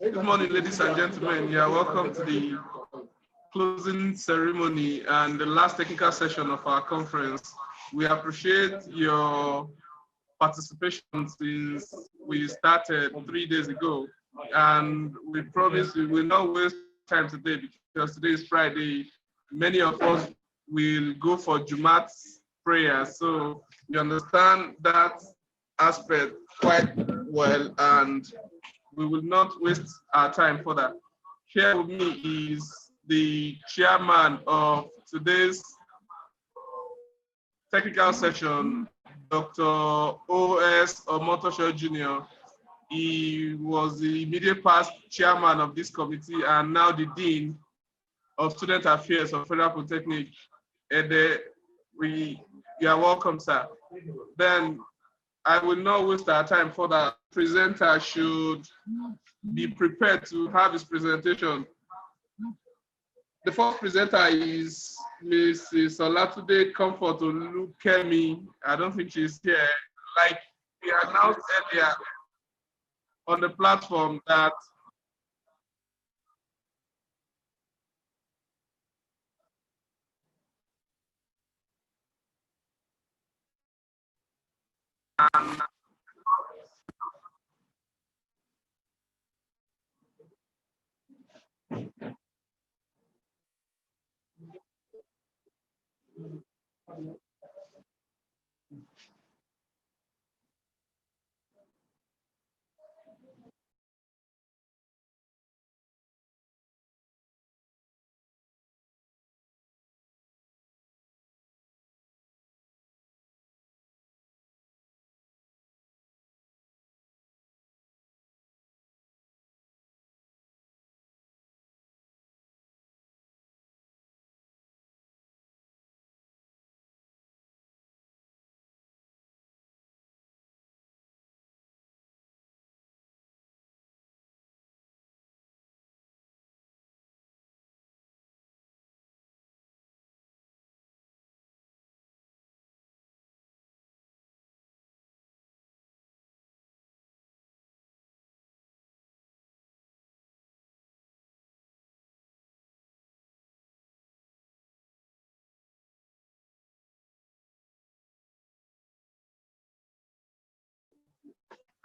Good morning, ladies and gentlemen. You are welcome to the closing ceremony and the last technical session of our conference. We appreciate your participation since we started 3 days ago. And we promise we will not waste time today because today is Friday. Many of us will go for Jumat's prayer. So we understand that aspect quite well, and we will not waste our time further. Here with me is the chairman of today's technical session, Dr. O.S. Omotosho Jr. He was the immediate past chairman of this committee and now the dean of student affairs of Federal Polytechnic. And you are welcome, sir. Then I will not waste our time for the presenter should be prepared to have his presentation. The first presenter is Mrs. Olatude Comfort Olukemi. I don't think she's here. Like we announced earlier on the platform that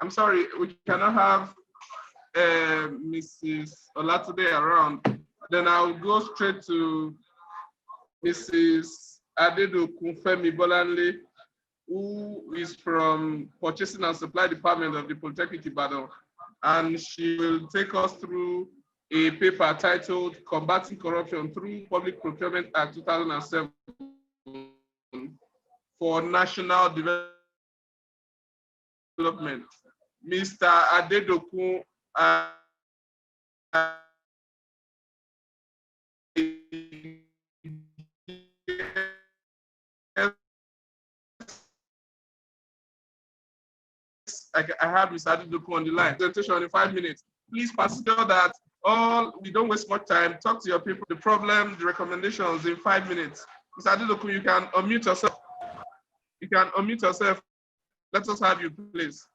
I'm sorry, we cannot have Mrs. Olatude around. Then I'll go straight to Mrs. Adedokun Femi Bolanle, who is from Purchasing and Supply Department of the Polytechnic Ibadan. And she will take us through a paper titled Combating Corruption Through Public Procurement Act 2007 for National Development. Mr. Adedokun, I have Mr. Adedokun on the line. Presentation in 5 minutes. Please consider that we don't waste much time. Talk to your people, the problem, the recommendations in 5 minutes. Mr. Adedokun, you can unmute yourself. You can unmute yourself. Let us have you, please.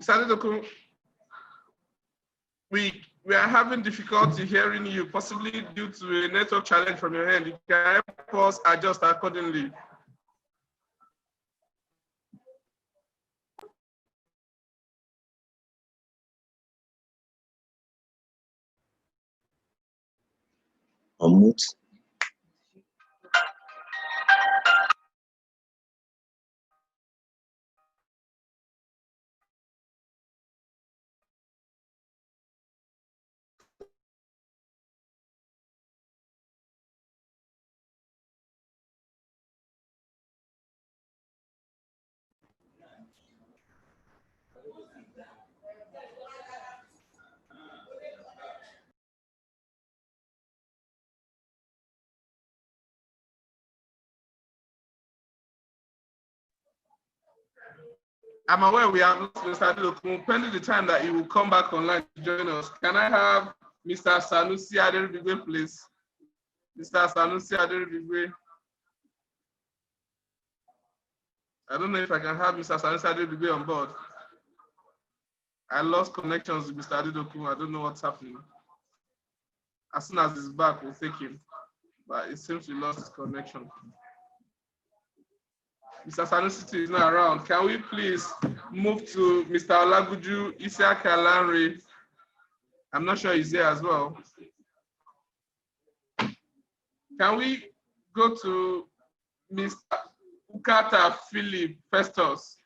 Mr. Adedokun, we are having difficulty hearing you, possibly due to a network challenge from your end. You can help us adjust accordingly. Unmute. I'm aware we have lost Mr. Adedokun. Pending the time that he will come back online to join us, can I have Mr. Sanusi Aderibigwe, please? Mr. Sanusi Aderibigwe. I don't know if I can have Mr. Sanusi Adedoku on board. I lost connections with Mr. Adedoku. I don't know what's happening. As soon as he's back, we'll take him. But it seems we lost his connection. Mr. Sanusi is not around. Can we please move to Mr. Olaguju Isiaka Lanre? I'm not sure he's there as well. Can we go to Mr. Ukata Philip Festus?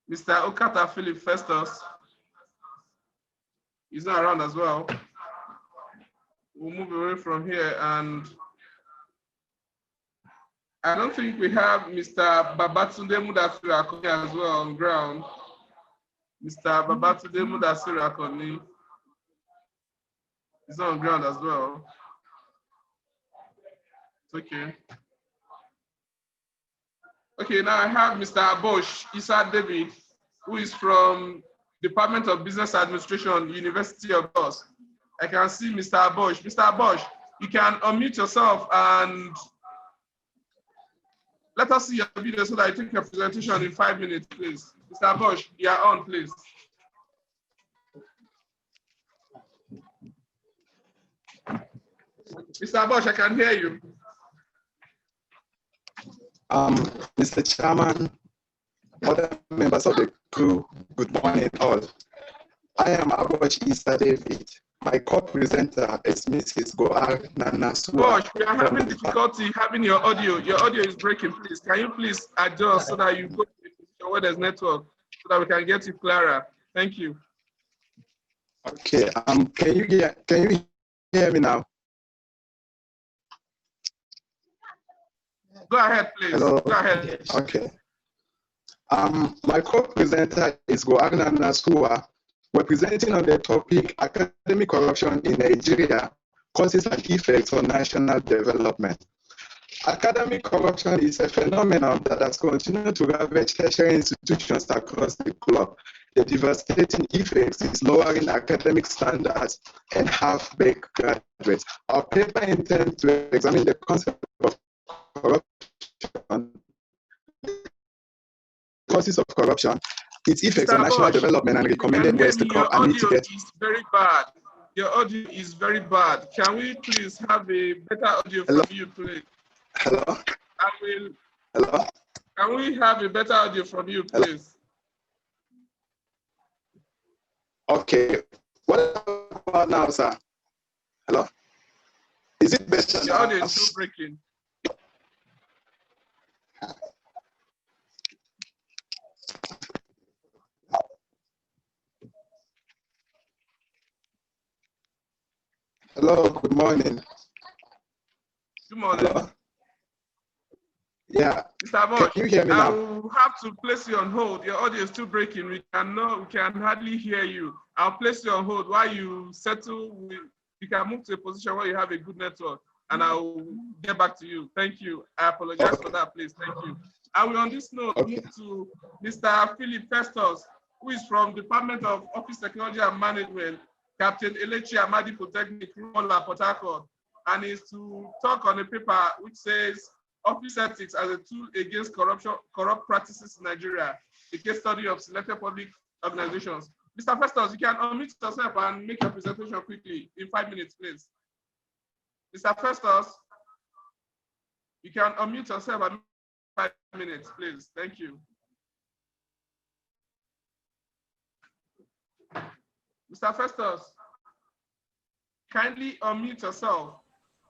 Mr. Ukata Philip Festus is not around as well. We'll move away from here, and I don't think we have Mr. Babatunde Mudasiri Akoni as well on ground. Mr. Babatunde Mudasiri Akoni is on ground as well. It's okay. Okay, now I have Mr. Abosh Issa David, who is from Department of Business Administration, University of Jos. I can see Mr. Abosh. Mr. Abosh, you can unmute yourself and let us see your video so that I take your presentation in 5 minutes, please. Mr. Abosh, you are on, please. Mr. Abosh, I can hear you. Mr. Chairman, other members of the crew, good morning all. I am Abosh Issa David. My co-presenter is Mrs. Goar Nanasua. Abosh, we are having difficulty having your audio. Your audio is breaking, please. Can you please adjust so that you go to the position where there's network so that we can get you clearer? Thank you. Okay, can you hear me now? Go ahead, please. Hello. Go ahead. Okay. My co-presenter is Goar Nanasua. We're presenting on the topic academic corruption in Nigeria, causes and effects on national development. Academic corruption is a phenomenon that has continued to ravage tertiary institutions across the globe. The devastating effects is lowering academic standards and half-baked graduates. Our paper intends to examine the concept of corruption, causes of corruption, its effects on national development, and recommended ways to curb and mitigate. Your audio is very bad. Your audio is very bad. Can we please have a better audio from you, please? Hello? Hello? Can we have a better audio from you, please? Okay. What about now, sir? Hello? Is it better now? Your audio is still breaking. Hello, good morning. Good morning. Hello? Yeah. Mr. Abosh, can you hear me now? I will have to place you on hold. Your audio is still breaking. We can hardly hear you. I'll place you on hold while you settle. You can move to a position where you have a good network, and I'll get back to you. Thank you. I apologize for that, please. Thank you. I will, on this note, move to Mr. Philip Festus, who is from Department of Office Technology and Management, Captain Elechi Amadi Polytechnic, Rumola, Port Harcourt, and is to talk on a paper which says Office Ethics as a Tool Against Corrupt Practices in Nigeria, a case study of selected public organizations. Mr. Festus, you can unmute yourself and make your presentation quickly in 5 minutes, please. Mr. Festus, you can unmute yourself and 5 minutes, please. Thank you. Mr. Festus, kindly unmute yourself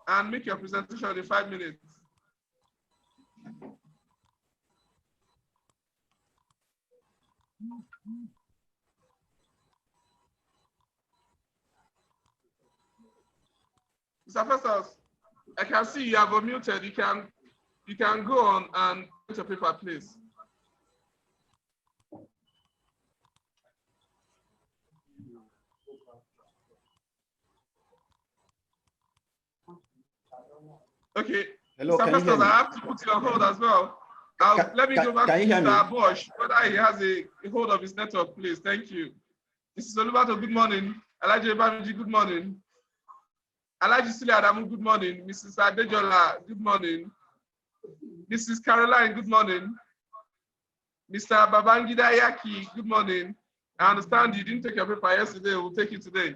and make your presentation in 5 minutes. Mr. Festus, I can see you have unmuted. You can go on and put your paper, please. Okay. Hello, Mr. Festus, I have to put you on hold as well. Let me go back to Mr. Bosch, whether he has a hold of his network, please. Thank you. Mrs. Olubato, good morning. Alaji Ebamiji, good morning. Alaji Sule Adamu, good morning. Mrs. Adejola, good morning. Mrs. Caroline, good morning. Mr. Babangida Yaki, good morning. I understand you didn't take your paper yesterday. We'll take it today.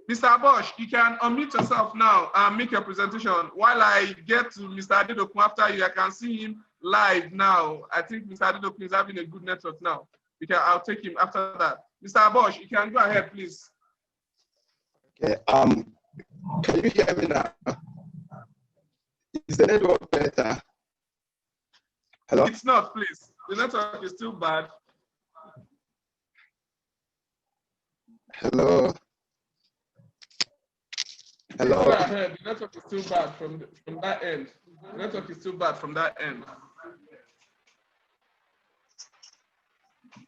Mr. Bosch, you can unmute yourself now and make your presentation. While I get to Mr. Adedokun after you, I can see him live now. I think Mr. Adedokun is having a good network now. I'll take him after that. Mr. Bosch, you can go ahead, please. Okay. Can you hear me now? Is the network better? Hello? It's not, please. The network is still bad. Hello? Hello? Go ahead. The network is still bad from that end. The network is still bad from that end.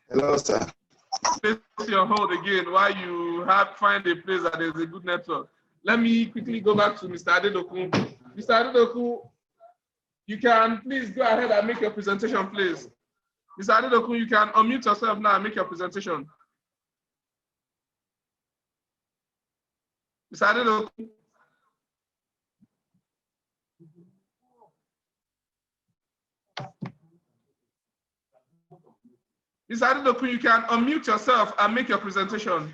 Hello, sir. Place your hold again while you find a place that there's a good network. Let me quickly go back to Mr. Adedokun. Mr. Adedokun, you can please go ahead and make your presentation, please. Mr. Adedokun, you can unmute yourself now and make your presentation. Mr. Adedokun. Mr. Adedokun, you can unmute yourself and make your presentation.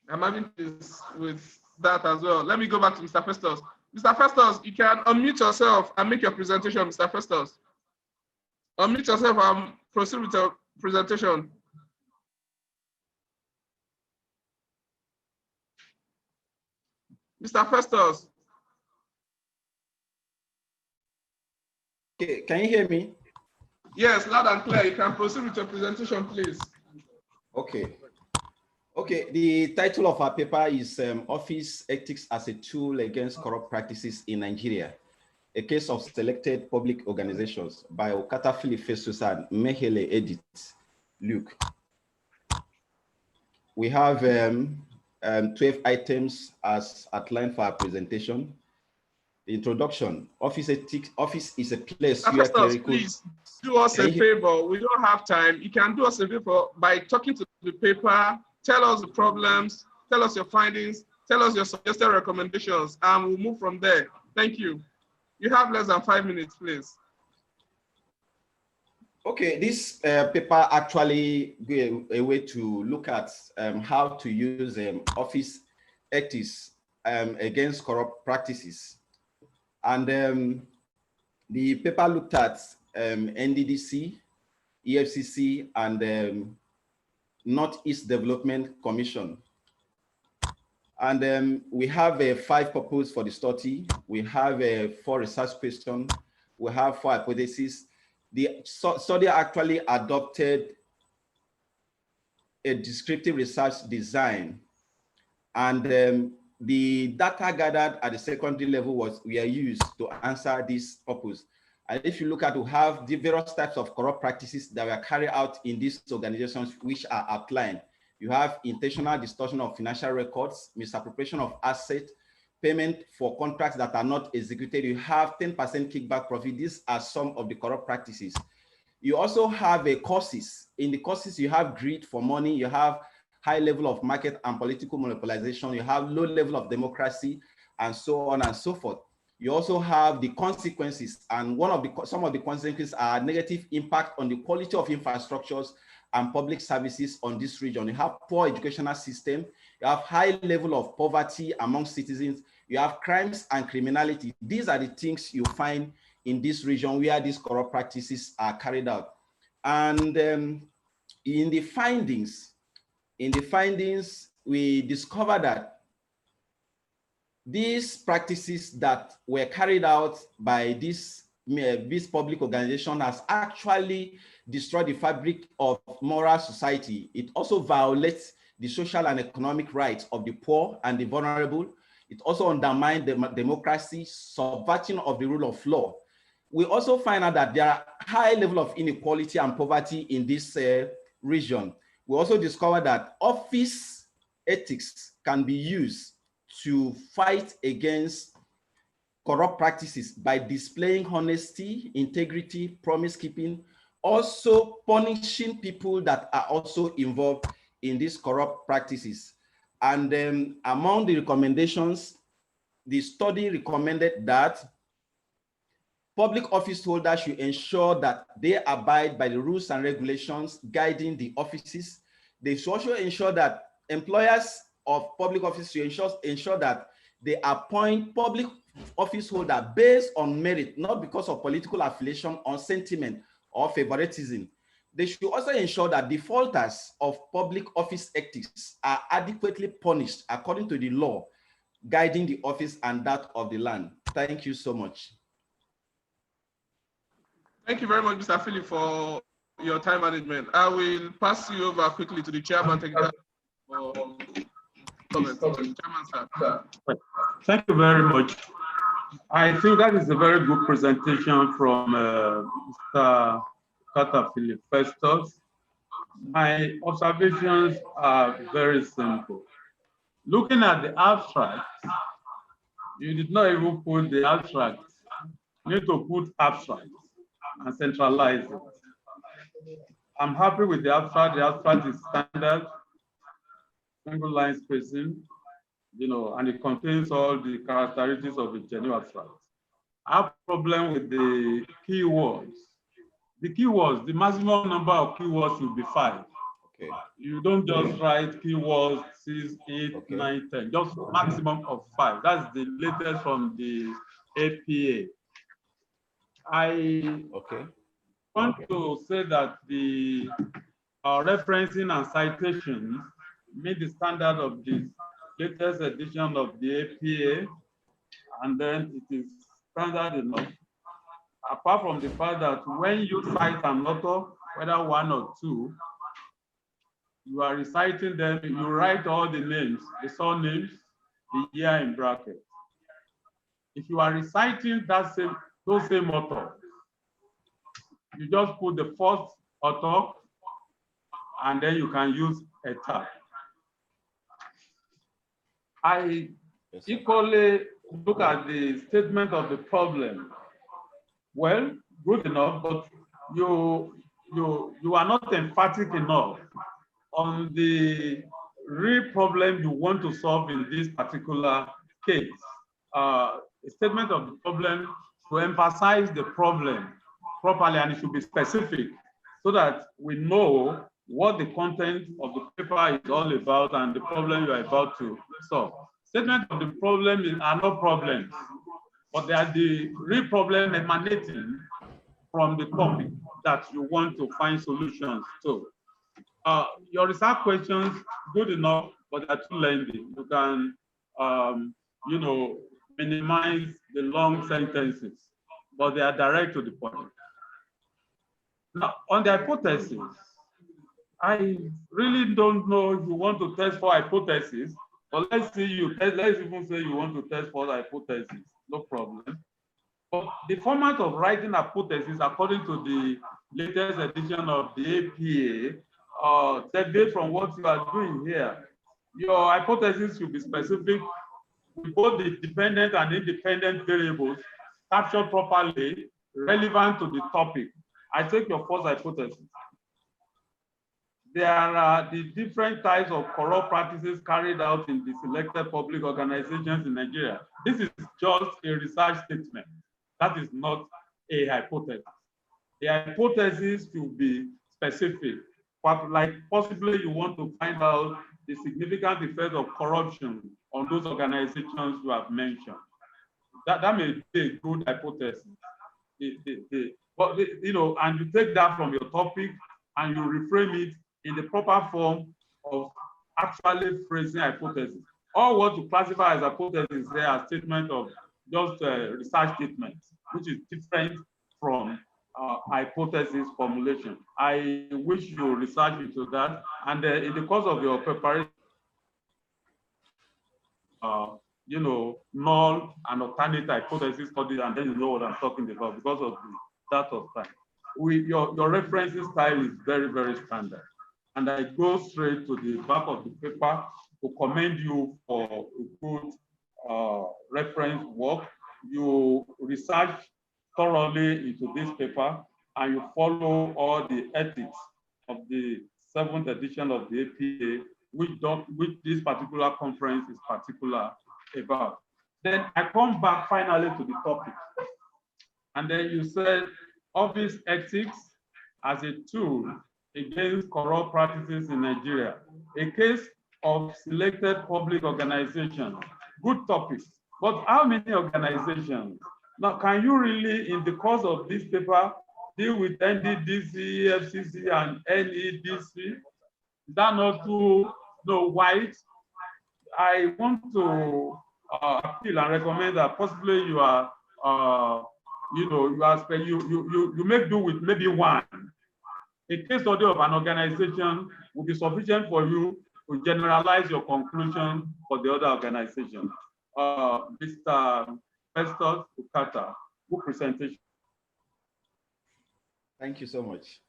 I'm having this with that as well. Let me go back to Mr. Festus. Mr. Festus, you can unmute yourself and make your presentation, Mr. Festus. Unmute yourself and proceed with your presentation. Mr. Festus. Okay, can you hear me? Yes, loud and clear. You can proceed with your presentation, please. Okay. Okay, the title of our paper is Office Ethics as a Tool Against Corrupt Practices in Nigeria, a case of selected public organizations by Okata Philip Festus and Mehele Edith Luke. We have 12 items as outlined for our presentation. The introduction, office ethics. Office is a place where clerical... Please do us a favor. We don't have time. You can do us a favor by talking to the paper, tell us the problems, tell us your findings, tell us your suggested recommendations, and we'll move from there. Thank you. You have less than 5 minutes, please. Okay, this paper actually be a way to look at how to use office ethics against corrupt practices. And the paper looked at NDDC, EFCC, and Northeast Development Commission. And we have 5 purposes for the study. We have 4 research questions. We have 4 hypotheses. The study actually adopted a descriptive research design, and the data gathered at the secondary level were used to answer this purpose. And if you look at, we have the various types of corrupt practices that were carried out in these organizations, which are outlined. You have intentional distortion of financial records, misappropriation of assets, payment for contracts that are not executed. You have 10% kickback profit. These are some of the corrupt practices. You also have causes. In the causes, you have greed for money. You have high level of market and political monopolization. You have low level of democracy, and so on and so forth. You also have the consequences, and some of the consequences are negative impact on the quality of infrastructures and public services on this region. You have poor educational system. You have high level of poverty among citizens. You have crimes and criminality. These are the things you find in this region where these corrupt practices are carried out. And in the findings, we discovered that these practices that were carried out by this public organization has actually destroyed the fabric of moral society. It also violates the social and economic rights of the poor and the vulnerable. It also undermines the democracy, subverting of the rule of law. We also find out that there are high level of inequality and poverty in this region. We also discovered that office ethics can be used to fight against corrupt practices by displaying honesty, integrity, promise keeping, also punishing people that are also involved in these corrupt practices. And among the recommendations, the study recommended that public office holders should ensure that they abide by the rules and regulations guiding the offices. They should also ensure that employers of public office should ensure that they appoint public office holder based on merit, not because of political affiliation or sentiment or favoritism. They should also ensure that defaulters of public office ethics are adequately punished according to the law guiding the office and that of the land. Thank you so much. Thank you very much, Mr. Philip, for your time management. I will pass you over quickly to the chairman for comments. Chairman, sir. Thank you very much. I think that is a very good presentation from Mr. Carter Philip Festus. My observations are very simple. Looking at the abstract, you did not even put the abstract. You need to put abstract and centralize it. I'm happy with the abstract. The abstract is standard, single line spacing, and it contains all the characteristics of a genuine abstract. I have a problem with the keywords. The keywords, the maximum number of keywords will be 5. Okay. You don't just write keywords 6, 8, Okay. 9, 10, just maximum of 5. That's the latest from the APA. I want to say that the referencing and citation meet the standard of the latest edition of the APA, and then it is standard enough. Apart from the fact that when you cite an author, whether 1 or 2, you are reciting them, you write all the names, the surnames, the year in brackets. If you are reciting those same authors, you just put the first author, and then you can use a tag. I equally look at the statement of the problem. Well, good enough, but you are not emphatic enough on the real problem you want to solve in this particular case. A statement of the problem to emphasize the problem properly, and it should be specific so that we know what the content of the paper is all about and the problem you are about to solve. Statement of the problem are not problems, but they are the real problem emanating from the topic that you want to find solutions to. Your research questions, good enough, but they're too lengthy. You can, minimize the long sentences, but they are direct to the point. Now, on the hypothesis, I really don't know if you want to test for hypothesis, but let's even say you want to test for the hypothesis, no problem. But the format of writing hypothesis, according to the latest edition of the APA, deviate from what you are doing here. Your hypothesis should be specific with both the dependent and independent variables captured properly, relevant to the topic. I take your first hypothesis. There are the different types of corrupt practices carried out in the selected public organizations in Nigeria. This is just a research statement. That is not a hypothesis. The hypothesis should be specific. But like possibly you want to find out the significant effect of corruption on those organizations you have mentioned. That may be a good hypothesis. But and you take that from your topic and you reframe it in the proper form of actually phrasing hypothesis. Or what to classify as hypothesis there as statement of just research statements, which is different from hypothesis formulation. I wish you research into that, and in the course of your preparation, null and alternate hypothesis studies, and then you know what I'm talking about because of that of time. Your referencing style is very, very standard. And I go straight to the back of the paper to commend you for a good reference work. You research thoroughly into this paper and you follow all the ethics of the 7th edition of the APA, which this particular conference is particular about. Then I come back finally to the topic. And then you said office ethics as a tool against corrupt practices in Nigeria, a case of selected public organizations. Good topic. But how many organizations? Now, can you really, in the course of this paper, deal with NDDC, FCC, and NEDC? Is that not too wide? I want to appeal and recommend that possibly you are, you make do with maybe one. A case study of an organization will be sufficient for you to generalize your conclusion for the other organization. Mr. Festus Ukata, good presentation. Thank you so much.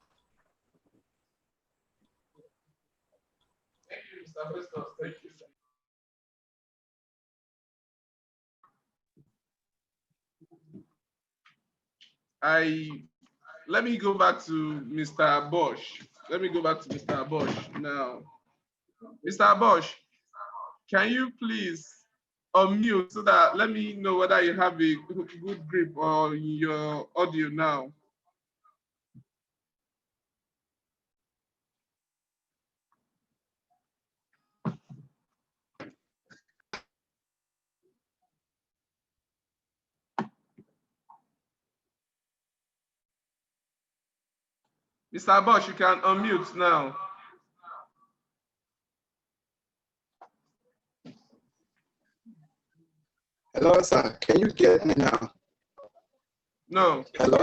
Thank you, Mr. Festus. Thank you. Let me go back to Mr. Bosch. Let me go back to Mr. Bosch now. Mr. Bosch, can you please unmute so that let me know whether you have a good grip on your audio now. Mr. Bosch, you can unmute now. Hello, sir. Can you get me now? No. Hello?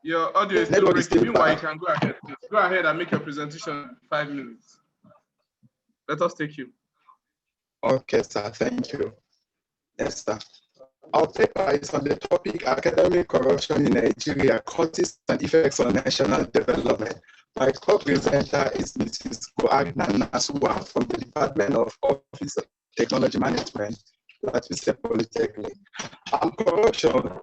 Your audio is still breaking. Meanwhile, you can go ahead. Go ahead and make your presentation in 5 minutes. Let us take you. Okay, sir. Thank you. Yes, sir. Our paper is on the topic academic corruption in Nigeria, causes and effects on national development. My co-presenter is Mrs. Goagna Nasua from the Department of Office of Technology Management, Latvian Polytechnic. Corruption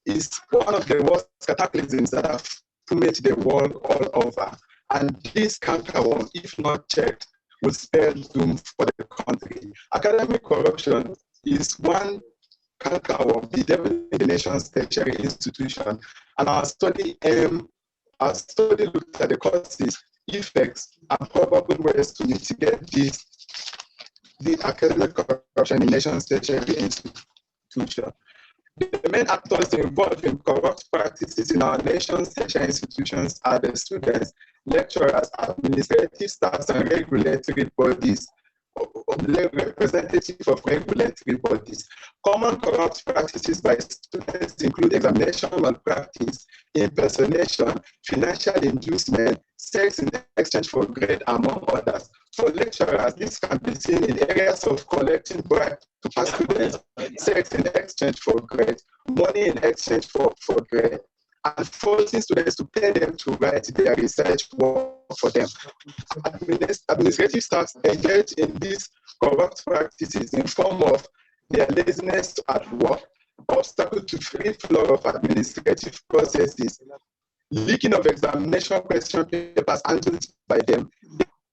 is one of the worst cataclysms that have permeated the world all over. And this cankerworm, if not checked, will spell doom for the country. Academic corruption is one cankerworm bedeviling the nation's tertiary institution. And our study looked at the causes, effects, and probable ways to mitigate the academic corruption in the nation's tertiary institution. The main actors involved in corrupt practices in our nation's tertiary institutions are the students, lecturers, administrative staffs, and regulatory bodies, representative of regulatory bodies. Common corrupt practices by students include examination malpractice, impersonation, financial inducement, sex in exchange for grade, among others. For lecturers, this can be seen in areas of collecting bribes to pass students, sex in exchange for grade, money in exchange for grade, and forcing students to pay them to write their research work for them. Administrative staff engage in these corrupt practices in form of their laziness at work, obstacle to free flow of administrative processes, leaking of examination question papers handled by them,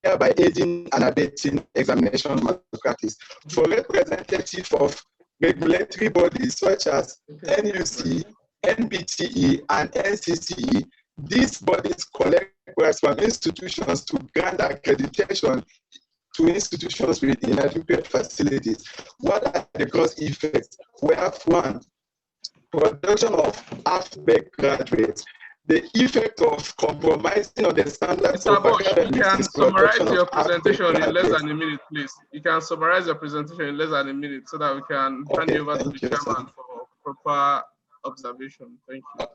thereby aiding and abetting examination malpractice. For representative of regulatory bodies such as NUC, NBTE, and NCCE, these bodies collect bribes from institutions to grant accreditation to institutions with inadequate facilities. What are the cause effects? We have one, production of half-baked graduates. The effect of compromising on the standards Mr. of Bosch, you can summarize your presentation presentation in less than a minute, please. You can summarize your presentation in less than a minute so that we can hand you over to the chairman for proper observation. Thank you.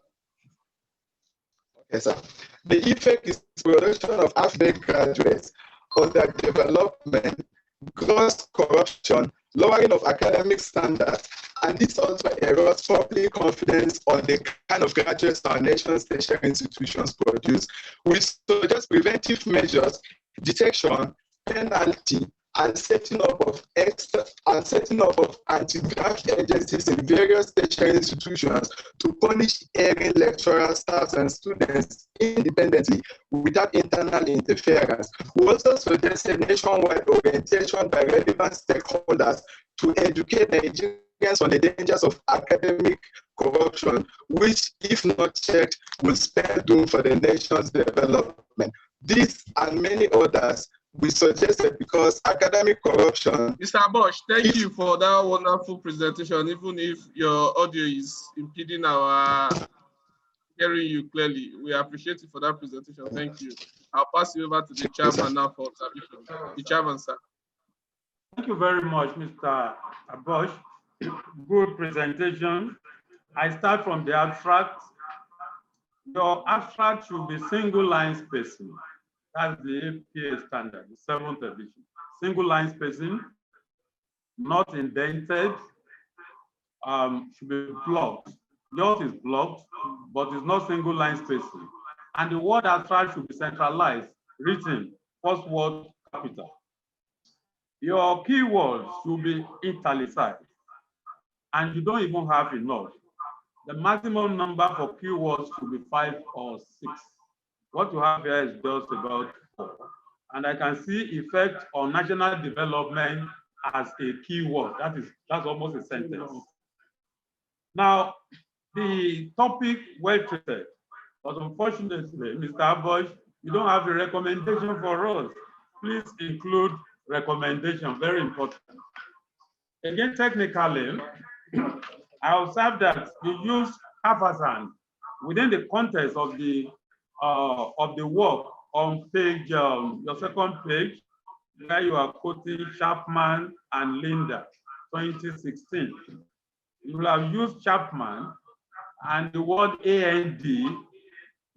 Okay, sir. The effect is production of half-baked graduates, underdevelopment, gross corruption, lowering of academic standards, and this also erodes public confidence on the kind of graduates our nation's tertiary institutions produce. We suggest preventive measures, detection, penalty, and setting up of anti-graft agencies in various tertiary institutions to punish erring lecturers, staff, and students independently without internal interference. We also suggested nationwide orientation by relevant stakeholders to educate Nigerians on the dangers of academic corruption, which, if not checked, will spell doom for the nation's development. This and many others we suggested because academic corruption. Mr. Bosch, thank you for that wonderful presentation, even if your audio is impeding our hearing you clearly. We appreciate you for that presentation. Thank you. I'll pass you over to the chairman now for observation. The chairman, sir. Thank you very much, Mr. Bosch. Good presentation. I start from the abstract. Your abstract should be single line spacing. That's the APA standard, the 7th edition. Single line spacing, not indented, should be blocked. Yours is blocked, but it's not single line spacing. And the word abstract should be centralized, written, first word capital. Your keywords should be italicized, and you don't even have enough. The maximum number for keywords should be 5 or 6. What you have here is just about 4. And I can see effect on national development as a keyword. That's almost a sentence. Now, the topic well treated, but unfortunately, Mr. Bosch, you don't have a recommendation for us. Please include recommendation, very important. Again, technically, I observed that you use haphazard within the context of the work on page, your second page, where you are quoting Chapman and Linda, 2016. You will have used Chapman and the word AND,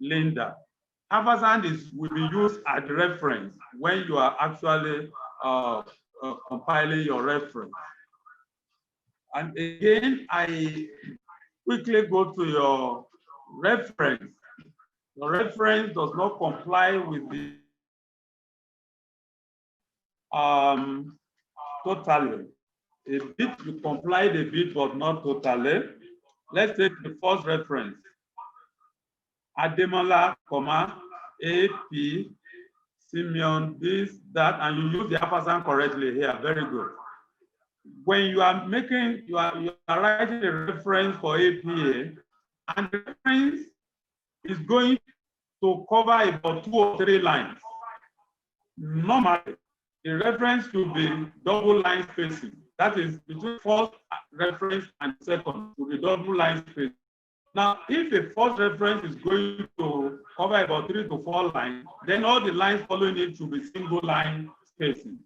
Linda. Haphazard will be used as the reference when you are actually compiling your reference. And again, I quickly go to your reference. Your reference does not comply with the totally. A bit, you complied a bit, but not totally. Let's take the first reference. Ademola, comma, AP, Simeon, this, that, and you use the ampersand correctly here. Very good. When you are making, you are writing a reference for APA, and the reference is going to cover about 2 or 3 lines. Normally, the reference should be double line spacing. That is between first reference and second to be double line spacing. Now, if a first reference is going to cover about 3 to 4 lines, then all the lines following it should be single line spacing.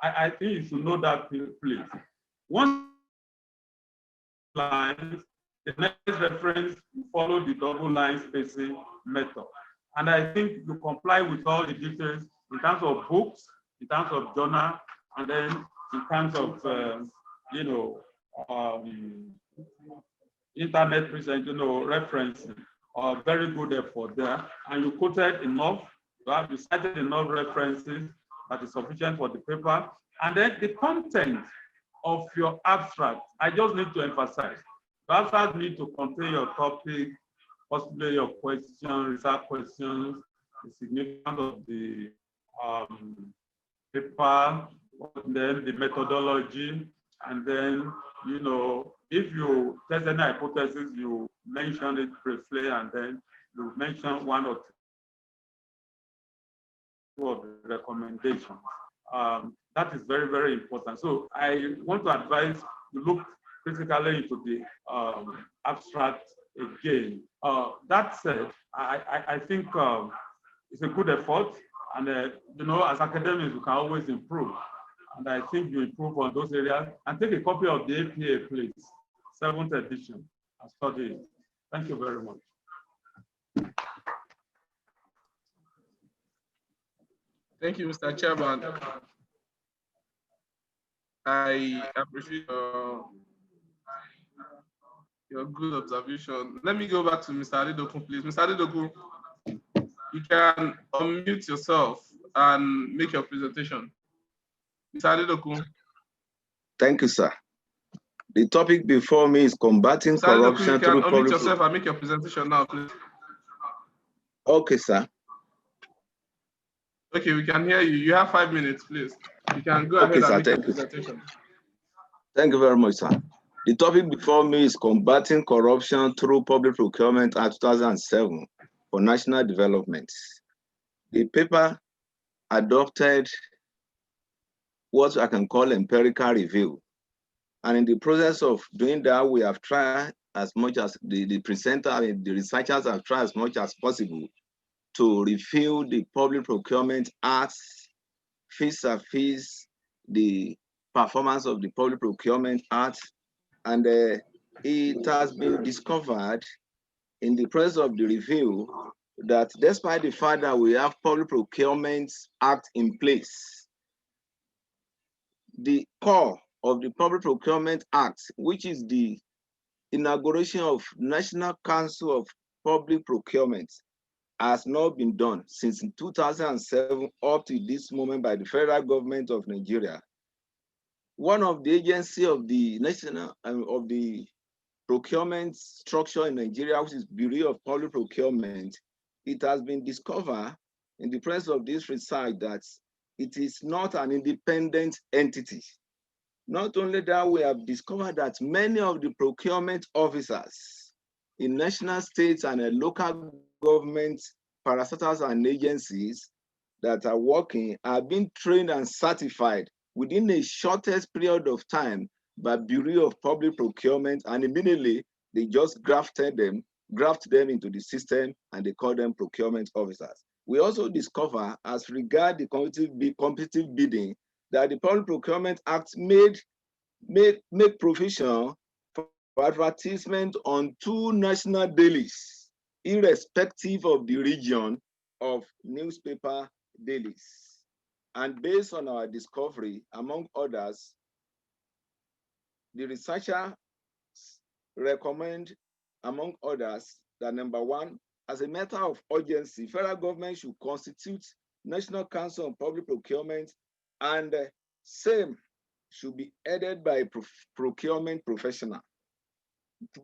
I think you should know that, please. Once lines, the next reference will follow the double line spacing method. And I think you comply with all the details in terms of books, in terms of journal, and then in terms of, internet present, referencing. Very good effort there. And you quoted enough, you cited enough references that is sufficient for the paper. And then the content of your abstract, I just need to emphasize. The abstract need to contain your topic, possibly your question, research questions, the significance of the paper, and then the methodology, and then, if you test any hypothesis, you mention it briefly, and then you mention 1 or 2 of the recommendations. That is very, very important. So I want to advise you look critically into the abstract again. That said, I think it's a good effort, and as academics, we can always improve. And I think you improve on those areas. And take a copy of the APA, please. 7th edition. I studied it. Thank you very much. Thank you, Mr. Chairman. I appreciate your good observation. Let me go back to Mr. Adedoku, please. Mr. Adedoku, you can unmute yourself and make your presentation. Mr. Adedoku. Thank you, sir. The topic before me is combating Mr. Adedoku, corruption you can through unmute public. yourself and make your presentation now, please. Okay, sir. Okay, we can hear you. You have 5 minutes, please. You can go Okay, ahead sir, and make your thank you. presentation. Thank you very much, sir. The topic before me is combating corruption through public procurement Act 2007 for national development. The paper adopted what I can call empirical review. And in the process of doing that, we have tried as much as the presenter, the researchers have tried as much as possible to review the Public Procurement Act vis-a-vis the performance of the Public Procurement Act. And it has been discovered in the process of the review that despite the fact that we have Public Procurement Act in place, the core of the Public Procurement Act, which is the inauguration of National Council of Public Procurement, has not been done since 2007 up to this moment by the federal government of Nigeria. One of the agencies of the national of the procurement structure in Nigeria, which is Bureau of Public Procurement, it has been discovered in the process of this research that it is not an independent entity. Not only that, we have discovered that many of the procurement officers in national, states, and local government parastatals and agencies that are working are being trained and certified within the shortest period of time by Bureau of Public Procurement, and immediately they just graft them into the system and they call them procurement officers. We also discover, as regard the competitive bidding, that the Public Procurement Act make provision for advertisement on 2 national dailies, irrespective of the region of newspaper dailies. And based on our discovery, among others, the researcher recommend, among others, that number 1, as a matter of urgency, federal government should constitute National Council on Public Procurement, and same should be headed by a procurement professional.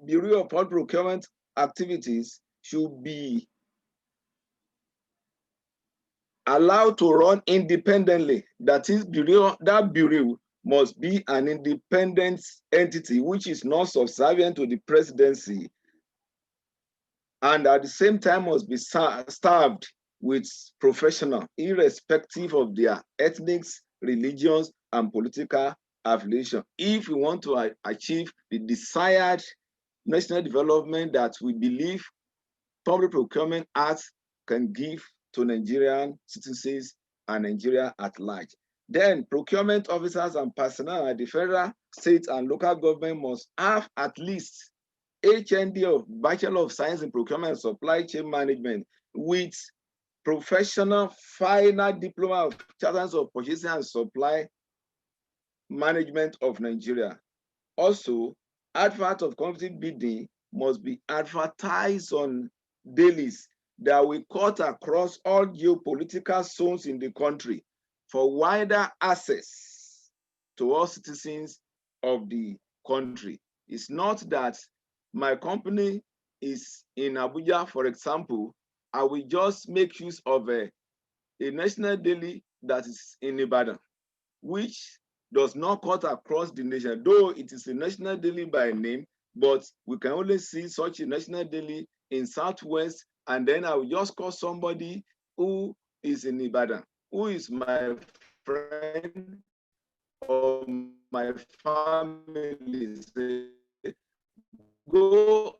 Bureau of Public Procurement activities should be allowed to run independently. That is, that bureau must be an independent entity which is not subservient to the presidency, and at the same time must be staffed with professionals, irrespective of their ethnics, religions, and political affiliation, if we want to achieve the desired national development that we believe Public Procurement Act can give to Nigerian citizens and Nigeria at large. Then procurement officers and personnel at the federal, state, and local government must have at least HND of Bachelor of Science in Procurement and Supply Chain Management with professional final diploma of Charters of Purchasing and Supply Management of Nigeria. Also, advert of competitive bidding must be advertised on dailies that will cut across all geopolitical zones in the country for wider access to all citizens of the country. It's not that my company is in Abuja, for example, I will just make use of a national daily that is in Ibadan, which does not cut across the nation, though it is a national daily by name, but we can only see such a national daily in Southwest, and then I will just call somebody who is in Ibadan, who is my friend or my family. Say, go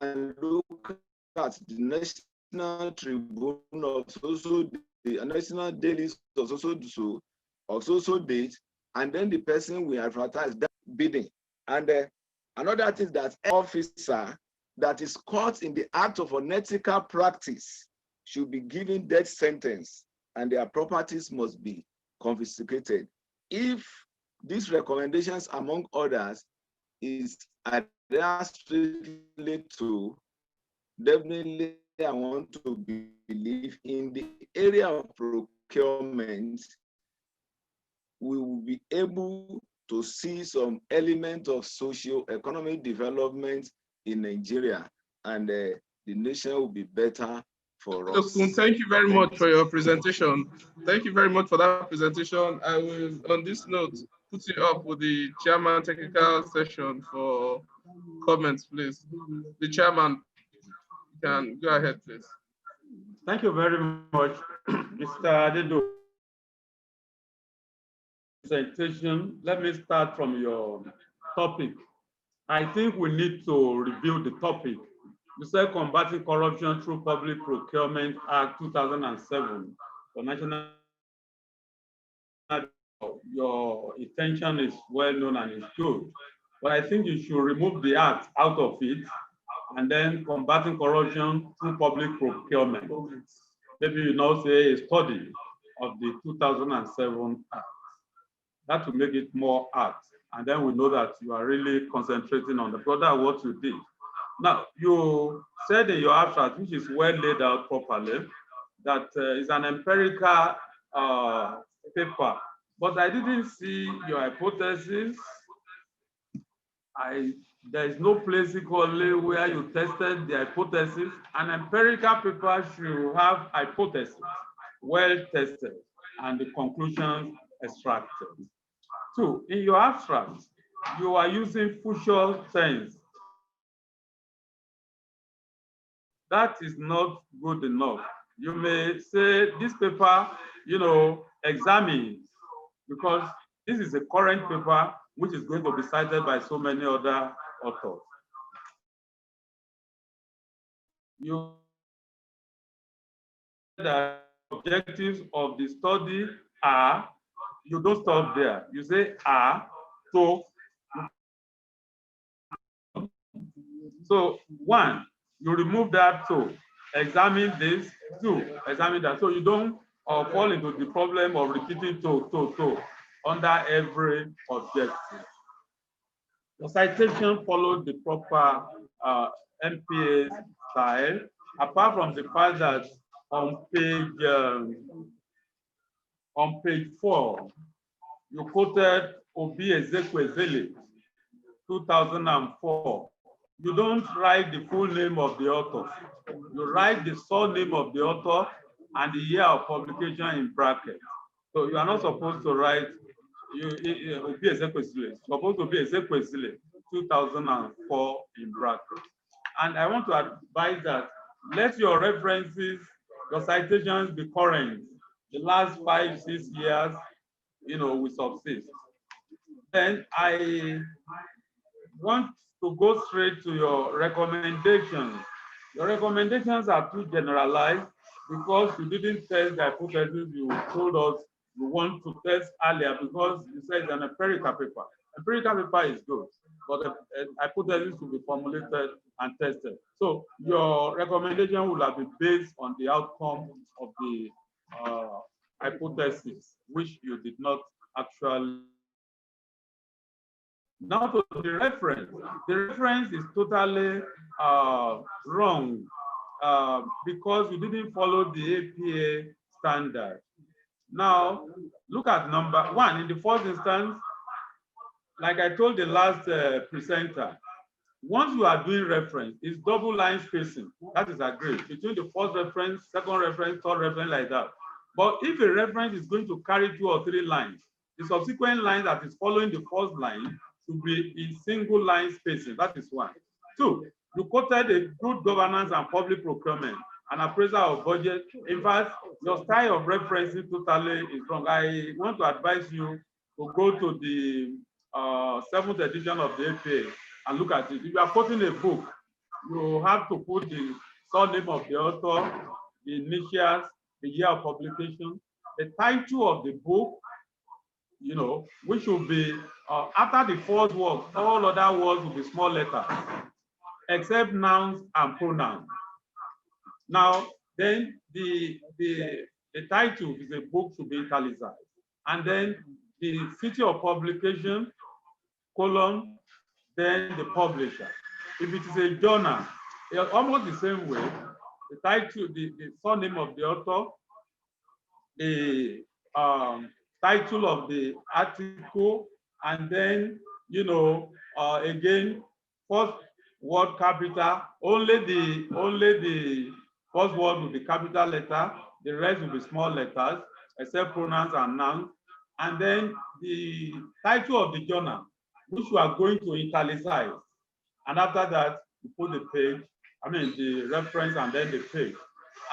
and look at the National Tribune of the National Dailies of so date, and then the person will advertise that bidding. And another thing, that officer that is caught in the act of unethical practice should be given death sentence, and their properties must be confiscated. If these recommendations, among others, is adhered strictly to, definitely I want to believe in the area of procurement, we will be able to see some element of socio-economic development in Nigeria, and the nation will be better for us. Thank you very much for your presentation. Thank you very much for that presentation. I will, on this note, put you up with the chairman technical session for comments, please. The chairman can go ahead, please. Thank you very much, Mr. Adedo. Presentation. Let me start from your topic. I think we need to review the topic. You said combating corruption through Public Procurement Act 2007 for national. Your intention is well known and is good, but I think you should remove the act out of it and then combating corruption through public procurement. Maybe you now say a study of the 2007 act. That will make it more apt, and then we know that you are really concentrating on the product of what you did. Now, you said in your abstract, which is well laid out properly, that it's an empirical paper, but I didn't see your hypothesis. There is no place equally where you tested the hypothesis. An empirical paper should have hypothesis well tested and the conclusions extracted. Two, in your abstract, you are using future tense. That is not good enough. You may say this paper, examines, because this is a current paper which is going to be cited by so many other authors. The objectives of the study are, you don't stop there. You say are, so one, you remove that to examine this, two, examine that. So you don't fall into the problem of repeating to under every objective. The citation followed the proper MPA style, apart from the fact that on page 4, you quoted Obi Ezekwesili, 2004. You don't write the full name of the author. You write the surname of the author and the year of publication in brackets. So you are not supposed to write Obi Ezekwesili. It's supposed to be Ezekwesili, 2004 in brackets. And I want to advise that let your references, your citations be current. The last 5-6 years, will subsist. Then I want to go straight to your recommendations. Your recommendations are too generalized because you didn't test the hypothesis you told us you want to test earlier, because you said it's an empirical paper. Empirical paper is good, but the hypothesis will be formulated and tested. So your recommendation will have been based on the outcome of the hypothesis, which you did not actually. Now to the reference. The reference is totally wrong because you didn't follow the APA standard. Now, look at number 1. In the first instance, like I told the last presenter, once you are doing reference, it's double line spacing. That is agreed between the first reference, second reference, third reference, like that. But if a reference is going to carry 2 or 3 lines, the subsequent line that is following the first line should be in single line spacing. That is 1. 2, you quoted a good governance and public procurement, an appraisal of budget. In fact, your style of referencing totally is wrong. I want to advise you to go to the 7th edition of the APA and look at it. If you are quoting a book, you have to put the surname of the author, the initials, the year of publication, the title of the book, which will be after the first word, all other words will be small letters, except nouns and pronouns. Now, then the title is a book to be italicized, and then the city of publication, colon, then the publisher. If it is a journal, it's almost the same way. The title, the surname of the author, the title of the article, and then, you know, again, first word capital, only the first word will be capital letter, the rest will be small letters, except pronouns and nouns. And then the title of the journal, which we are going to italicize. And after that, you put the page, I mean the reference and then the page.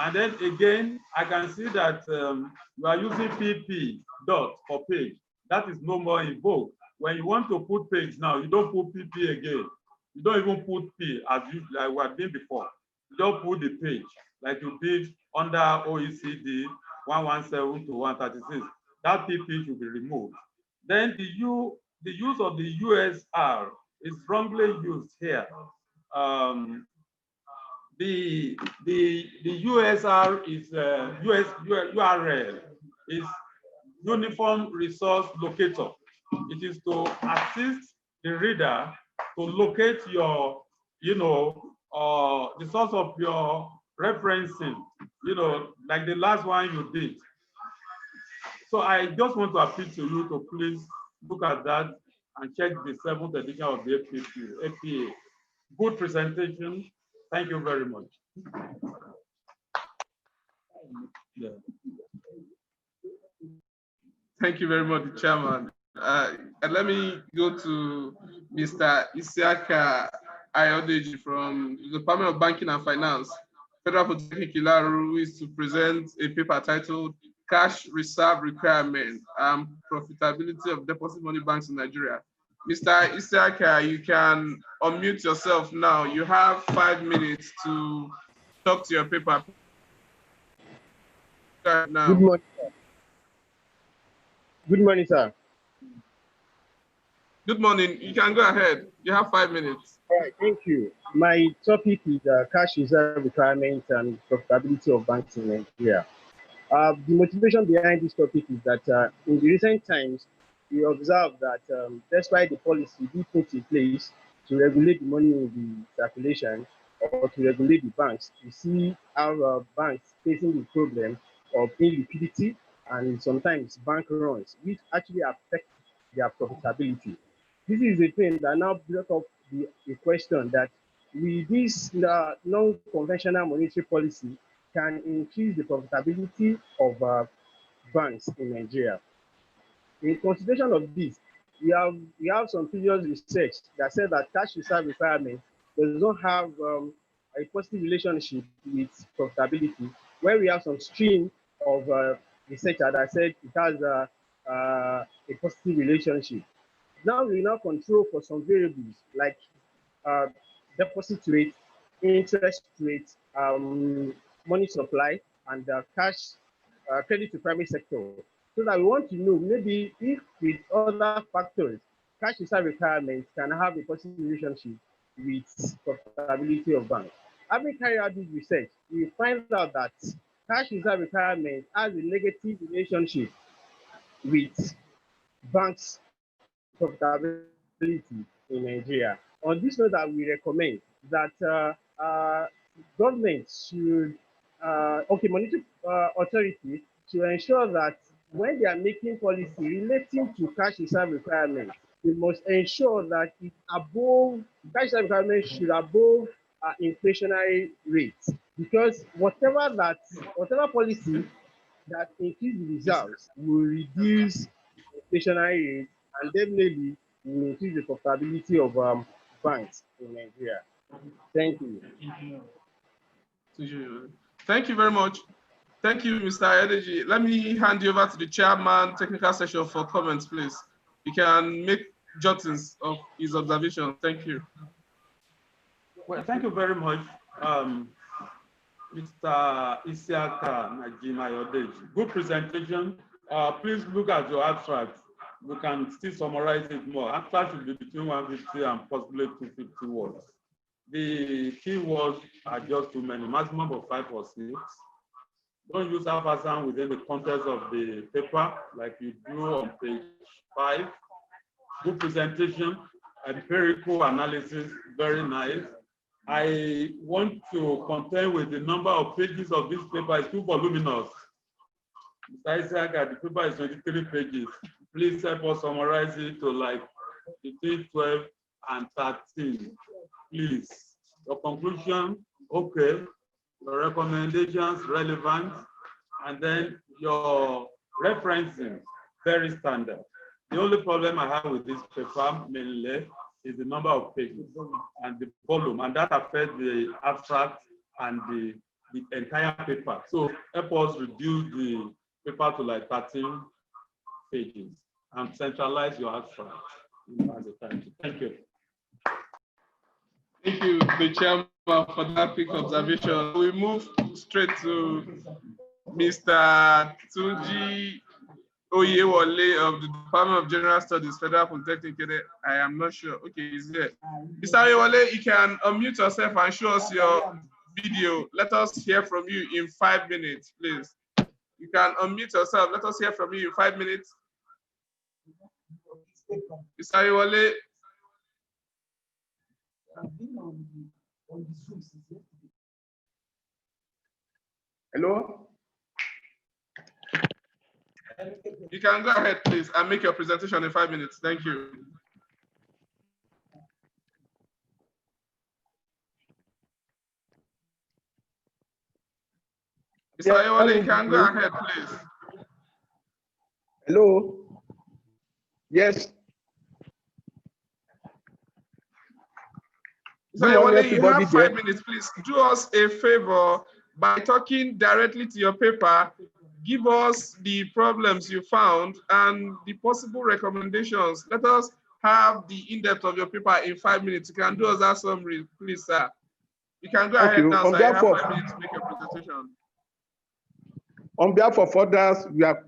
And then again, I can see that you are using PP dot for page. That is no more in vogue. When you want to put page now, you don't put PP again. You don't even put P as you like we had been before. You don't put the page like you did under OECD 117 to 136. That PP should be removed. Then the use of the USR is wrongly used here. The USR is URL is Uniform Resource Locator. It is to assist the reader to locate your, you know, the source of your referencing, you know, like the last one you did. So I just want to appeal to you to please look at that and check the 7th edition of the APA. Good presentation. Thank you very much. Yeah. Thank you very much, Chairman. And let me go to Mr. Isiaka Ayodeji from the Department of Banking and Finance, Federal Polytechnic Ilaru, who is to present a paper titled Cash Reserve Requirement and Profitability of Deposit Money Banks in Nigeria. Mr. Isiaka, you can unmute yourself now. You have 5 minutes to talk to your paper. Now. Good morning, sir. Good morning, sir. Good morning. You can go ahead. You have 5 minutes. All right, thank you. My topic is cash reserve requirements and profitability of banks in Nigeria. The motivation behind this topic is that in the recent times, we observed that despite the policy we put in place to regulate the money in the circulation or to regulate the banks, we see how banks facing the problem of illiquidity and sometimes bank runs, which actually affect their profitability. This is a thing that now brought up the question that with this non-conventional monetary policy can increase the profitability of banks in Nigeria. In consideration of this, we have some previous research that said that cash reserve requirement does not have a positive relationship with profitability, where we have some stream of research that said it has a positive relationship. Now we now control for some variables like deposit rate, interest rate, money supply, and cash credit to private sector. So that we want to know maybe if with other factors, cash reserve requirements can have a positive relationship with profitability of banks. Having carried out this research, we find out that cash reserve requirement has a negative relationship with banks' profitability in Nigeria. On this note, that we recommend that government should, monetary authority should ensure that when they are making policy relating to cash reserve requirements, they must ensure that it's above, cash reserve requirements should above inflationary rates, because whatever policy that increase the reserves will reduce inflationary rates and definitely will increase the profitability of banks in Nigeria. Thank you. Thank you very much. Thank you, Mr. Ayodeji. Let me hand you over to the chairman, technical session for comments, please. You can make jottings of his observations. Thank you. Well, thank you very much, Mr. Isiaka Najim Ayodeji. Good presentation. Please look at your abstract. We can still summarize it more. Abstract should be between 150 and possibly 250 words. The key words are just too many, maximum of 5 or 6. Don't use ampersand within the context of the paper like you do on page 5. Good presentation, empirical analysis, very nice. I want to contend with the number of pages of this paper is too voluminous. Mr. Isaac, the paper is 23 pages. Please help us summarize it to like between 12 and 13. Please. Your conclusion, okay. Your recommendations, relevant. And then your referencing, very standard. The only problem I have with this paper mainly is the number of pages and the volume, and that affects the abstract and the entire paper. So help us reduce the paper to like 13 pages and centralize your abstract as a title. Thank you. Thank you, the chairman, for that quick observation. We move straight to Mr. Tunji Oyewole of the Department of General Studies, Federal Polytechnic. I am not sure. Okay, he's there. Mr. Oyewole, you can unmute yourself and show us your video. Let us hear from you in 5 minutes, please. You can unmute yourself. Let us hear from you in 5 minutes. Mr. Oyewole. Hello? You can go ahead, please, and make your presentation in 5 minutes. Thank you. Mr. Oyewole, you can go ahead, please. Hello? Yes. Mr. Oyewole, you have 5 minutes. Please do us a favor by talking directly to your paper. Give us the problems you found and the possible recommendations. Let us have the in-depth of your paper in 5 minutes. You can do us that summary, please, sir. You can go ahead now, sir. You have 5 minutes to make your presentation. On behalf of others we are,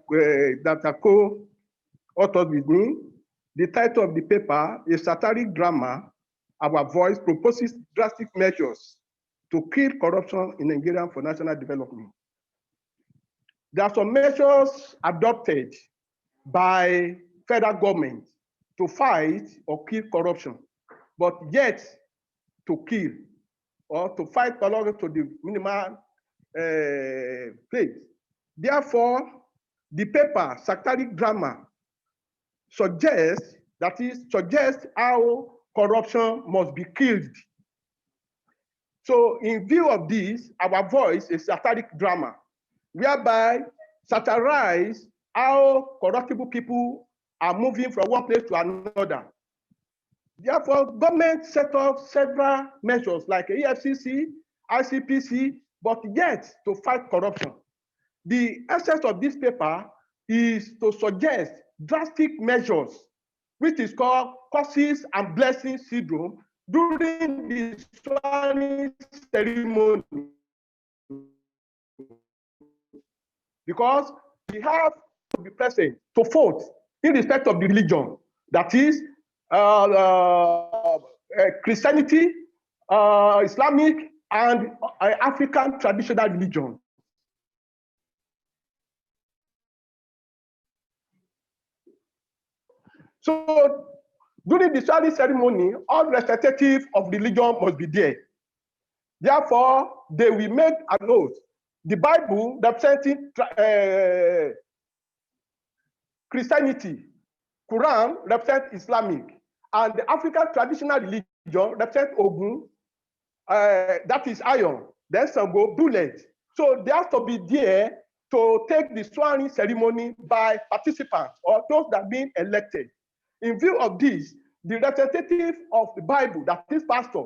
that are co-authored with me, the title of the paper is Satiric Drama, Our Voice Proposes Drastic Measures to Kill Corruption in Nigeria for National Development. There are some measures adopted by federal government to fight or kill corruption, but yet to kill or to fight corruption to the minimal place. Therefore, the paper Satiric Drama suggests how corruption must be killed. So in view of this, our voice is satiric drama, whereby satirize how corruptible people are moving from one place to another. Therefore, government set up several measures like EFCC, ICPC, but yet to fight corruption. The essence of this paper is to suggest drastic measures, which is called causes and blessings syndrome, during the swearing ceremony. Because we have to be present to vote in respect of the religion, that is Christianity, Islamic, and African traditional religion. So during the swearing ceremony, all representatives of religion must be there. Therefore, they will make an oath. The Bible representing Christianity, Quran represents Islamic, and the African traditional religion represents Ogun, that is iron, then Sango, bullet. So they have to be there to take the swearing ceremony by participants or those that are being elected. In view of this, the representative of the Bible, that is pastor,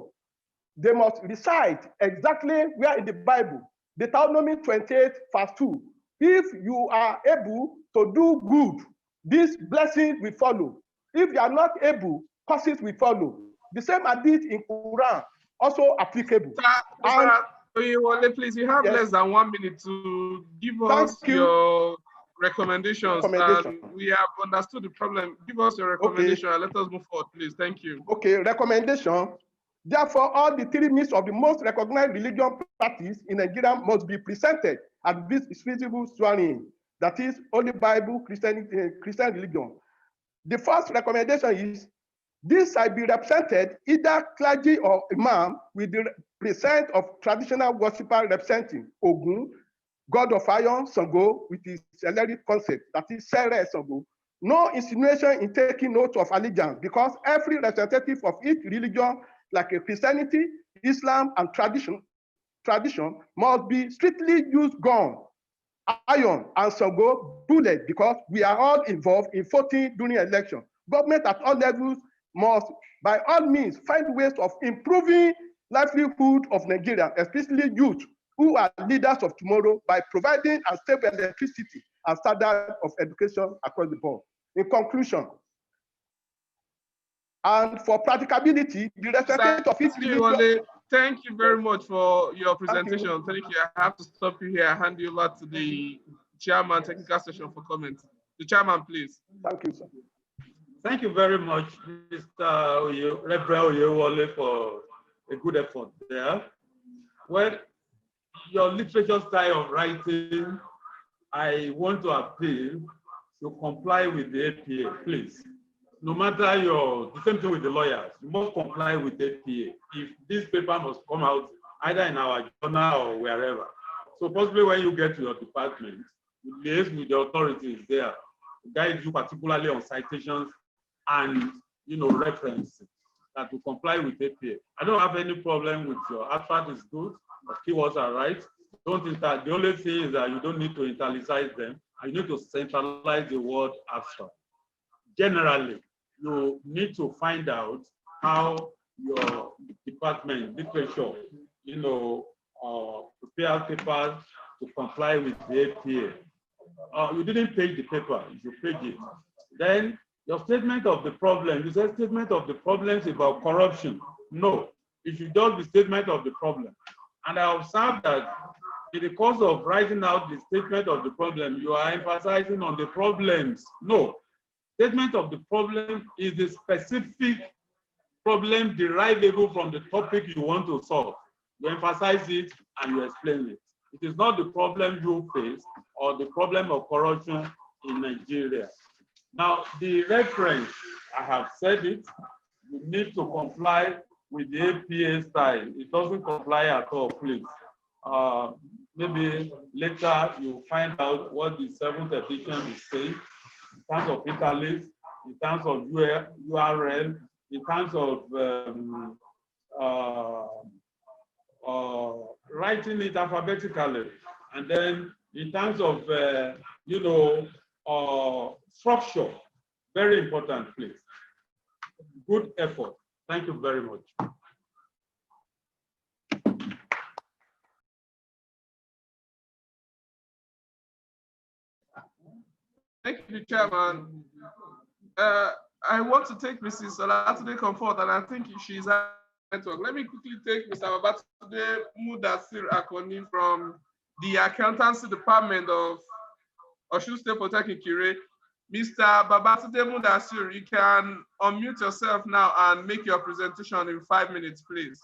they must recite exactly where in the Bible, Deuteronomy 28, verse 2. If you are able to do good, this blessing will follow. If you are not able, curses will follow. The same as this in Quran, also applicable. Mr. Oyewole, please, you have less than 1 minute to give us your recommendations. We have understood the problem. Give us your recommendation and let us move forward, please. Thank you. Okay, recommendation. Therefore, all the 3 myths of the most recognized religion practice in Nigeria must be presented at this visible swearing. That is Holy Bible, Christian religion. The first recommendation is this shall be represented either clergy or imam with the present of traditional worshiper representing Ogun, God of iron, Sango, with his Celeric concept, that is Sere Sango. No insinuation in taking note of allegiance, because every representative of each religion, like a Christianity, Islam, and tradition must be strictly use gun, iron, and Sango bullet, because we are all involved in voting during election. Government at all levels must, by all means, find ways of improving livelihood of Nigeria, especially youth, who are leaders of tomorrow, by providing a stable electricity and standard of education across the board. In conclusion, and for practicability, the representative of each religion. Thank you very much for your presentation. Thank you. I have to stop you here. I hand you over to the chairman, technical session for comments. The chairman, please. Thank you, sir. Thank you very much, Mr. Reverend Oyewole, for a good effort there. Well, your literature style of writing, I want to appeal to comply with the APA, please. No matter the same thing with the lawyers, you must comply with the APA. If this paper must come out either in our journal or wherever. So possibly when you get to your department, you liaise with the authorities there, guide you particularly on citations and references that will comply with APA. I don't have any problem with your abstract is good, the keywords are right. The only thing is that you don't need to italicize them, and you need to centralize the word abstract. Generally, you need to find out how your department, literature, prepare papers to comply with the APA. You didn't page the paper, you page it. Then your statement of the problem, you said statement of the problems about corruption. No, it should just be statement of the problem. And I observed that in the course of writing out the statement of the problem, you are emphasizing on the problems. No, statement of the problem is the specific problem derivable from the topic you want to solve. You emphasize it and you explain it. It is not the problem you face or the problem of corruption in Nigeria. Now, the reference, I have said it, you need to comply with the APA style. It doesn't comply at all, please. Maybe later you find out what the 7th edition is saying in terms of italics, in terms of URL, in terms of writing it alphabetically, and then in terms of structure. Very important, please. Good effort. Thank you very much. Thank you, Chairman. I want to take Mrs. Olatunde Comfort, and I think she's at network. Let me quickly take Mr. Babatunde Mudasir Akoni from the Accountancy Department of Osun State Polytechnic Ikire. Mr. Babatunde Mudasir, you can unmute yourself now and make your presentation in 5 minutes, please.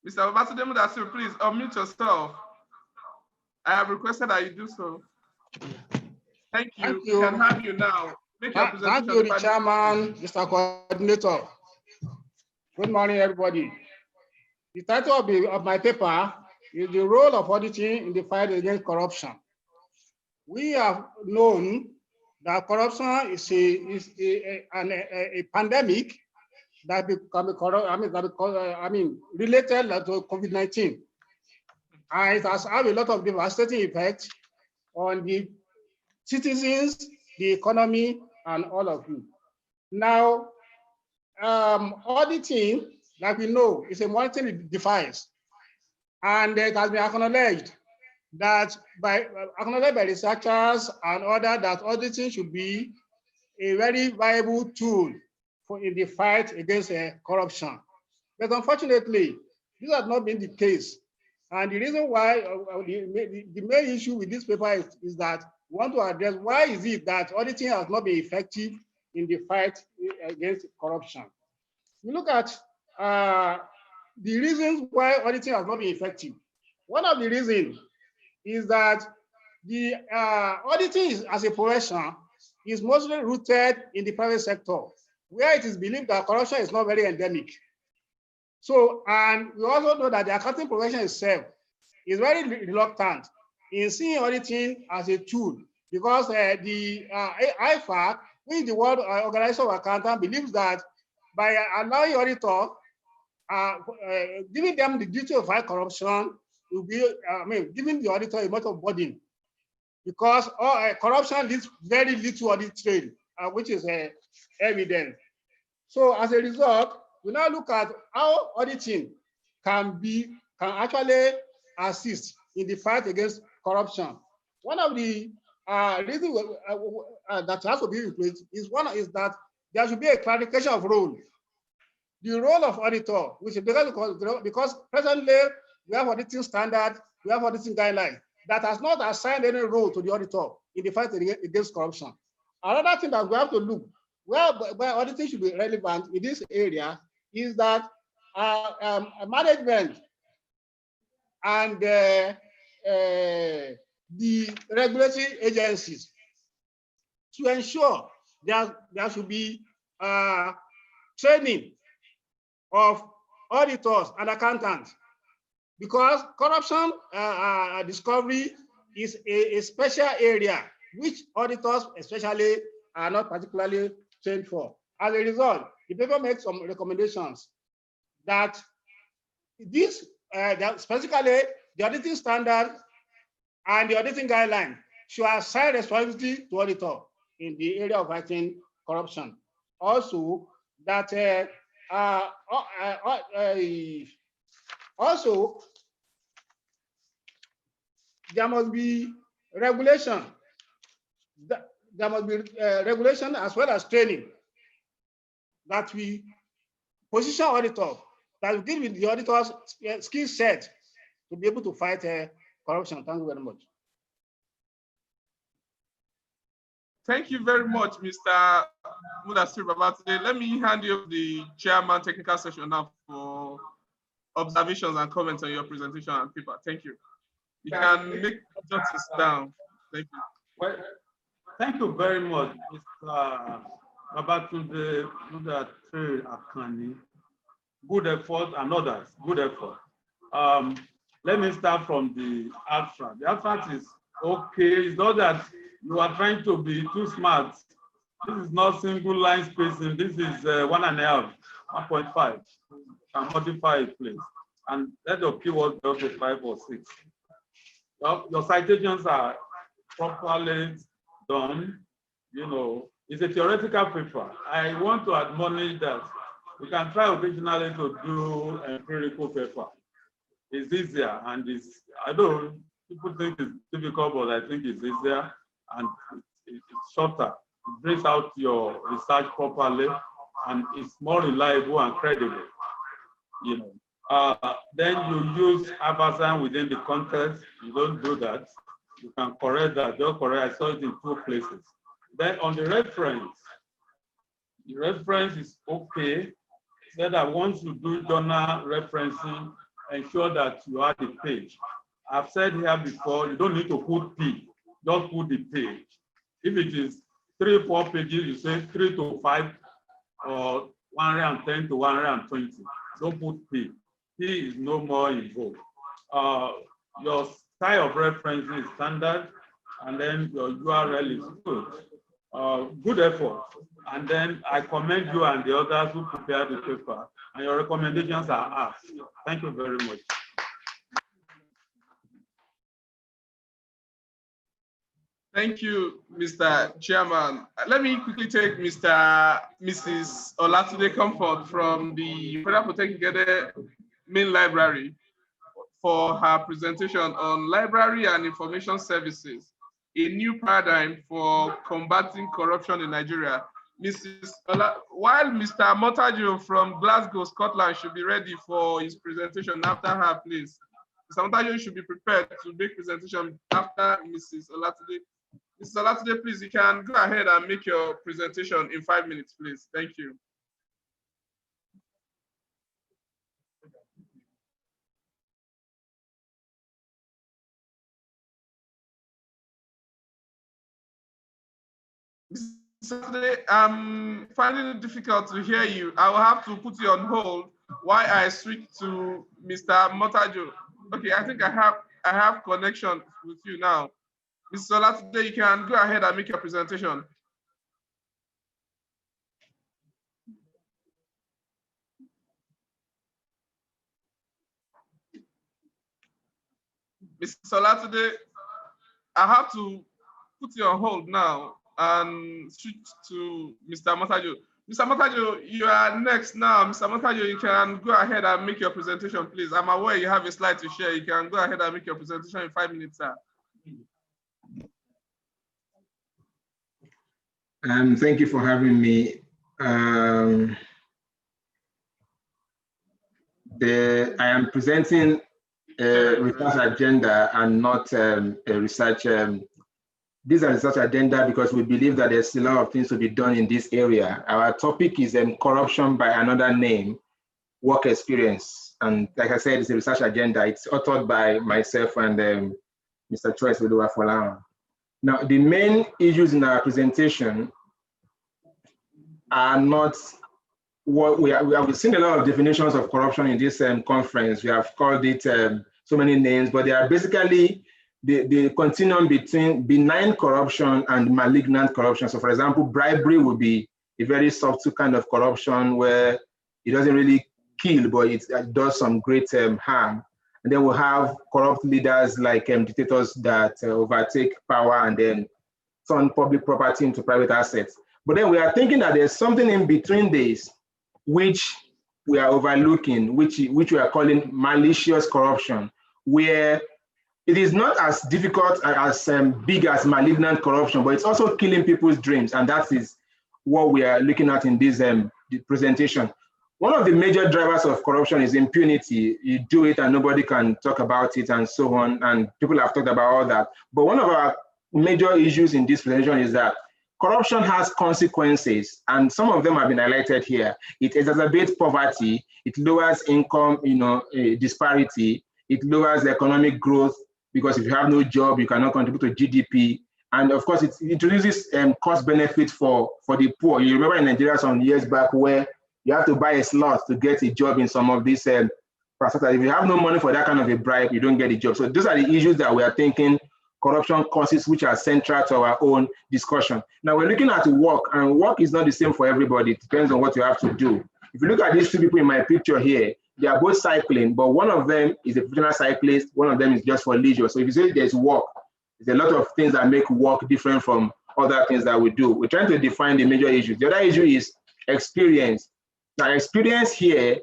Mr. Babatunde Mudasir, please unmute yourself. I have requested that you do so. Thank you. We can have you now. Make your presentation. Thank you, Chairman, Mr. Coordinator. Good morning, everybody. The title of my paper is the role of auditing in the fight against corruption. We have known that corruption is a pandemic that related to COVID-19. And it has had a lot of devastating effects on the citizens, the economy, and all of you. Now, auditing, like we know, is a monitoring device. And it has been acknowledged by researchers and others that auditing should be a very viable tool in the fight against corruption. But unfortunately, this has not been the case. And the reason why, the main issue with this paper is that we want to address why is it that auditing has not been effective in the fight against corruption. We look at the reasons why auditing has not been effective. One of the reasons is that the auditing as a profession is mostly rooted in the private sector, where it is believed that corruption is not very endemic. So, and we also know that the accounting profession itself is very reluctant in seeing auditing as a tool, because the IFAC, which is the World Organization of Accountants, believes that by allowing auditor, giving them the duty of fight corruption will be, giving the auditor a much of burden, because corruption leads very little audit trail, which is evident. So as a result, we now look at how auditing can actually assist in the fight against corruption. One of the reasons that has to be in place is that there should be a clarification of role. The role of auditor, which is because presently we have auditing standard, we have auditing guidelines that has not assigned any role to the auditor in the fight against corruption. Another thing that we have to look where auditing should be relevant in this area is that management and the regulatory agencies to ensure there should be training of auditors and accountants, because corruption discovery is a special area which auditors especially are not particularly trained for. As a result, the paper makes some recommendations that this, specifically the auditing standard and the auditing guideline should assign responsibility to auditor in the area of fighting corruption. Also, that also there must be regulation. There must be regulation as well as training that we position auditor, that will give the auditors skill set to be able to fight corruption. Thank you very much. Thank you very much, Mr. Mudassir Babatunde. Let me hand you the chairman technical session now for observations and comments on your presentation and paper. Thank you. You can make justice down. Thank you. Well, thank you very much, Mr. Babatunde Mudassir Akani. Good effort, and others, good effort. Let me start from the abstract. The abstract is okay. It's not that you are trying to be too smart. This is not single line spacing. This is 1.5, 1.5. You can modify it, please. And let your keywords go to 5 or 6. Your citations are properly done. You know, it's a theoretical paper. I want to admonish that we can try occasionally to do empirical paper. It's easier, and it's, I know people think it's difficult, but I think it's easier and it's shorter. It brings out your research properly, and it's more reliable and credible. You know, then you use ampersand within the context. You don't do that. You can correct that. Don't correct. I saw it in 2 places. Then on the reference is okay. Said that once you do journal referencing, ensure that you add the page. I've said here before, you don't need to put P, just put the page. If it is 3 or 4 pages, you say 3 to 5 or 110 to 120. Don't put P. P is no more involved. Your style of referencing is standard, and then your URL is good. Good effort. And then I commend you and the others who prepared the paper, and your recommendations are asked. Thank you very much. Thank you, Mr. Chairman. Let me quickly take Mrs. Olatunde Comfort from the Federal Polytechnic main library for her presentation on library and information services, a new paradigm for combating corruption in Nigeria. While Mr. Motajo from Glasgow, Scotland should be ready for his presentation after her, please. Mr. Motajo should be prepared to make presentation after Mrs. Olatunde. Mrs. Olatunde, please, you can go ahead and make your presentation in 5 minutes, please. Thank you. I'm finding it difficult to hear you. I will have to put you on hold why I switched to Mr. Motajo. Okay, I think I have connection with you now. Mr. Olatude, you can go ahead and make your presentation. Mr. Olatude, I have to put you on hold now and switch to Mr. Motajo. Mr. Motajo, you are next now. Mr. Motajo, you can go ahead and make your presentation, please. I'm aware you have a slide to share. You can go ahead and make your presentation in 5 minutes, sir. Thank you for having me. I am presenting a research agenda and not a research. This is a research agenda because we believe that there's a lot of things to be done in this area. Our topic is corruption by another name, work experience. And like I said, it's a research agenda. It's authored by myself and Mr. Choice Oluwafola. Now, the main issues in our presentation are not what we have seen a lot of definitions of corruption in this conference. We have called it so many names, but they are basically the continuum between benign corruption and malignant corruption. So for example, bribery would be a very subtle kind of corruption where it doesn't really kill, but it does some great harm. And then we'll have corrupt leaders like dictators that overtake power and then turn public property into private assets. But then we are thinking that there's something in between this, which we are overlooking, which we are calling malicious corruption, where it is not as difficult as big as malignant corruption, but it's also killing people's dreams. And that is what we are looking at in this presentation. One of the major drivers of corruption is impunity. You do it and nobody can talk about it and so on. And people have talked about all that. But one of our major issues in this presentation is that corruption has consequences, and some of them have been highlighted here. It exacerbates poverty, it lowers income, disparity, it lowers economic growth, because if you have no job, you cannot contribute to GDP. And of course, it introduces cost benefit for the poor. You remember in Nigeria some years back where you have to buy a slot to get a job in some of these if you have no money for that kind of a bribe, you don't get a job. So those are the issues that we are thinking corruption causes, which are central to our own discussion. Now we're looking at work, and work is not the same for everybody. It depends on what you have to do. If you look at these two people in my picture here, they are both cycling, but one of them is a professional cyclist, one of them is just for leisure. So if you say there's work, there's a lot of things that make work different from other things that we do. We're trying to define the major issues. The other issue is experience. Now experience here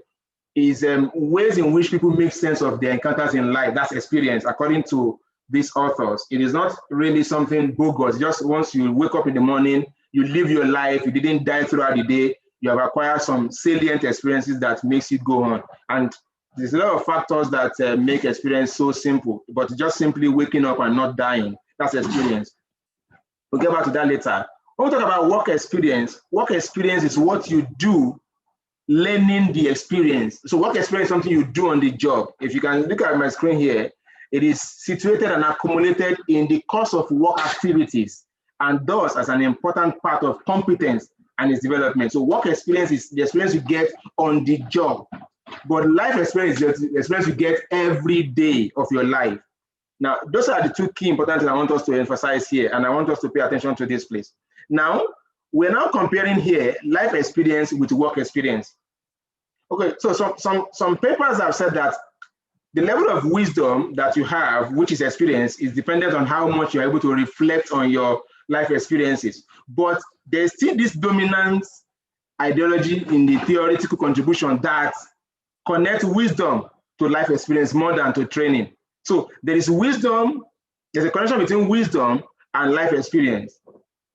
is ways in which people make sense of their encounters in life. That's experience, according to these authors. It is not really something bogus. Just once you wake up in the morning, you live your life, you didn't die throughout the day, you have acquired some salient experiences that makes it go on. And there's a lot of factors that make experience so simple, but just simply waking up and not dying, that's experience. We'll get back to that later. When we talk about work experience is what you do learning the experience. So work experience is something you do on the job. If you can look at my screen here, it is situated and accumulated in the course of work activities, and thus as an important part of competence and its development. So work experience is the experience you get on the job, but life experience is the experience you get every day of your life. Now, those are the two key important things I want us to emphasize here, and I want us to pay attention to this, please. Now, we're now comparing here life experience with work experience. Okay, so some papers have said that the level of wisdom that you have, which is experience, is dependent on how much you're able to reflect on your life experiences. But there's still this dominant ideology in the theoretical contribution that connects wisdom to life experience more than to training. So there is wisdom, there's a connection between wisdom and life experience.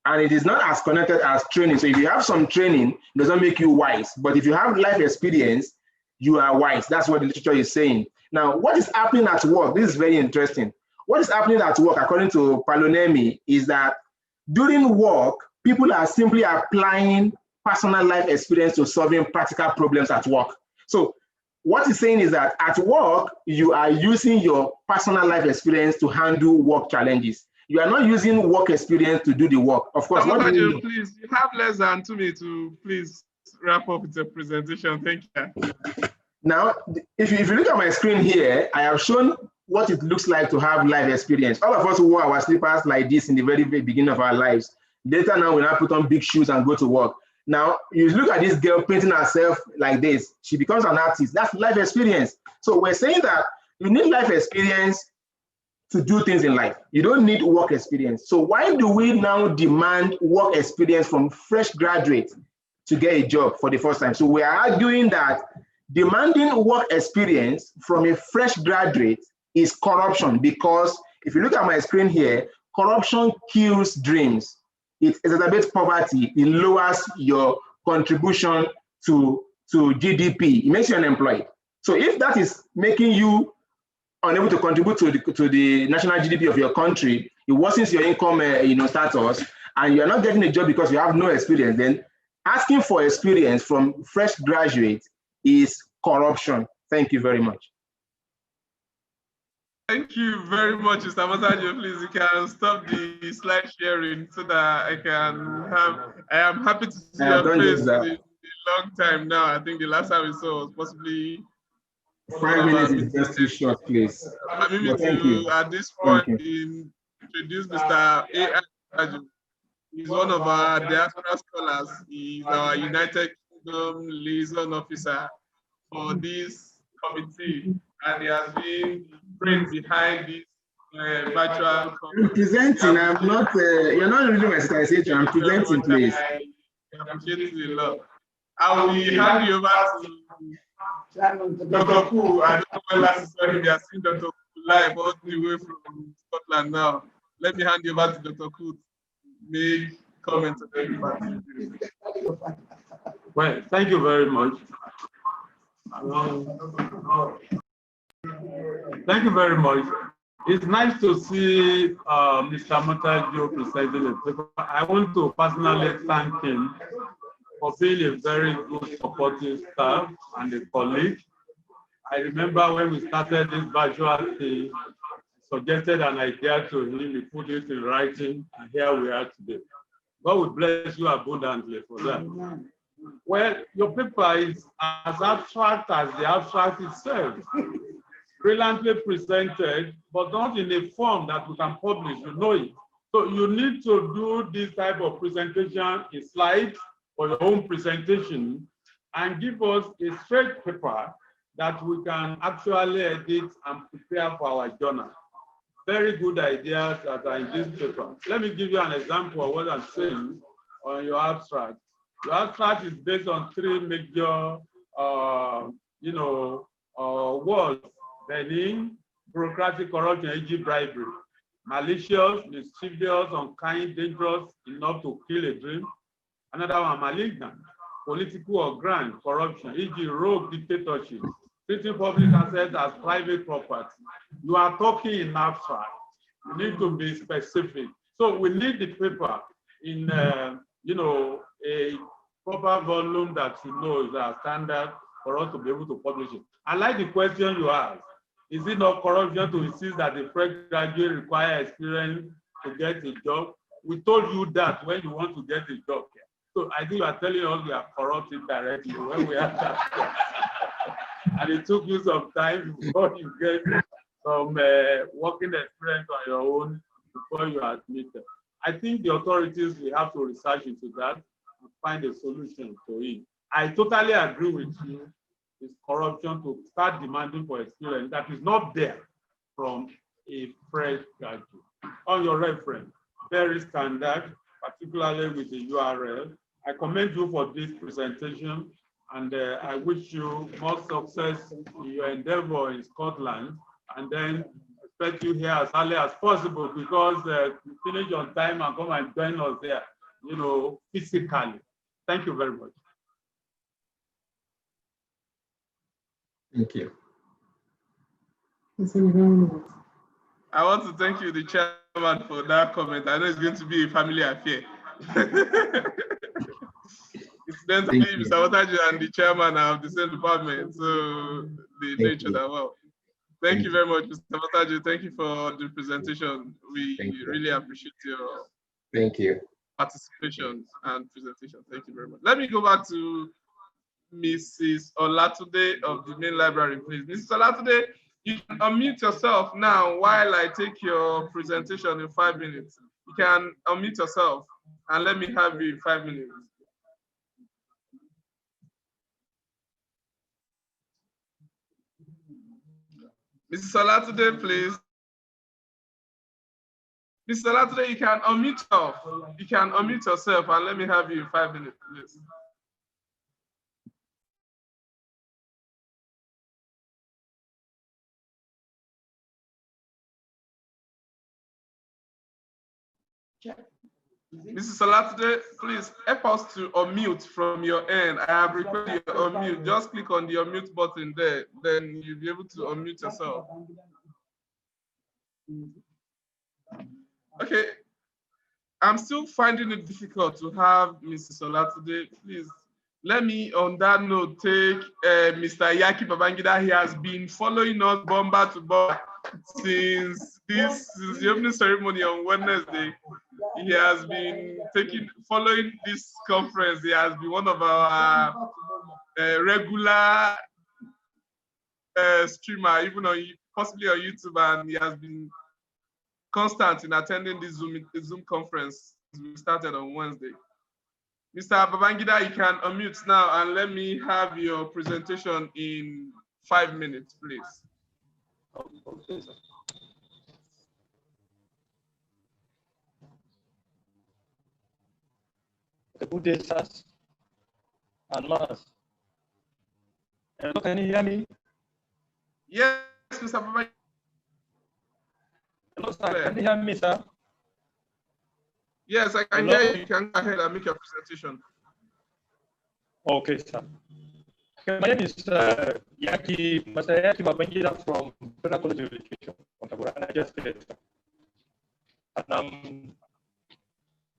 And it is not as connected as training. So if you have some training, it doesn't make you wise. But if you have life experience, you are wise. That's what the literature is saying. Now, what is happening at work? This is very interesting. What is happening at work, according to Palonemi, is that during work, people are simply applying personal life experience to solving practical problems at work. So what he's saying is that at work, you are using your personal life experience to handle work challenges. You are not using work experience to do the work. Of course, please, you have less than 2 minutes to please wrap up with your presentation. Thank you. Now, if you look at my screen here, I have shown what it looks like to have life experience. All of us who wore our slippers like this in the very, very beginning of our lives. Later now, we now put on big shoes and go to work. Now, you look at this girl painting herself like this. She becomes an artist. That's life experience. So we're saying that you need life experience to do things in life. You don't need work experience. So why do we now demand work experience from fresh graduates to get a job for the first time? So we are arguing that demanding work experience from a fresh graduate is corruption, because if you look at my screen here, corruption kills dreams. It exacerbates poverty. It lowers your contribution to GDP. It makes you unemployed. So if that is making you unable to contribute to the national GDP of your country, it worsens your income status, and you're not getting a job because you have no experience, then asking for experience from fresh graduates is corruption. Thank you very much. Thank you very much, Mr. Matajo. Please, you can stop the slide sharing so that I can have. I am happy to see your face in a long time now. I think the last time we saw was possibly 5 minutes is just too short, please. Maybe to, at this point, introduce Mr. A. Matajo. He's one of our diaspora scholars. He's our United Kingdom liaison officer for this committee, and he has been the brain behind this virtual committee. I'm presenting. I'm not. You're not reading my citation. I'm presenting, please. I appreciate it a lot. I will hand you over to Dr. Koo. I don't know when last time we have seen Dr. Koo live all the way from Scotland now. Let me hand you over to Dr. Koo to make comments on everybody. Well, thank you very much. Thank you very much. It's nice to see Mr. Matajo presenting the paper. I want to personally thank him for being a very good supportive staff and a colleague. I remember when we started this virtual thing, I suggested an idea to him, he put it in writing, and here we are today. God will bless you abundantly for that. Well, your paper is as abstract as the abstract itself. Brilliantly presented, but not in a form that we can publish, you know it. So you need to do this type of presentation in slides for your own presentation and give us a straight paper that we can actually edit and prepare for our journal. Very good ideas that are in this paper. Let me give you an example of what I'm saying on your abstract. Your abstract is based on 3 major, words: Benin, bureaucratic corruption, e.g. bribery; malicious, mischievous, unkind, dangerous enough to kill a dream. Another one, malignant, political or grand corruption, e.g. rogue dictatorship, treating public assets as private property. You are talking in abstract. You need to be specific. So we need the paper in, a proper volume that is our standard for us to be able to publish it. I like the question you asked. Is it not corruption to insist that the fresh graduate require experience to get a job? We told you that when you want to get a job. So I think you are telling us we are corrupted directly when we have that. And it took you some time before you get some working experience on your own before you are admitted. I think the authorities will have to research into that and find a solution to it. I totally agree with you. It's corruption to start demanding for experience that is not there from a fresh graduate. On your reference, very standard, particularly with the URL. I commend you for this presentation, and I wish you more success in your endeavor in Scotland, and then expect you here as early as possible, because you finish on time and come and join us there, physically. Thank you very much. Thank you. I want to thank you, the chairman, for that comment. I know it's going to be a family affair. Incidentally, Mr. Matajo and the chairman are of the same department, so they know each other well. Thank you very much, Mr. Matajo. Thank you for the presentation. We really appreciate your participation and presentation. Thank you very much. Let me go back to Mrs. Olatude of the main library, please. Mrs. Olatude, you can unmute yourself now while I take your presentation in 5 minutes. You can unmute yourself and let me have you in 5 minutes. Mrs. Olatude, please. Mr. Olatude, you can unmute yourself. You can unmute yourself and let me have you in 5 minutes, please. Mrs. Olatude, please help us to unmute from your end. I have requested you to unmute. Just click on the unmute button there, then you'll be able to unmute yourself. Okay, I'm still finding it difficult to have Mrs. Olatude. Please, let me, on that note, take Mr. Yaki Babangida. He has been following us bomber to bomber since the opening ceremony on Wednesday. He has been following this conference. He has been one of our regular streamer, even possibly on YouTube, and he has been constant in attending this Zoom conference we started on Wednesday. Mr. Babangida, you can unmute now and let me have your presentation in 5 minutes, please. Okay, sir. Good day, sirs and mass. Hello, can you hear me? Yes, Mr. Babangida. Hello, sir. Can you hear me, sir? Yes, I can hear you. You can go ahead and make your presentation. Okay, sir. Okay, my name is Mr. Yaki Babangida from Federal College of Education, Niger State. And I'm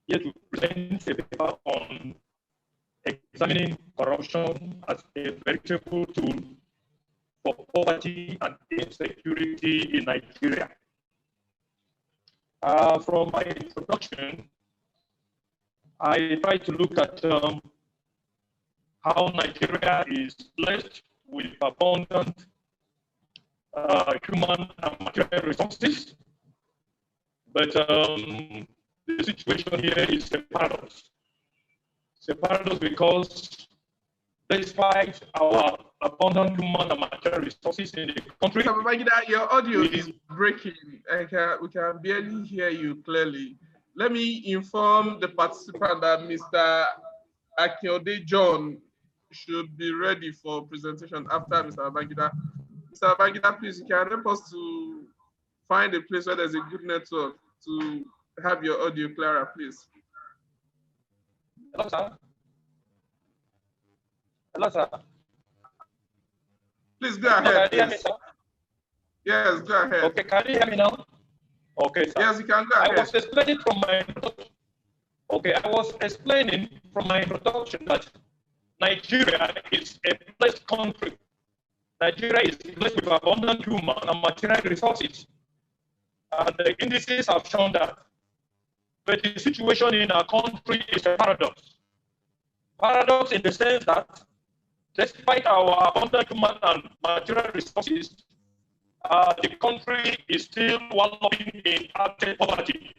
here to present a paper on examining corruption as a veritable tool for poverty and insecurity in Nigeria. From my introduction, I try to look at how Nigeria is blessed with abundant human and material resources, but the situation here is a paradox. It's a paradox because despite our abundant human and material resources in the country, your audio is breaking. We can barely hear you clearly. Let me inform the participant that Mr. Akinode John should be ready for presentation after Mr. Babangida. Mr. Babangida, please, you can help us to find a place where there's a good network to have your audio clearer, please. Hello, sir. Hello, sir. Please go ahead. Can you hear me, sir? Yes, go ahead. Okay, can you hear me now? Okay, sir. Yes, you can go ahead. I was explaining from my introduction. Okay, I was explaining from my introduction that Nigeria is a blessed country. Nigeria is blessed with abundant human and material resources. And the indices have shown that. But the situation in our country is a paradox. Paradox in the sense that despite our abundant human and material resources, the country is still wallowing in abject poverty.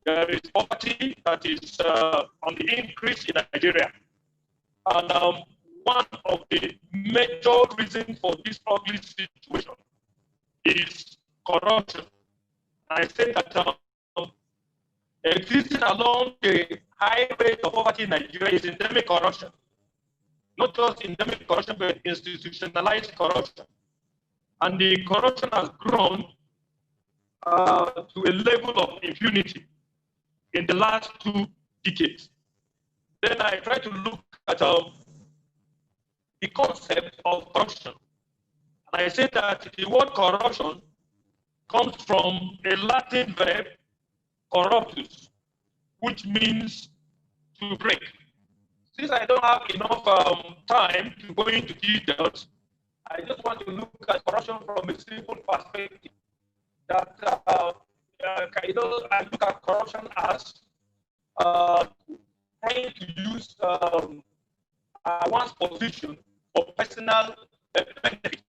There is poverty that is on the increase in Nigeria. And one of the major reasons for this ugly situation is corruption. I say that existing along the high rate of poverty in Nigeria is endemic corruption. Not just endemic corruption, but institutionalized corruption. And the corruption has grown to a level of impunity in the last 2 decades. Then I try to look at the concept of corruption. And I say that the word corruption comes from a Latin verb, corruptus, which means to break. Since I don't have enough time to go into details, I just want to look at corruption from a simple perspective. That I look at corruption as trying to use one's position for personal benefit.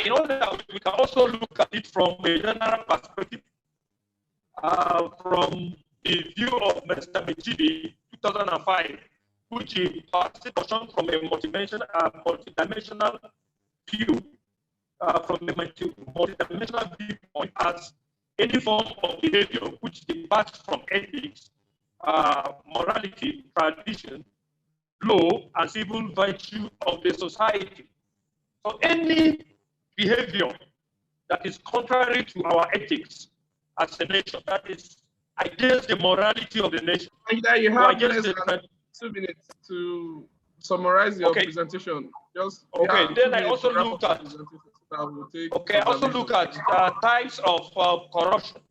In other words, we can also look at it from a general perspective, from the view of Mr. Michidi, 2005, which is corruption from a multidimensional view, from the multidimensional viewpoint as any form of behavior which departs from ethics, morality, tradition, law, and civil virtue of the society. So any behavior that is contrary to our ethics as a nation, that is against the morality of the nation. You have less than 2 minutes to summarize your presentation. Just okay. Then I also look at I also look at types of corruption.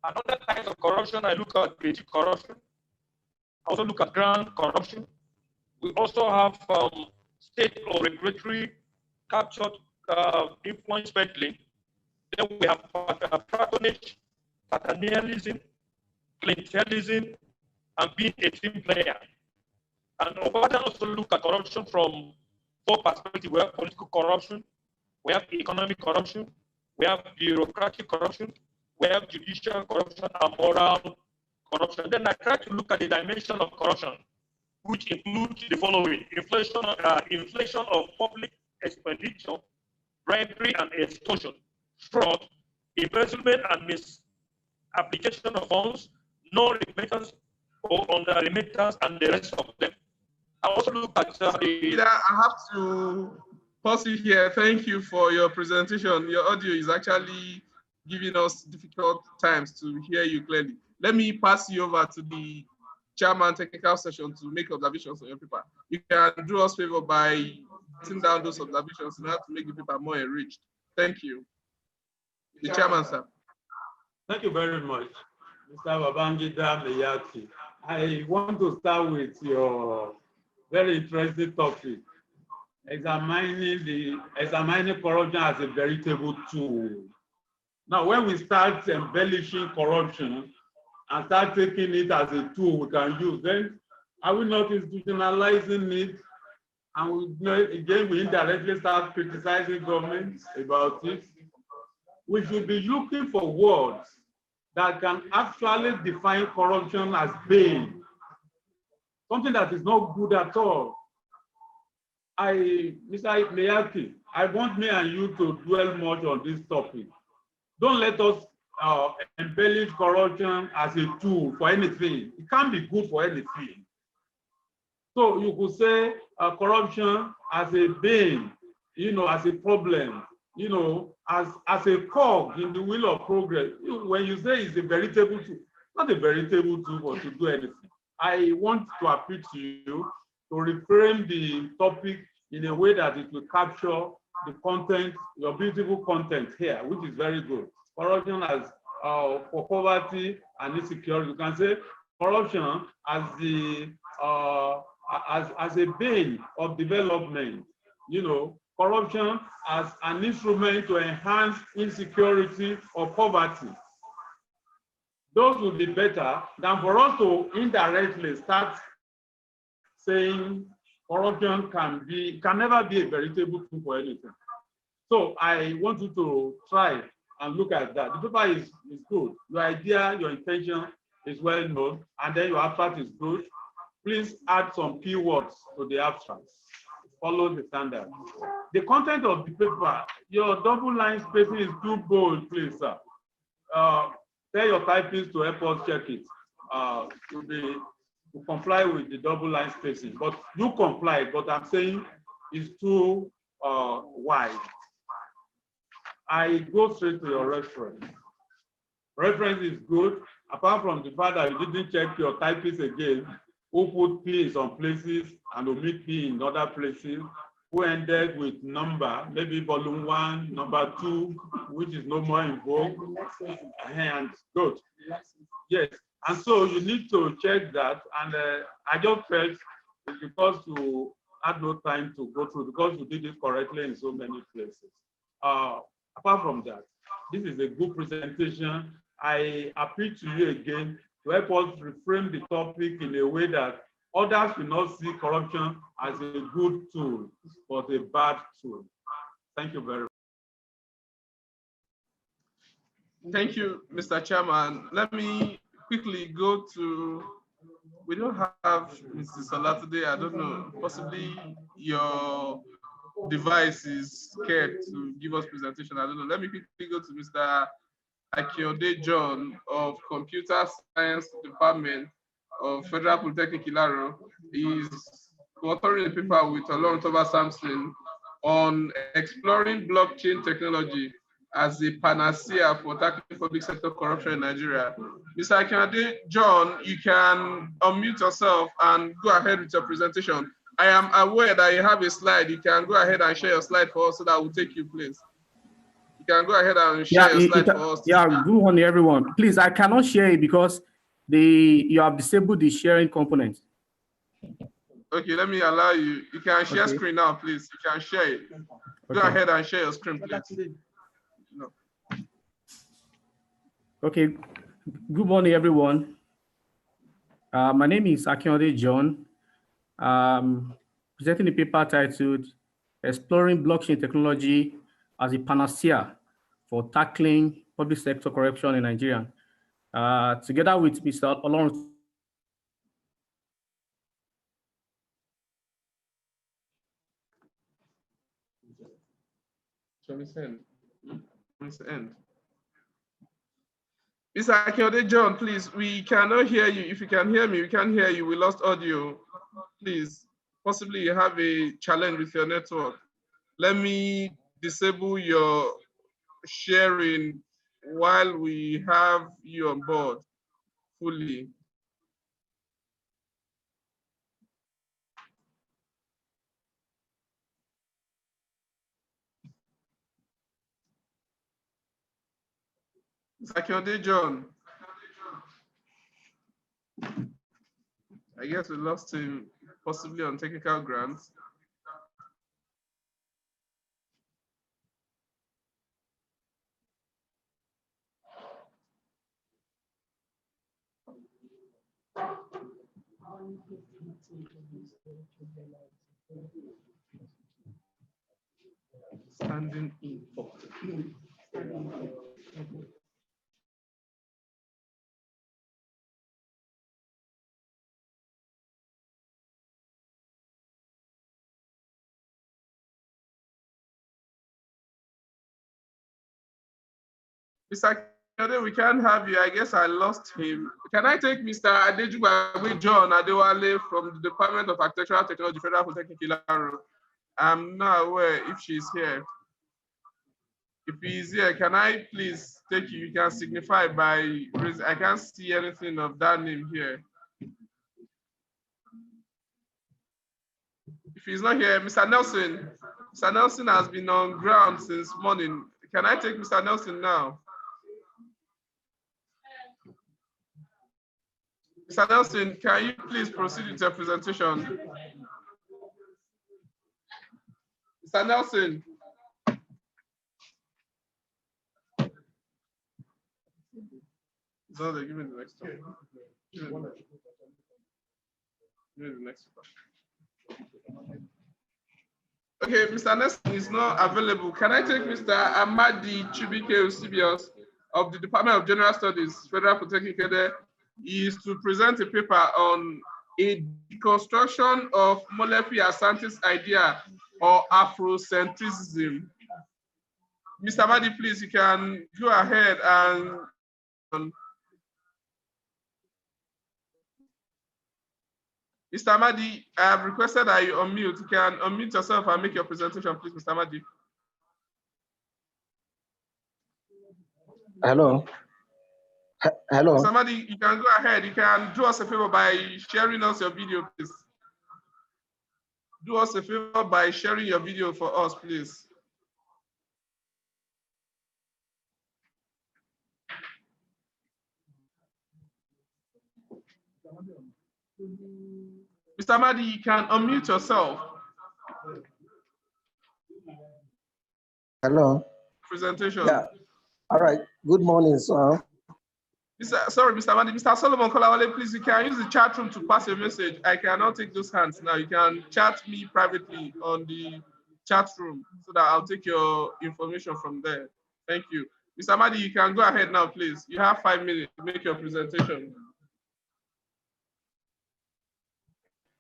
Another type of corruption I look at petty corruption. I also look at grand corruption. We also have state or regulatory captured influence peddling. Then we have patronage, paternalism, clientelism, and being a team player. And over there also look at corruption from 4 perspectives. We have political corruption, we have economic corruption, we have bureaucratic corruption, we have judicial corruption, and moral corruption. Then I try to look at the dimension of corruption, which includes the following: inflation of public expenditure, bribery and extortion, fraud, embezzlement and misapplication of funds, non-remittance or under-remittance, and the rest of them. I also look at I have to pause you here. Thank you for your presentation. Your audio is actually giving us difficult times to hear you clearly. Let me pass you over to the chairman technical session to make observations on your paper. You can do us a favor by writing down those observations in order to make the paper more enriched. Thank you. The chairman, sir. Thank you very much, Mr. Babangida Meyati. I want to start with your very interesting topic, examining corruption as a veritable tool. Now, when we start embellishing corruption and start taking it as a tool we can use, then are we not institutionalizing it? And we indirectly start criticizing governments about it. We should be looking for words that can actually define corruption as bane, something that is not good at all. Mr. Meyati, I want me and you to dwell much on this topic. Don't let us embellish corruption as a tool for anything. It can't be good for anything. So you could say corruption as a bane, as a problem, as a cog in the wheel of progress. When you say it's a veritable tool, not a veritable tool for to do anything. I want to appeal to you to reframe the topic in a way that it will capture the content, your beautiful content here, which is very good. Corruption as for poverty and insecurity. You can say corruption as the as a bane of development. Corruption as an instrument to enhance insecurity or poverty. Those would be better than for us to indirectly start saying corruption can never be a veritable tool for anything. So I want you to try and look at that. The paper is good. Your idea, your intention is well known, and then your abstract is good. Please add some keywords to the abstract. Follow the standard. The content of the paper, your double line spacing is too bold, please, sir. Tell your typists to help us check it. To comply with the double line spacing, but you comply, but I'm saying it's too wide. I go straight to your reference. Reference is good, apart from the fact that you didn't check your typists again, who put P in some places and omit P in other places, who ended with number, maybe volume 1, number 2, which is no more in vogue, and good. Yes, and so you need to check that, and I just felt it's because you had no time to go through, because you did it correctly in so many places. Apart from that, this is a good presentation. I appeal to you again to help us reframe the topic in a way that Others will not see corruption as a good tool, but a bad tool. Thank you very much. Thank you, Mr. Chairman. Let me quickly go to, we don't have Mrs. Salah today. I don't know, possibly your device is scared to give us presentation. I don't know. Let me quickly go to Mr. Akiode John of Computer Science Department of Federal Polytechnic Ilaro. He's co-authoring a paper with Olorun Toba Samson on exploring blockchain technology as a panacea for tackling public sector corruption in Nigeria. Mr. Akiode John, you can unmute yourself and go ahead with your presentation. I am aware that you have a slide. You can go ahead and share your slide for us so that we'll take you, please. You can go ahead and share your slide for us. Yeah, good morning, everyone. Please, I cannot share it because you have disabled the sharing component. Okay, let me allow you. You can share screen now, please. You can share it. Go ahead and share your screen, please. No. Okay, good morning, everyone. My name is Akiode John. Presenting a paper titled Exploring Blockchain Technology as a Panacea for Tackling Public Sector Corruption in Nigeria. Together with Mr. Olorun. Mr. Akiode John, please, we cannot hear you. If you can hear me, we can't hear you. We lost audio. Please, possibly you have a challenge with your network. Let me disable your sharing while we have you on board fully. Mr. Akiode John. I guess we lost him possibly on technical grounds. Standing in for. Mr. Akiode, we can't have you. I guess I lost him. Can I take Mr. Adejubawe John Adewale from the Department of Architectural Technology, Federal Polytechnic Ilaro? I'm not aware if she's here. If he's here, can I please take you? You can signify by, I can't see anything of that name here. If he's not here, Mr. Nelson. Mr. Nelson has been on ground since morning. Can I take Mr. Nelson now? Mr. Nelson, can you please proceed with your presentation? Mr. Nelson. So they give me the next one. Give me the next one. Okay, Mr. Nelson is not available. Can I take Mr. Amadi Chibike Usibios of the Department of General Studies, Federal Polytechnic Ede? He is to present a paper on a deconstruction of Molefi Asante's idea or Afrocentrism. Mr. Amadi, please, you can go ahead and Mr. Amadi, I have requested that you unmute. You can unmute yourself and make your presentation, please, Mr. Amadi. Hello. Hello. Mr. Amadi, you can go ahead. You can do us a favor by sharing us your video, please. Do us a favor by sharing your video for us, please. Mr. Amadi, you can unmute yourself. Hello. Presentation. Yeah. All right. Good morning, sir. Mr. Mandi, Mr. Solomon Kolawole, please, you can use the chat room to pass your message. I cannot take those hands now. You can chat me privately on the chat room so that I'll take your information from there. Thank you. Mr. Madi, you can go ahead now, please. You have 5 minutes to make your presentation.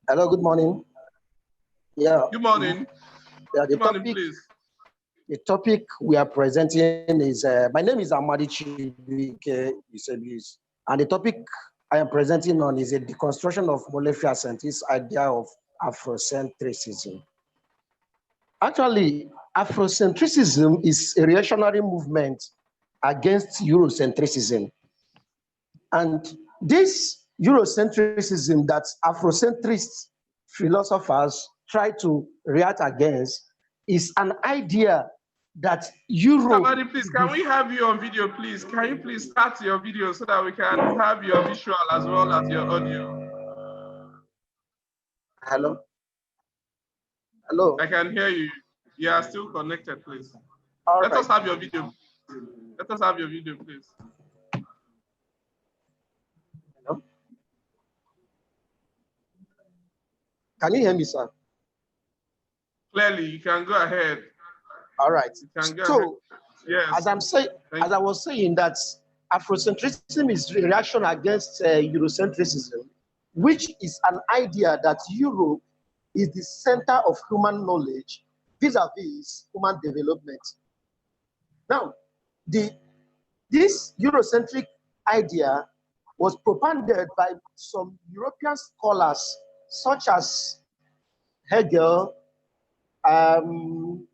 Hello, good morning. Yeah. Good morning. Yeah, good morning, please. The topic we are presenting is, my name is Amadi Chibike Isebis, and the topic I am presenting on is a deconstruction of Molefe-Assentee's idea of Afrocentrism. Actually, Afrocentrism is a reactionary movement against Eurocentrism. And this Eurocentrism that Afrocentrist philosophers try to react against is an idea that Europe... Somebody, please, can we have you on video, please? Can you please start your video so that we can have your visual as well as your audio? Hello? Hello? I can hear you. You are still connected, please. Let us have your video. Let us have your video, please. Hello? Can you hear me, sir? Clearly, you can go ahead. All right. So, yes. As I was saying that Afrocentrism is a reaction against Eurocentrism, which is an idea that Europe is the center of human knowledge vis-a-vis human development. Now, this Eurocentric idea was propounded by some European scholars such as Hegel, and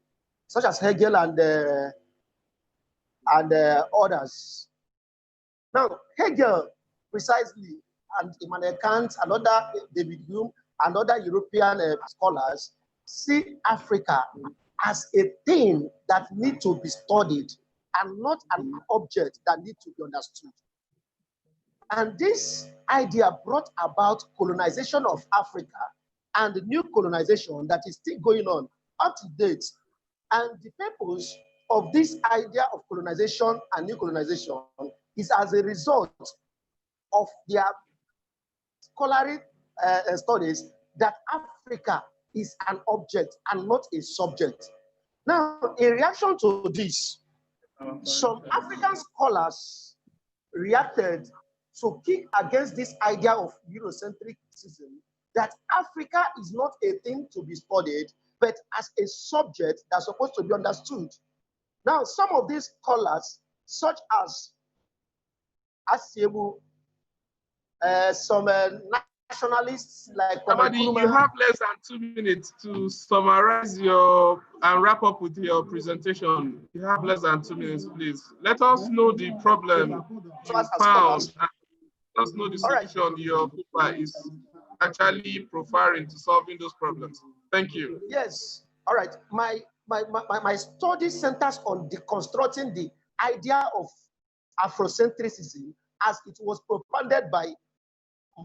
others. Now, Hegel precisely, and Immanuel Kant, and other David Hume, and other European scholars see Africa as a thing that needs to be studied and not an object that needs to be understood. And this idea brought about colonization of Africa and the new colonization that is still going on up to date. And the purpose of this idea of colonization and new colonization is as a result of their scholarly studies that Africa is an object and not a subject. Now, in reaction to this, some African scholars reacted to kick against this idea of Eurocentrism, that Africa is not a thing to be studied, but as a subject that's supposed to be understood. Now, some of these scholars, such as Asiebu, some nationalists like Amadi, you have less than 2 minutes to summarize your and wrap up with your presentation. You have less than 2 minutes, please. Let us know the problem you found. Let us know the solution your paper is actually profiling to solving those problems. Thank you. Yes. All right. My study centers on deconstructing the idea of Afrocentrism as it was propounded by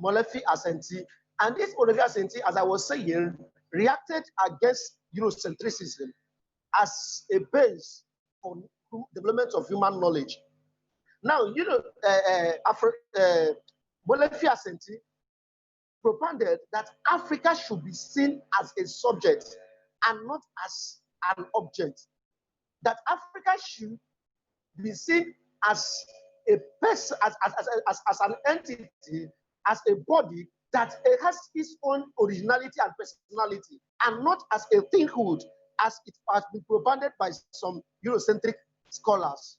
Molefe-Assentees. And this Molefe-Assentees, as I was saying, reacted against Eurocentrism as a base for development of human knowledge. Now, Molefe-Assentees propounded that Africa should be seen as a subject and not as an object. That Africa should be seen as a person, as an entity, as a body that has its own originality and personality, and not as a thinghood, as it has been propounded by some Eurocentric scholars.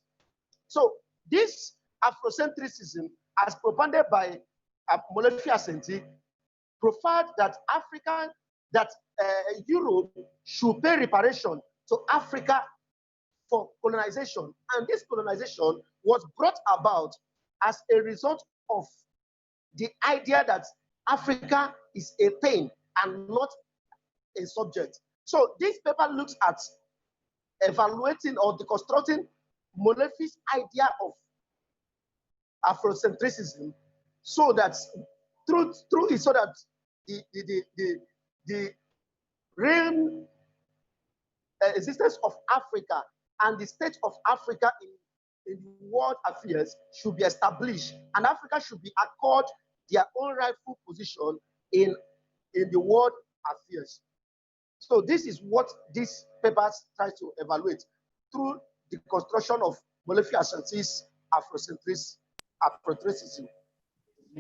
So this Afrocentrism, as propounded by Molefe-Assentees, profiled that Europe should pay reparation to Africa for colonization. And this colonization was brought about as a result of the idea that Africa is a thing and not a subject. So this paper looks at evaluating or deconstructing Molefe's idea of Afrocentrism, so that through it, so that the real existence of Africa and the state of Africa in in world affairs should be established, and Africa should be accorded their own rightful position in the world affairs. So this is what this paper tries to evaluate through the construction of Molefi Ashanti's Afrocentrism.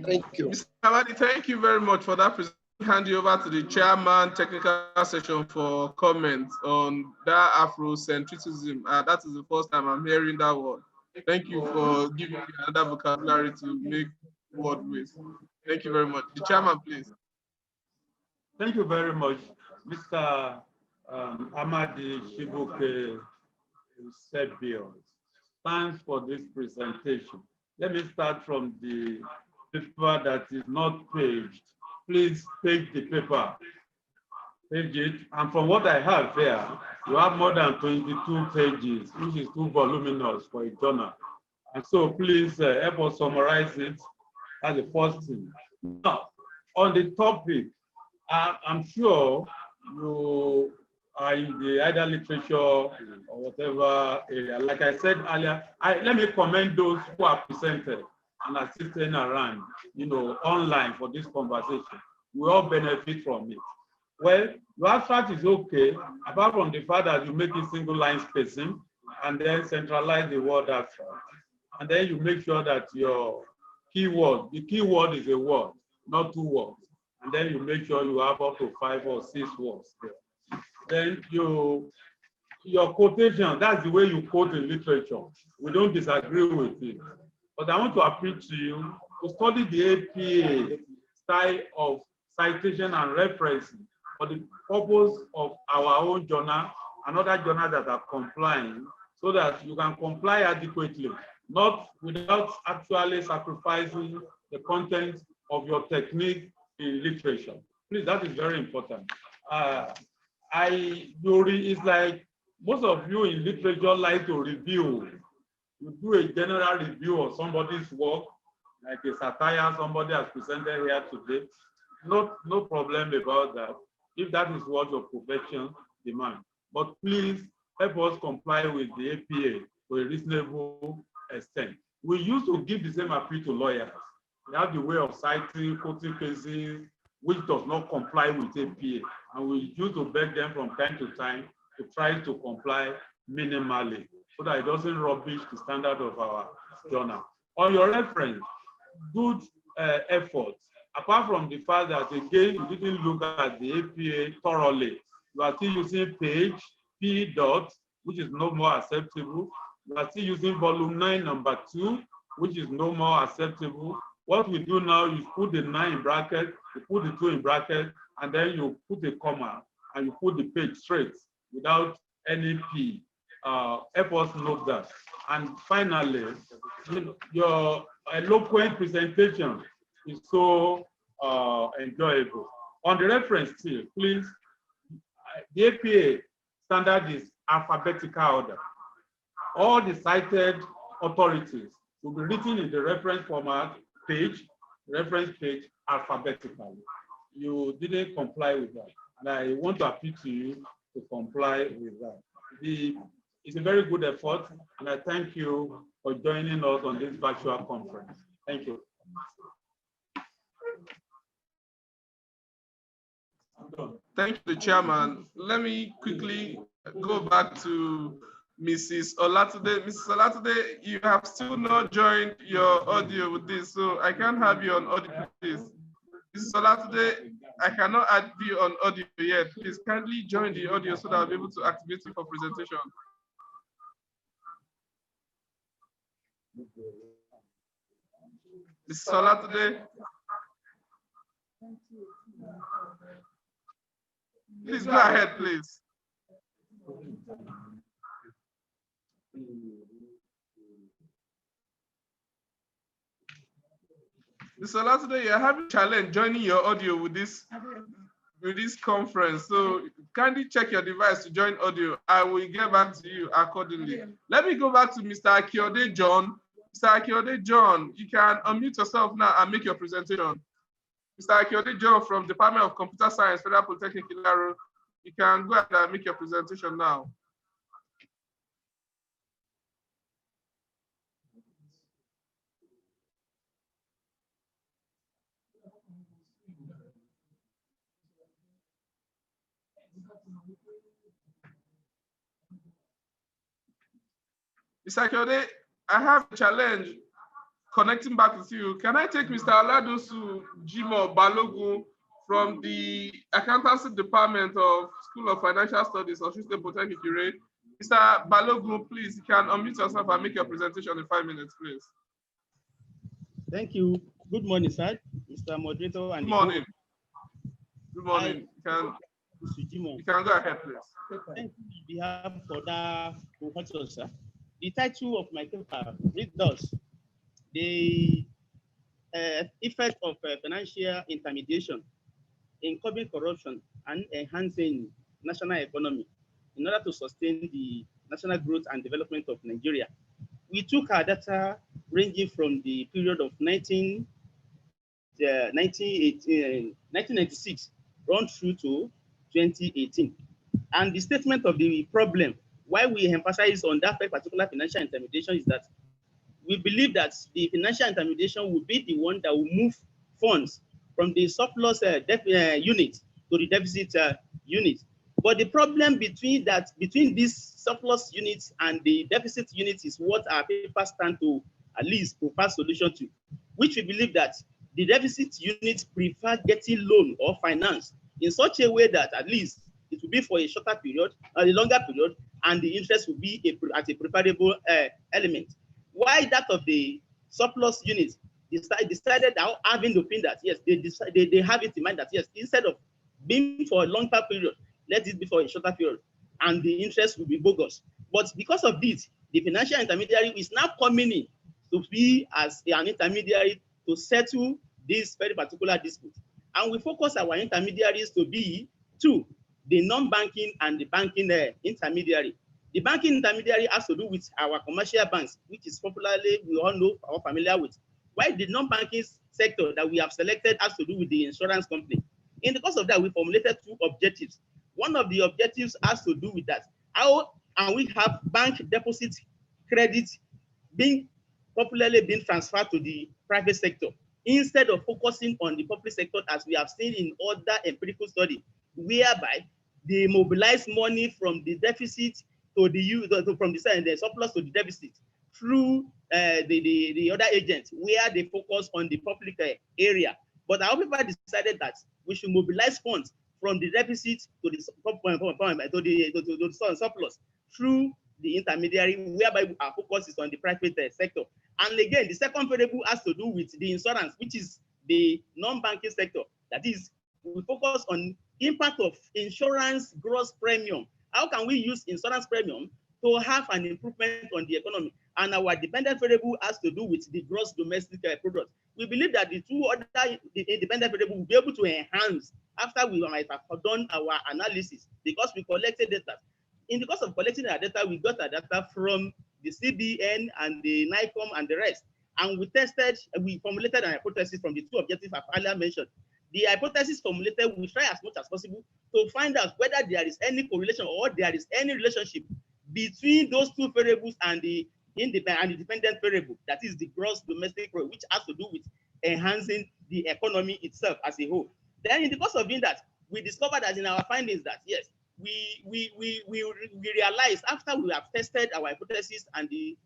Thank you. Mr. Amadi, thank you very much for that presentation. Hand you over to the chairman, technical session, for comments on that Afrocentrism. That is the first time I'm hearing that word. Thank you for giving me another vocabulary to make word with. Thank you very much. The chairman, please. Thank you very much, Mr. Amadi Shibuke Sebio. Thanks for this presentation. Let me start from the paper that is not paged. Please page the paper. Page it. And from what I have here, you have more than 22 pages, which is too voluminous for a journal. And so please help us summarize it as the first thing. Now, on the topic, I'm sure you are in the either literature or whatever area. Like I said earlier, let me commend those who are presented and assisting around, online for this conversation. We all benefit from it. Well, your abstract is okay, apart from the fact that you make it single line spacing and then centralize the word abstract. And then you make sure that your keyword, the keyword is a word, not 2 words. And then you make sure you have up to 5 or 6 words there. Then your quotation, that's the way you quote in literature. We don't disagree with it. But I want to appeal to you to study the APA style of citation and referencing for the purpose of our own journal and other journals that are complying, so that you can comply adequately, not without actually sacrificing the content of your technique in literature. Please, that is very important. It's like most of you in literature like to review. You do a general review of somebody's work, like a satire somebody has presented here today. No problem about that, if that is what your profession demands. But please help us comply with the APA to a reasonable extent. We used to give the same appeal to lawyers. They have the way of citing, quoting cases, which does not comply with APA. And we used to beg them from time to time to try to comply minimally, so that it doesn't rubbish the standard of our journal. On your reference, good effort. Apart from the fact that, again, you didn't look at the APA thoroughly. You are still using page P dot, which is no more acceptable. You are still using volume 9, number 2, which is no more acceptable. What we do now is put the 9 in bracket, you put the 2 in bracket, and then you put a comma, and you put the page straight without any P. Help us note that. And finally, your eloquent presentation is so enjoyable. On the reference still, please, the APA standard is alphabetical order. All the cited authorities will be written in the reference format page, reference page, alphabetically. You didn't comply with that. And I want to appeal to you to comply with that. It's a very good effort, and I thank you for joining us on this virtual conference. Thank you. Thank you, Chairman. Let me quickly go back to Mrs. Olatude. Mrs. Olatude, you have still not joined your audio with this, so I can't have you on audio, please. Mrs. Olatude, I cannot add you on audio yet. Please kindly join the audio so that I'll be able to activate you for presentation. Mrs. Olatude. Please go ahead, please. Mr. Olatude, you're having a challenge joining your audio with this conference. So kindly check your device to join audio. I will get back to you accordingly. Let me go back to Mr. Akiode John. Mr. Akiode John, you can unmute yourself now and make your presentation. Mr. Akiode John from Department of Computer Science, Federal Polytechnic Ilaro, you can go ahead and make your presentation now. Mr. Kyode, I have a challenge connecting back with you. Can I take Mr. Oladosu Jimo Balogun from the Accountancy Department of School of Financial Studies, Osun State Polytechnic, Ikire? Mr. Balogun, please, you can unmute yourself and make your presentation in 5 minutes, please. Thank you. Good morning, sir, Mr. Moderator. And good morning. Good morning. You can go ahead, please. Thank you on behalf of the professor, sir. The title of my paper reads thus: the effect of financial intermediation in curbing corruption and enhancing national economy in order to sustain the national growth and development of Nigeria. We took our data ranging from the period of 1996 run through to 2018. And the statement of the problem, why we emphasize on that particular financial intermediation, is that we believe that the financial intermediation will be the one that will move funds from the surplus unit to the deficit unit. But the problem between these surplus units and the deficit units is what our papers stand to at least provide solution to, which we believe that the deficit units prefer getting loan or finance in such a way that at least it will be for a shorter period or a longer period, and the interest will be at a preferable element. Why that of the surplus units decided now having the opinion that yes, they have it in mind that yes, instead of being for a longer period, let it be for a shorter period, and the interest will be bogus. But because of this, the financial intermediary is now coming in to be as an intermediary to settle this very particular dispute. And we focus our intermediaries to be two, the non-banking and the banking intermediary. The banking intermediary has to do with our commercial banks, which is popularly, we all know or familiar with. While the non-banking sector that we have selected has to do with the insurance company. In the course of that, we formulated two objectives. One of the objectives has to do with that. How can we have bank deposit credit being popularly being transferred to the private sector instead of focusing on the public sector, as we have seen in other empirical studies, whereby they mobilize money from the deficit to from the surplus to the deficit through the other agents, where they focus on the public area. But our people decided that we should mobilize funds from the deficit to the surplus through the intermediary, whereby our focus is on the private sector. And again, the second variable has to do with the insurance, which is the non-banking sector. That is, we focus on impact of insurance gross premium. How can we use insurance premium to have an improvement on the economy? And our dependent variable has to do with the gross domestic product. We believe that the two other independent variables will be able to enhance after we might have done our analysis, because we collected data. In the course of collecting our data, we got our data from the CBN and the NICOM and the rest. And we formulated an hypothesis from the two objectives I've earlier mentioned. The hypothesis formulated, we try as much as possible to find out whether there is any correlation or there is any relationship between those two variables and the dependent variable, that is the gross domestic product, which has to do with enhancing the economy itself as a whole. Then in the course of doing that, we discovered that in our findings that yes, we realized after we have tested our hypothesis, and the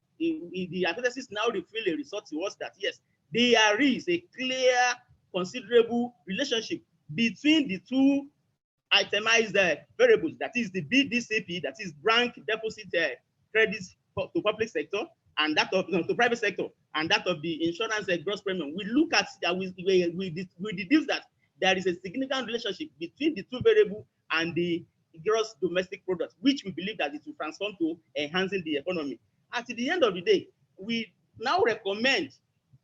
hypothesis now reveal a result to us that yes, there is a clear, considerable relationship between the two itemized variables, that is the BDCP, that is bank deposit credits to public sector, and that of to private sector, and that of the insurance gross premium. We look at that, we deduce that there is a significant relationship between the two variables and the gross domestic product, which we believe that it will transform to enhancing the economy. At the end of the day, we now recommend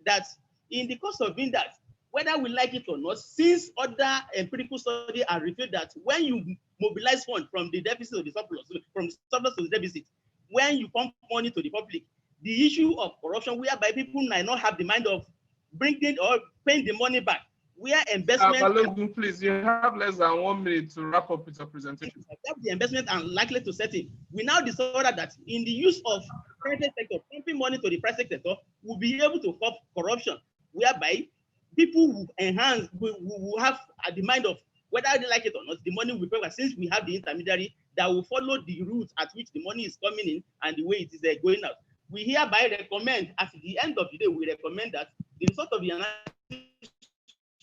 that in the course of doing that, whether we like it or not, since other empirical studies have revealed that when you mobilize funds from the deficit to the surplus, from the surplus to the deficit, when you pump money to the public, the issue of corruption, whereby people might not have the mind of bringing or paying the money back, where investment. Balogun, please, you have less than 1 minute to wrap up with your presentation. The investment are likely to set in. We now discovered that in the use of private sector, pumping money to the private sector, will be able to curb corruption, whereby people will enhance, will have the mind of whether they like it or not, the money will be paid, since we have the intermediary that will follow the route at which the money is coming in and the way it is going out. we hereby recommend, at the end of the day, we recommend that the result of the analysis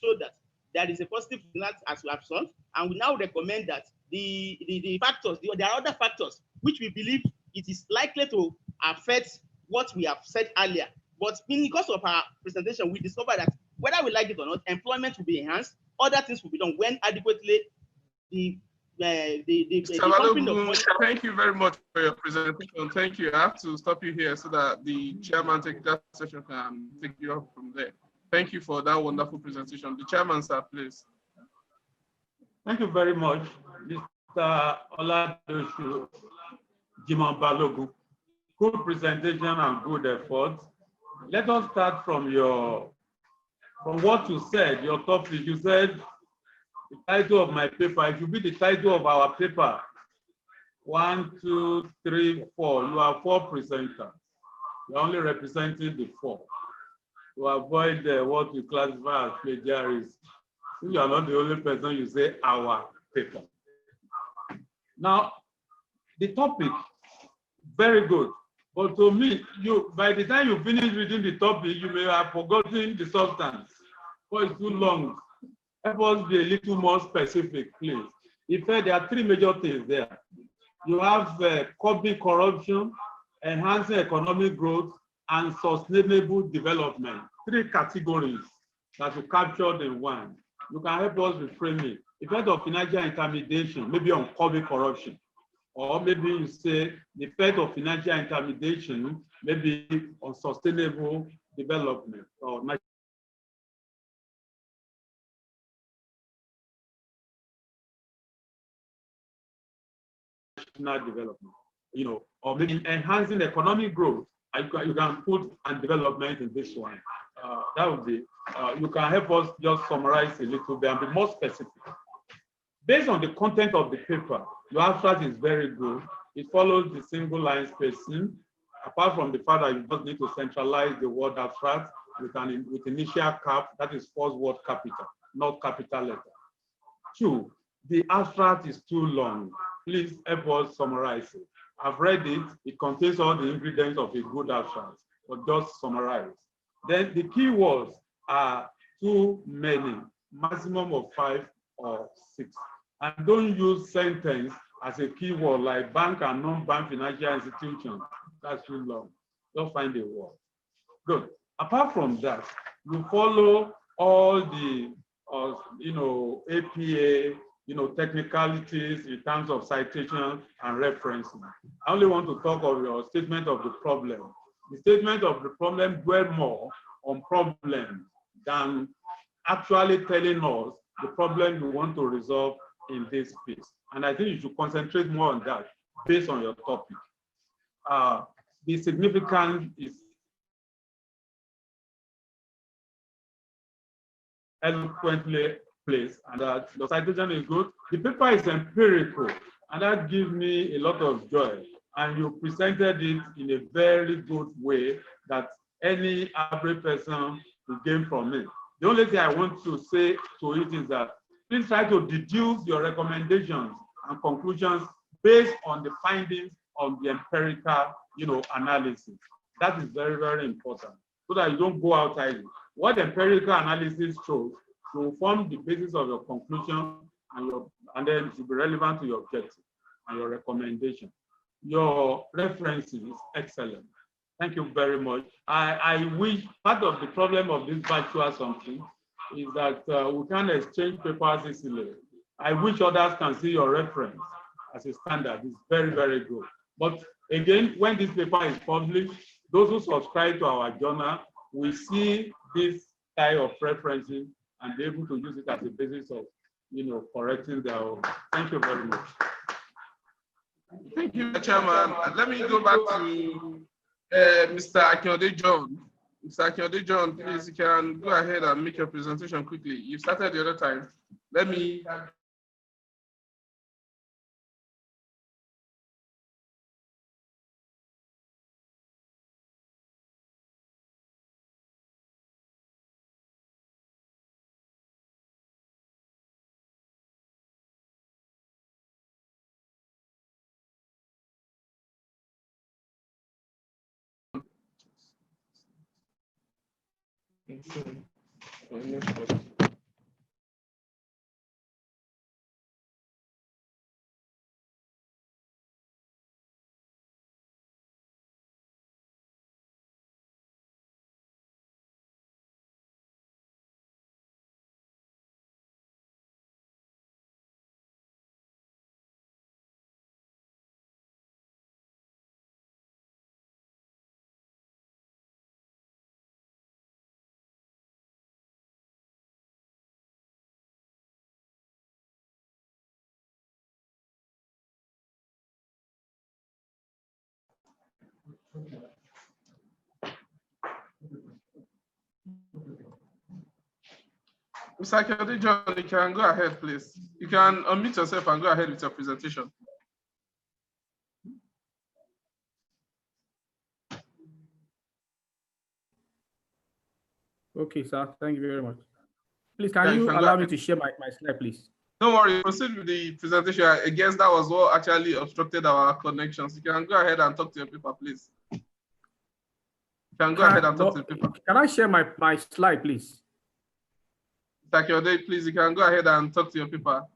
show that there is a positive result as we have shown, and we now recommend that the factors, there are other factors which we believe it is likely to affect what we have said earlier. But in the course of our presentation, we discovered that whether we like it or not, employment will be enhanced, other things will be done when adequately the thank you very much for your presentation. Thank you. I have to stop you here so that the chairman take that session can take you up from there. Thank you for that wonderful presentation. The chairman, sir, please. Thank you very much, Mr. Oladoshu Jimon Balogun. Good presentation and good effort. Let us start from what you said, your topic. You said the title of my paper, it should be the title of our paper. 1, 2, 3, 4. You are 4 presenters. You're only representing the 4. To avoid what you classify as plagiarism. You are not the only person, you say our paper. Now, the topic, very good. But to me, by the time you finish reading the topic, you may have forgotten the substance. Or it's too long. Help us be a little more specific, please. In fact, there are 3 major things there. You have curbing corruption, enhancing economic growth, and sustainable development. 3 categories that you captured in one. You can help us reframe it. Effect of financial intermediation, maybe on curbing corruption. Or maybe you say the effect of financial intermediation, maybe on sustainable development or national development, or maybe enhancing economic growth. You can put and development in this one. That would be, you can help us just summarize a little bit and be more specific. Based on the content of the paper, your abstract is very good. It follows the single line spacing. Apart from the fact that you just need to centralize the word abstract with initial cap, that is first word capital, not capital letter. 2, the abstract is too long. Please help us summarize it. I've read it. It contains all the ingredients of a good abstract, but just summarize. Then the keywords are too many, maximum of 5 or 6. And don't use sentence as a keyword like bank and non-bank financial institutions. That's too long. Don't find a word. Good. Apart from that, you follow all the, APA, technicalities in terms of citation and referencing. I only want to talk of your statement of the problem. The statement of the problem dwell more on problems than actually telling us the problem you want to resolve in this piece. And I think you should concentrate more on that based on your topic. The significance is eloquently placed, and that the citation is good. The paper is empirical, and that gives me a lot of joy. And you presented it in a very good way that any average person will gain from it. The only thing I want to say to it is that please try to deduce your recommendations and conclusions based on the findings of the empirical, analysis. That is very, very important, so that you don't go outside it. What empirical analysis shows will form the basis of your conclusion, and then it will be relevant to your objective and your recommendation. Your references is excellent. Thank you very much. I wish part of the problem of this virtual something is that we can't exchange papers easily. I wish others can see your reference as a standard. It's very, very good. But again, when this paper is published, those who subscribe to our journal will see this type of referencing and be able to use it as a basis of, correcting their own. Thank you very much. Thank you, Chairman. Let me go back to Mr. Akinode John. Mr. Akinode John, please, you can go ahead and make your presentation quickly. You started the other time. Let me. Mr. Kennedy John, you can go ahead, please. You can unmute yourself and go ahead with your presentation. Okay, sir. Thank you very much. Please, can you allow me to share my slide, please? Don't worry, proceed with the presentation. I guess that was what actually obstructed our connections. You can go ahead and talk to your people, please. You can go ahead and talk to the people. Can I share my slide, please? Mr. please, you can go ahead and talk to your people.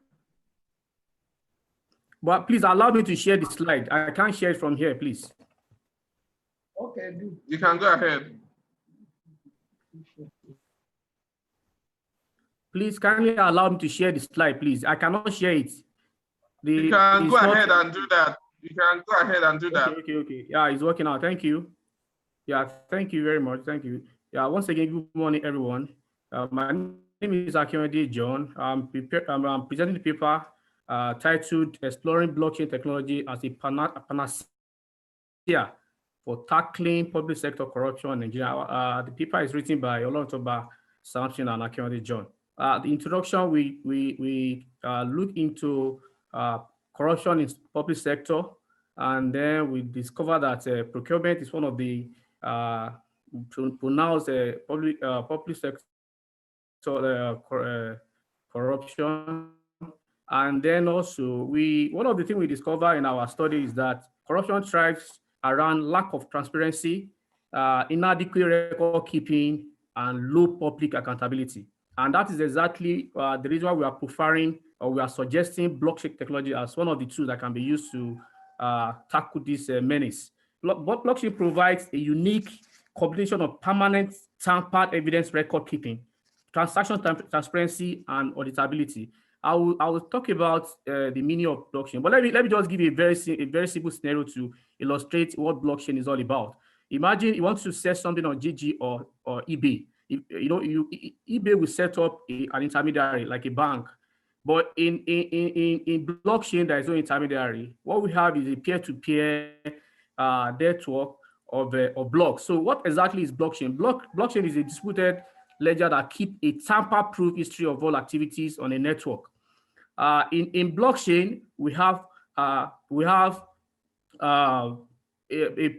But please allow me to share the slide. I can't share it from here, please. Okay, you can go ahead. Please kindly allow me to share the slide, please. I cannot share it. You can go ahead and do that. You can go ahead and do that. Okay. Yeah, it's working out. Thank you. Yeah, thank you very much. Thank you. Yeah, once again, good morning, everyone. My name is Akimade John. I'm presenting the paper titled Exploring Blockchain Technology as a Panacea for Tackling Public Sector Corruption in Nigeria. The paper is written by Olontoba Samson and Akimade John. The introduction, we look into corruption in public sector, and then we discover that procurement is one of the pronounced public sector corruption. And then also, one of the things we discover in our study is that corruption thrives around lack of transparency, inadequate record keeping, and low public accountability. And that is exactly the reason why we are preferring, or we are suggesting, blockchain technology as one of the tools that can be used to tackle this menace. Blockchain provides a unique combination of permanent tampered evidence record keeping, transaction transparency, and auditability. I will talk about the meaning of blockchain, but let me just give you a very simple scenario to illustrate what blockchain is all about. Imagine you want to sell something on GG or eBay. eBay will set up an intermediary like a bank, but in blockchain there is no intermediary. What we have is a peer-to-peer network of blocks. So what exactly is blockchain? Blockchain is a distributed ledger that keep a tamper-proof history of all activities on a network. In blockchain, we have a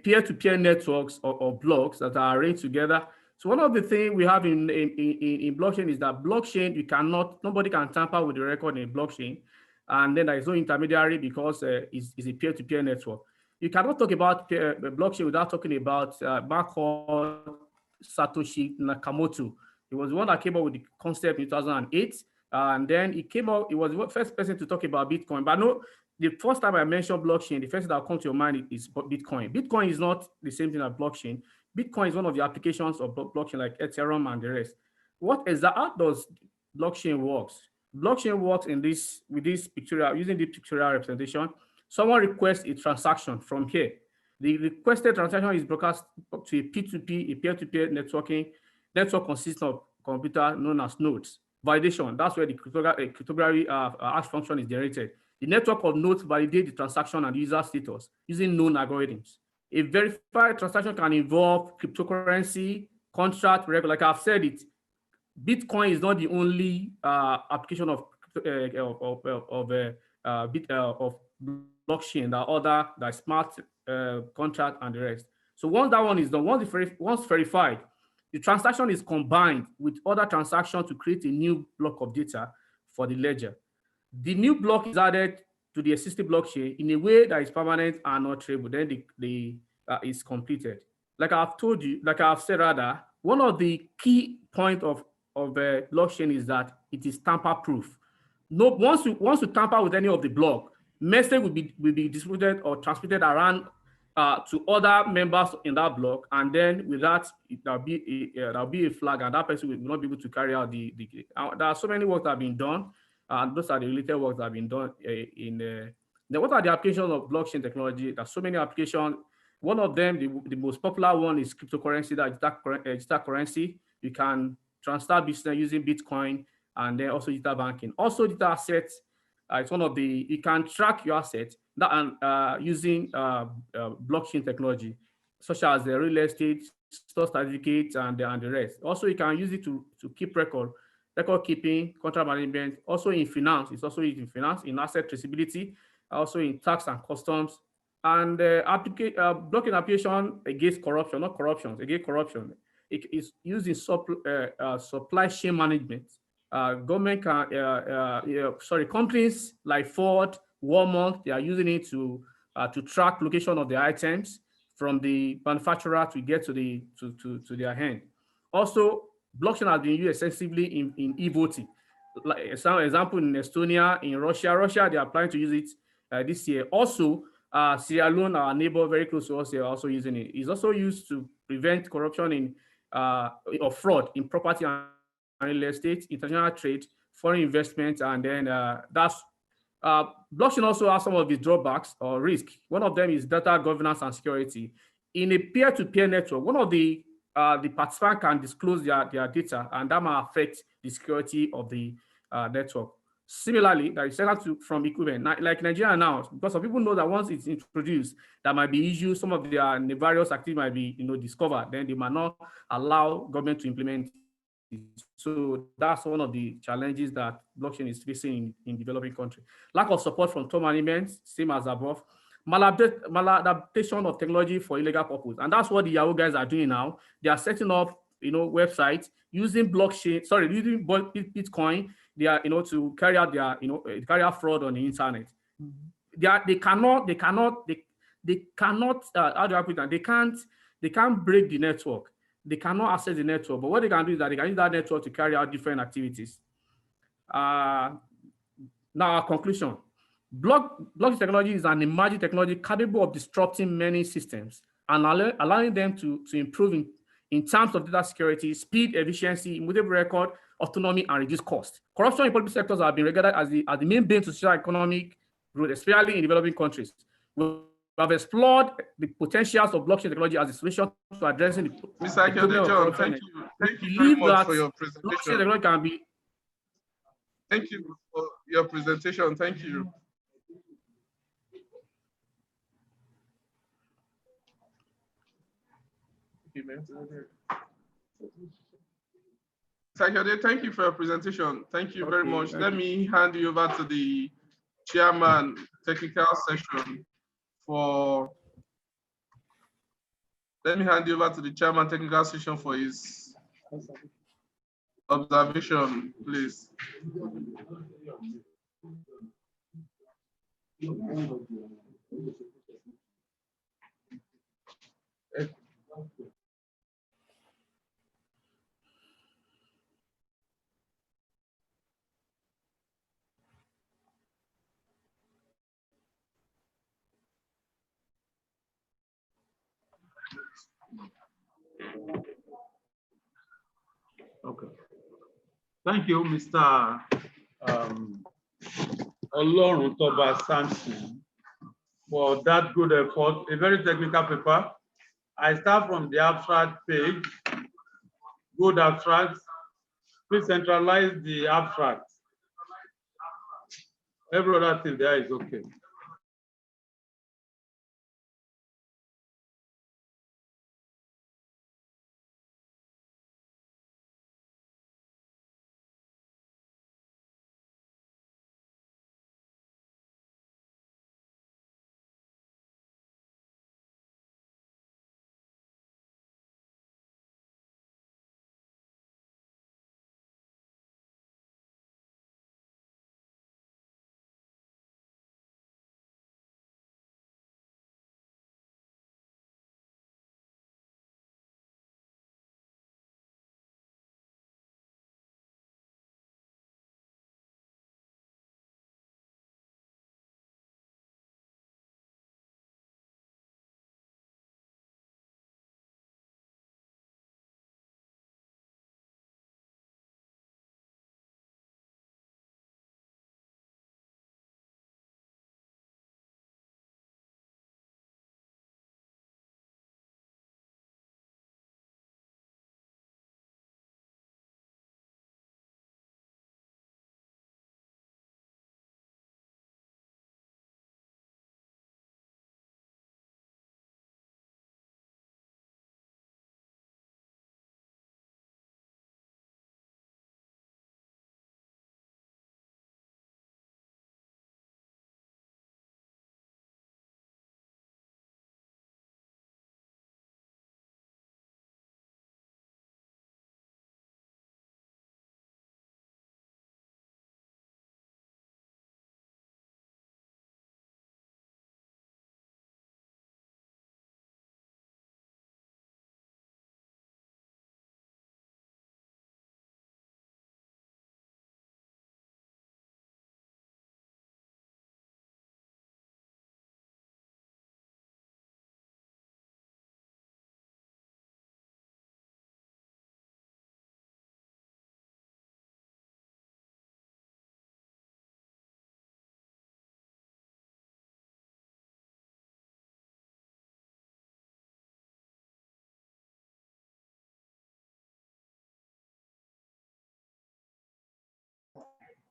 peer-to-peer networks of blocks that are arranged together. So one of the things we have in blockchain is that blockchain, nobody can tamper with the record in blockchain, and then there is no intermediary because it's a peer-to-peer network. You cannot talk about blockchain without talking about man called Satoshi Nakamoto. He was the one that came up with the concept in 2008, and then he was the first person to talk about Bitcoin. But no, the first time I mentioned blockchain, the first thing that will come to your mind is Bitcoin. Bitcoin is not the same thing as blockchain. Bitcoin is one of the applications of blockchain like Ethereum and the rest. How does blockchain works? Blockchain works using this pictorial representation. Someone requests a transaction from here. The requested transaction is broadcast to a P2P, a peer-to-peer networking. Network consists of computer known as nodes. Validation, that's where the cryptography hash function is generated. The network of nodes validate the transaction and user status using known algorithms. A verified transaction can involve cryptocurrency, contract, record. Like I've said it, Bitcoin is not the only application of blockchain. There are other, like smart contract and the rest. So once that one is done, once verified, the transaction is combined with other transactions to create a new block of data for the ledger. The new block is added to the existing blockchain in a way that is permanent and not traceable. Then is completed. Like I've told you, like I've said rather, One of the key points of blockchain is that it is tamper-proof. No, once you tamper with any of the block, message will be distributed or transmitted around to other members in that block, and then with that, there'll be a flag, and that person will not be able to carry out the there are so many works that have been done, and those are the related works that have been done then what are the applications of blockchain technology? There's so many applications. One of them, the most popular one, is cryptocurrency, that digital currency. You can transfer business using Bitcoin, and then also digital banking. Also digital assets, it's one of the, you can track your assets that using blockchain technology, such as the real estate, stock certificates, and the rest. Also, you can use it to keep record keeping, contract management. Also in finance, it's also used in finance, in asset traceability, also in tax and customs. And blockchain application against corruption, not corruption, against corruption. It is used in supply chain management. Government can, companies like Ford, Walmart, they are using it to track location of the items from the manufacturer to get to their hand. Also, blockchain has been used extensively in e-voting. Like some example in Estonia, in Russia, they are planning to use it this year. Also, Sierra Leone, our neighbor very close to us, they are also using it. It's also used to prevent corruption or fraud in property and real estate, international trade, foreign investment, and then blockchain also has some of the drawbacks or risk. One of them is data governance and security. In a peer-to-peer network, one of the participants can disclose their data, and that might affect the security of the network. Similarly, there is from equipment, like Nigeria now, because some people know that once it's introduced, there might be issues. Some of their nefarious activity might be discovered. Then they might not allow government to implement it. So that's one of the challenges that blockchain is facing in developing countries. Lack of support from top management, same as above. Maladaptation of technology for illegal purpose, and that's what the Yahoo guys are doing now. They are setting up, websites using using Bitcoin. They are, to carry out their, carry out fraud on the internet. They cannot. How do I put that? They can't break the network. They cannot access the network. But what they can do is that they can use that network to carry out different activities. Now, our conclusion. Blockchain technology is an emerging technology capable of disrupting many systems and allowing them to improve in terms of data security, speed, efficiency, immutable record, autonomy, and reduce cost. Corruption in public sectors have been regarded as the main bane to social economic growth, especially in developing countries. We have explored the potentials of blockchain technology as a solution to addressing the problem of corruption. Thank you very much for your presentation. Blockchain technology can be. Thank you for your presentation. Thank you. Thank you for your presentation. Thank you very much. Let me hand you over to the chairman, technical session for. Let me hand you over to the chairman, technical session for his observation, please. Okay. Thank you, Mr. Oloruntoba Samson, for that good effort. A very technical paper. I start from the abstract page. Good abstract. Please centralize the abstract. Every other thing there is okay.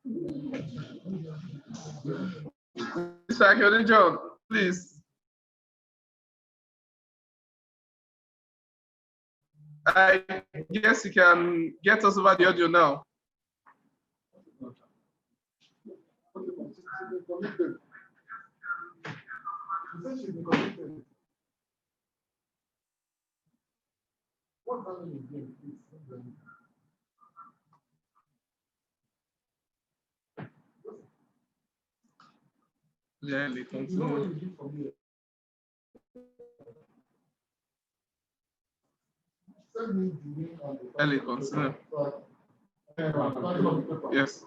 Mr. Akeode John, please. I guess you can get us over the audio now. Yeah, Ellie, continue. Yes.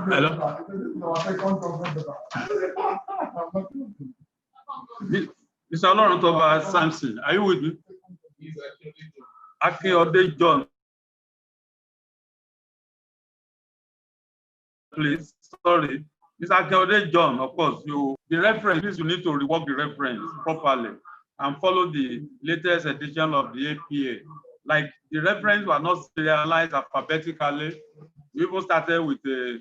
Hello. Mr. Oloruntoba Samson, are you with me? Akeode John, please. Sorry. Mr. Akeode John, of course, the reference, you need to rework the reference properly and follow the latest edition of the APA. Like the reference were not serialized alphabetically. We even started with a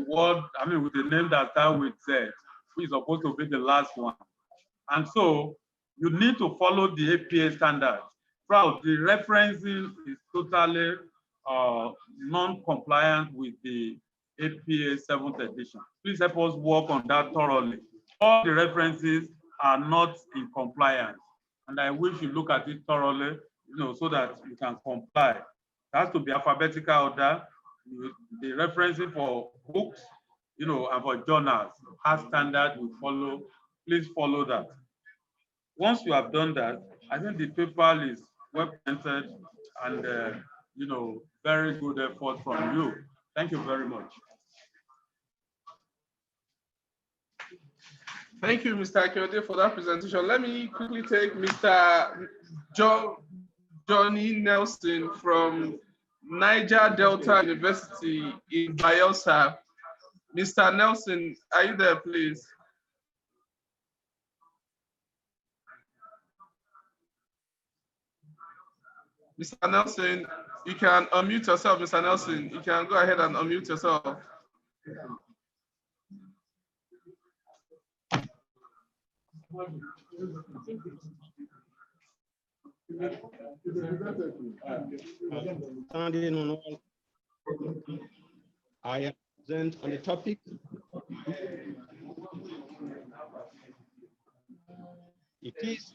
word, with a name that starts with Z, which is supposed to be the last one. And so you need to follow the APA standards. Proud, the referencing is totally non-compliant with the APA 7th edition. Please help us work on that thoroughly. All the references are not in compliance, and I wish you look at it thoroughly, so that you can comply. It has to be alphabetical order. The referencing for books, and for journals has standard we follow. Please follow that. Once you have done that, I think the paper is well presented and very good effort from you. Thank you very much. Thank you, Mr. Akeode, for that presentation. Let me quickly take Mr. Johnny Nelson from Niger Delta University in Bayelsa. Mr. Nelson, are you there, please? Mr. Nelson, you can unmute yourself, Mr. Nelson. You can go ahead and unmute yourself. I am present on the topic. It is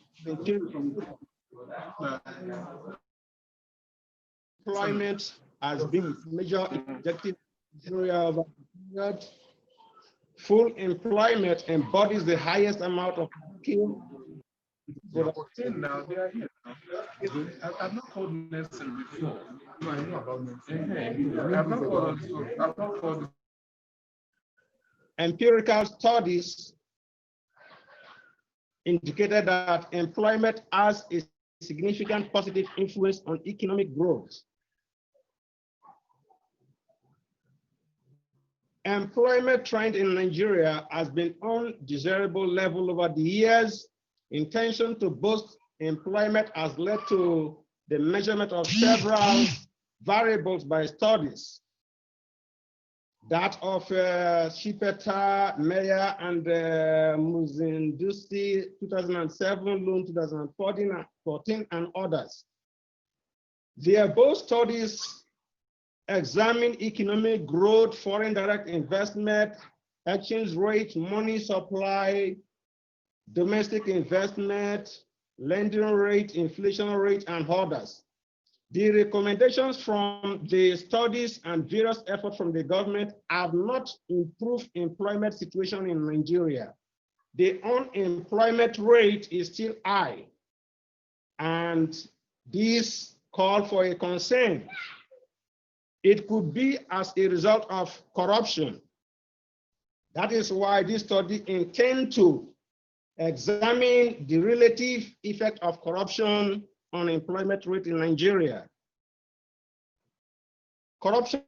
employment has been major objective area of our period. Full employment embodies the highest amount of skill. Now they are here. I've not called Nelson before. No, I know about Nelson. I've not called. Empirical studies indicated that employment has a significant positive influence on economic growth. Employment trend in Nigeria has been on desirable level over the years. Intention to boost employment has led to the measurement of several variables by studies. That of Schipeta, Meyer, and Muzindusi 2007, Loan 2014, and others. The above studies examine economic growth, foreign direct investment, exchange rate, money supply, domestic investment, lending rate, inflation rate, and others. The recommendations from the studies and various efforts from the government have not improved employment situation in Nigeria. The unemployment rate is still high, and this call for a concern. It could be as a result of corruption. That is why this study intends to examine the relative effect of corruption unemployment rate in Nigeria. Corruption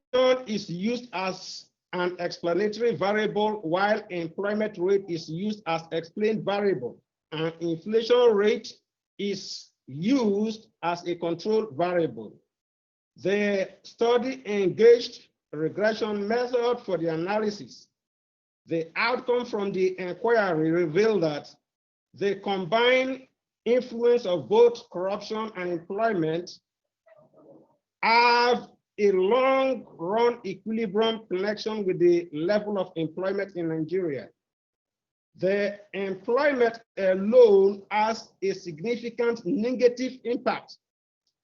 is used as an explanatory variable, while employment rate is used as explained variable, and inflation rate is used as a control variable. The study engaged regression method for the analysis. The outcome from the inquiry revealed that the combined influence of both corruption and employment have a long-run equilibrium connection with the level of employment in Nigeria. The employment alone has a significant negative impact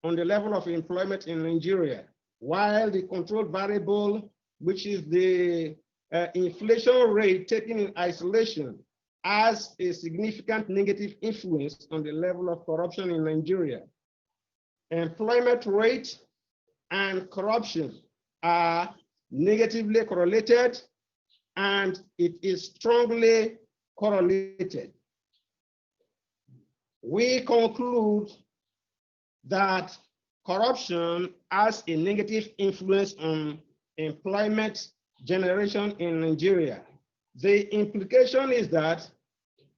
on the level of employment in Nigeria, while the control variable, which is the inflation rate taken in isolation, has a significant negative influence on the level of corruption in Nigeria. Employment rate and corruption are negatively correlated, and it is strongly correlated. We conclude that corruption has a negative influence on employment generation in Nigeria. The implication is that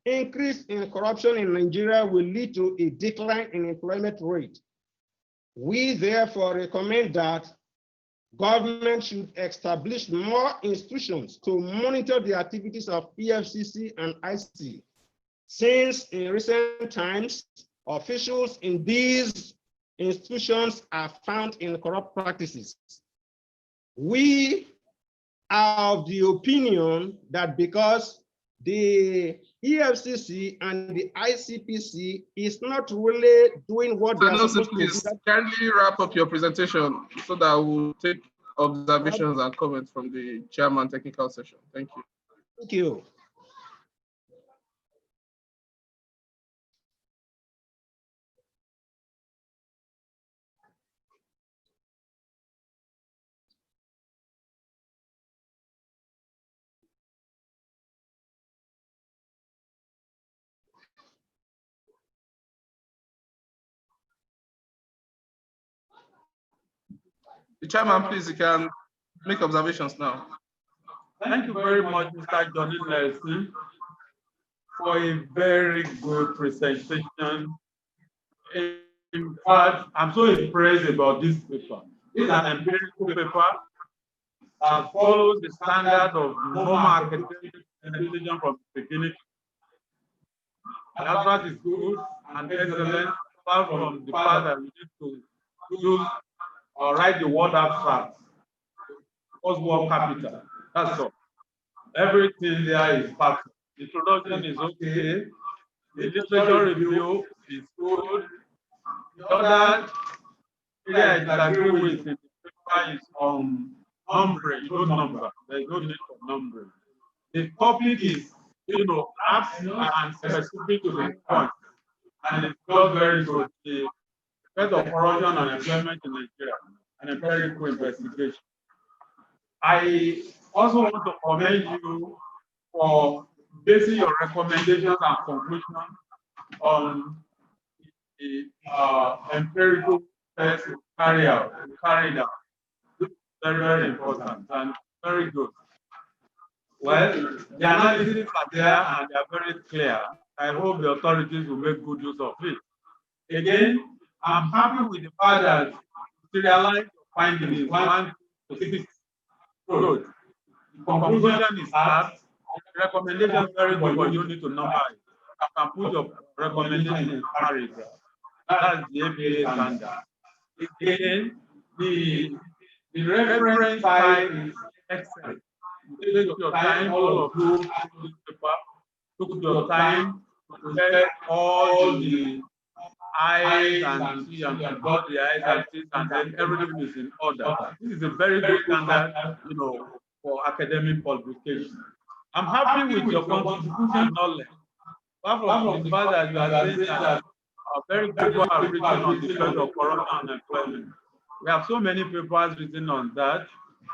increase in corruption in Nigeria will lead to a decline in employment rate. We therefore recommend that government should establish more institutions to monitor the activities of EFCC and IC, since in recent times, officials in these institutions are found in corrupt practices. We are of the opinion that because the EFCC and the ICPC is not really doing what they are supposed to do. Kindly wrap up your presentation so that we'll take observations and comments from the chairman technical session. Thank you. Thank you. The chairman, please, you can make observations now. Thank you very much, Mr. Johnny Nelson, for a very good presentation. In fact, I'm so impressed about this paper. It's an empirical paper that follows the standard of normal academic education from the beginning. The abstract is good and excellent, apart from the part that we need to use or write the word abstract, post-war capital. That's all. Everything there is perfect. The introduction is okay. The literature review is good. The other area I disagree with in the paper is on numbering. You don't number. There is no need for numbering. The topic is, apps and specific to the point. And it's not very good. The effect of corruption on employment in Nigeria, an empirical investigation. I also want to commend you for basing your recommendations and conclusions on the empirical tests carried out. This is very, very important and very good. Well, the analyses are there and they are very clear. I hope the authorities will make good use of it. Again, I'm happy with the fact that you realize your findings 1 to 6. Good. The conclusion is apt. Recommendation is very good, but you need to number it. You can put your recommendation in paragraph. That's the APA standard. Again, the reference side is excellent. You took your time, all of you took your time to check all the I's and T's and dot the I's and T's, and then everything is in order. This is a very good standard, for academic publication. I'm happy with your contribution knowledge. Apart from the fact that you are saying that very good people have written on the effect of corruption and employment. We have so many papers written on that,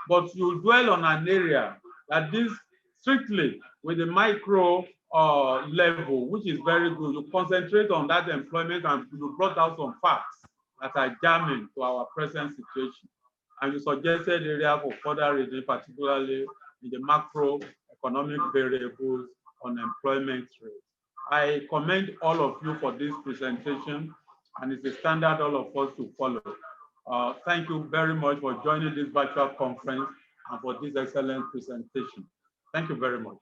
but you dwell on an area that deals strictly with the micro level, which is very good. You concentrate on that employment and you brought out some facts that are germane to our present situation. And you suggested area for further reading, particularly in the macroeconomic variables on employment rate. I commend all of you for this presentation, and it's a standard all of us to follow. Thank you very much for joining this virtual conference and for this excellent presentation. Thank you very much.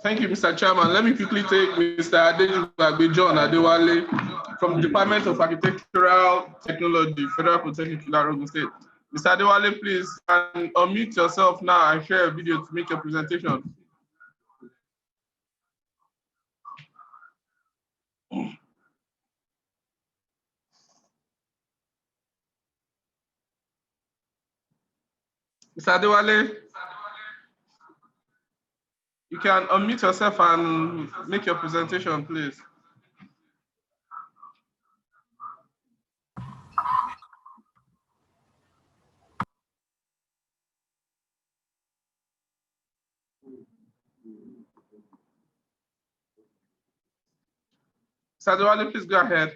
Thank you, Mr. Chairman. Let me quickly take Mr. Adejugbagbe John Adewale from the Department of Architectural Technology, Federal Polytechnic, Ogun State. Mr. Adewale, please unmute yourself now and share a video to make your presentation. Mr. Adewale, you can unmute yourself and make your presentation, please. Mr. Adewale, please go ahead.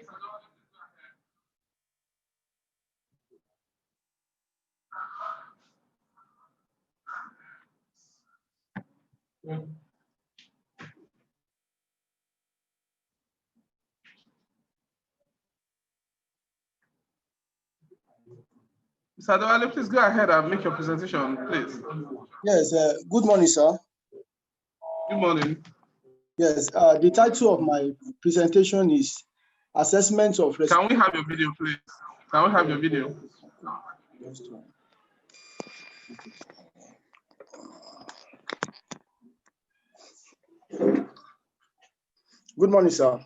Mr. Adewale, please go ahead and make your presentation, please. Yes, good morning, sir. Good morning. Yes, the title of my presentation is Assessment of... Can we have your video, please? Can we have your video? Good morning, sir.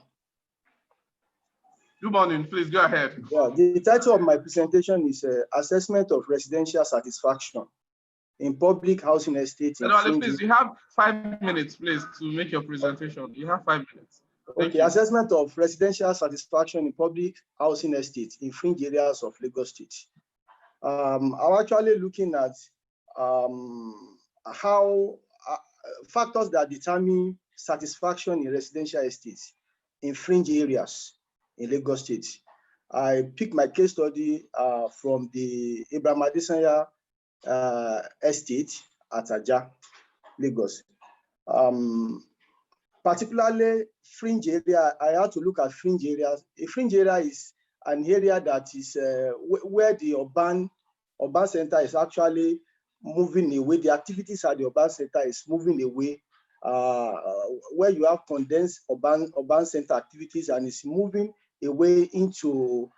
Good morning, please go ahead. Yeah, the title of my presentation is Assessment of Residential Satisfaction in Public Housing Estates. Please, you have 5 minutes, please, to make your presentation. You have 5 minutes. Thank Okay, you. Assessment of Residential Satisfaction in Public Housing Estates in fringe areas of Lagos State. I'm actually looking at how factors that determine satisfaction in residential estates in fringe areas in Lagos State. I picked my case study from the Abraham Adesanya estate at Aja, Lagos. Particularly fringe area, I had to look at fringe areas. A fringe area is an area that is where the urban center is actually moving away. The activities at the urban center is moving away, where you have condensed urban center activities and it's moving away into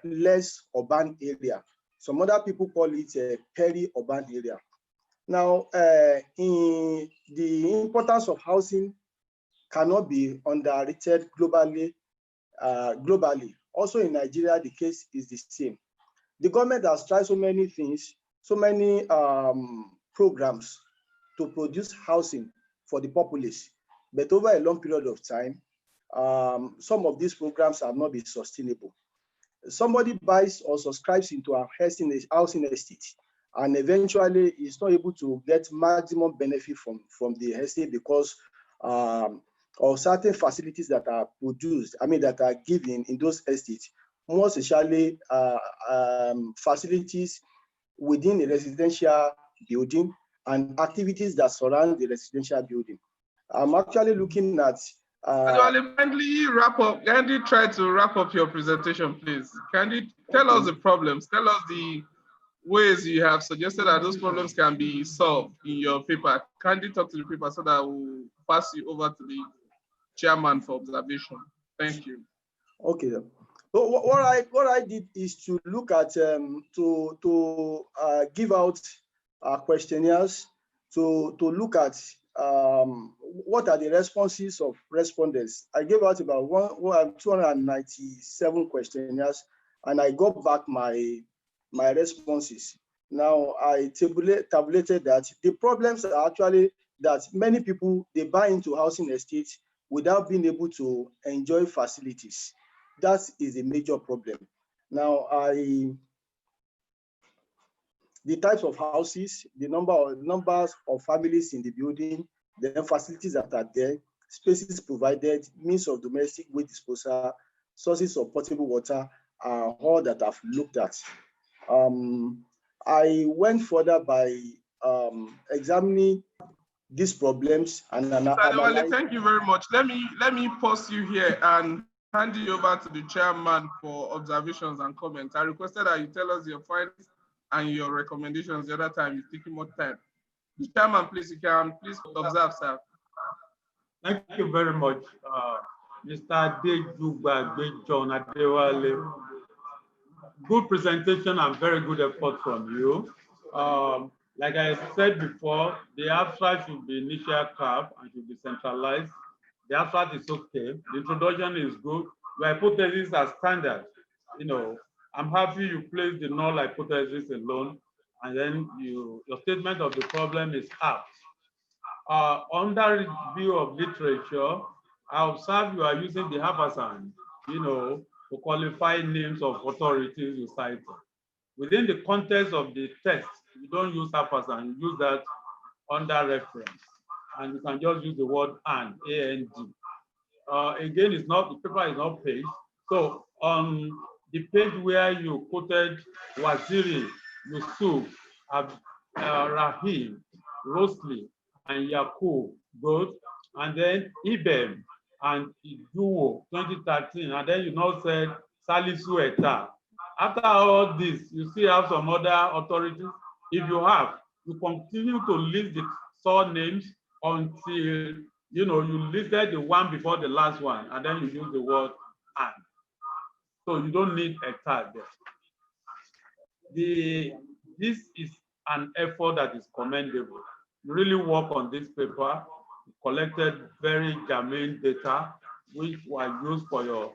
less urban area. Some other people call it a peri-urban area. Now, in the importance of housing cannot be underrated globally. Also in Nigeria, the case is the same. The government has tried so many things, so many programs to produce housing for the populace, but over a long period of time, some of these programs have not been sustainable. Somebody buys or subscribes into a housing estate, and eventually is not able to get maximum benefit from the estate because of certain facilities that are produced, that are given in those estates, more especially facilities within a residential building and activities that surround the residential building. I'm actually looking at kindly wrap up. Kindly try to wrap up your presentation, please. Can you tell us the problems? Tell us the ways you have suggested that those problems can be solved in your paper. Kindly talk to the paper so that we'll pass you over to the chairman for observation. Thank you. Okay. So what I did is to look at give out questionnaires to look at what are the responses of respondents. I gave out about 297 questionnaires, and I got back my responses. Now I tabulated that the problems are actually that many people, they buy into housing estates without being able to enjoy facilities. That is a major problem. Now the types of houses, the numbers of families in the building, the facilities that are there, spaces provided, means of domestic waste disposal, sources of potable water are all that I've looked at. I went further by examining these problems and analyzing. Thank you very much. Let me pause you here and hand you over to the chairman for observations and comments. I requested that you tell us your findings and your recommendations. The other time you're taking more time. The chairman, please, you can please observe, sir. Thank you very much, Mr. Dejuba John Adewale. Good presentation and very good effort from you. Like I said before, the abstract should be initial cap and should be centralized. The abstract is okay. The introduction is good. Your hypotheses are standard. You know, I'm happy you placed the null hypothesis alone, and then your statement of the problem is apt. Under review of literature, I observe you are using the Habersan, you know, to qualify names of authorities you cited. Within the context of the text, you don't use Habersan, you use that under reference. And you can just use the word and, A-N-D. Again, it's not, the paper is not paged. So on the page where you quoted Waziri, Yusuf, Rahim, Rosli, and Yakub, good, and then Ibem and Iduwo, 2013, and then you now said Salisu Eta. After all this, you still have some other authorities. If you have, you continue to list the surnames until you listed the one before the last one, and then you use the word and. So you don't need a tag there. This is an effort that is commendable. You really work on this paper, you collected very germane data, which were used for your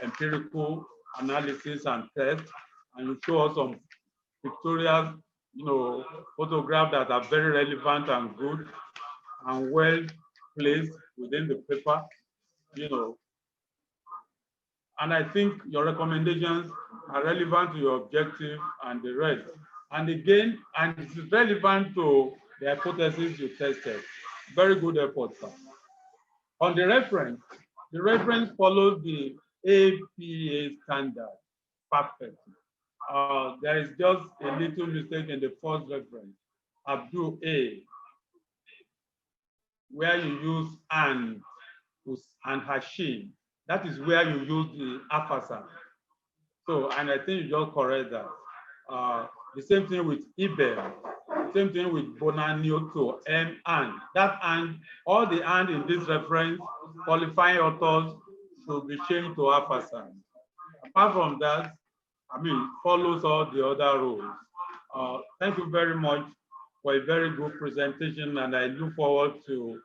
empirical analysis and tests, and you show us some pictorial photographs that are very relevant and good and well placed within the paper, and I think your recommendations are relevant to your objective and the rest. And again, and this is relevant to the hypothesis you tested. Very good effort, sir. On the reference follows the APA standard perfectly. There is just a little mistake in the first reference, Abdul A, where you use and Hashim. That is where you use the Habersan. So, and I think you just correct that. The same thing with Ibem, same thing with Bonanioto, and. That and, all the and in this reference, qualifying authors should be changed to Habersan. Apart from that, follows all the other rules. Thank you very much for a very good presentation, and I look forward to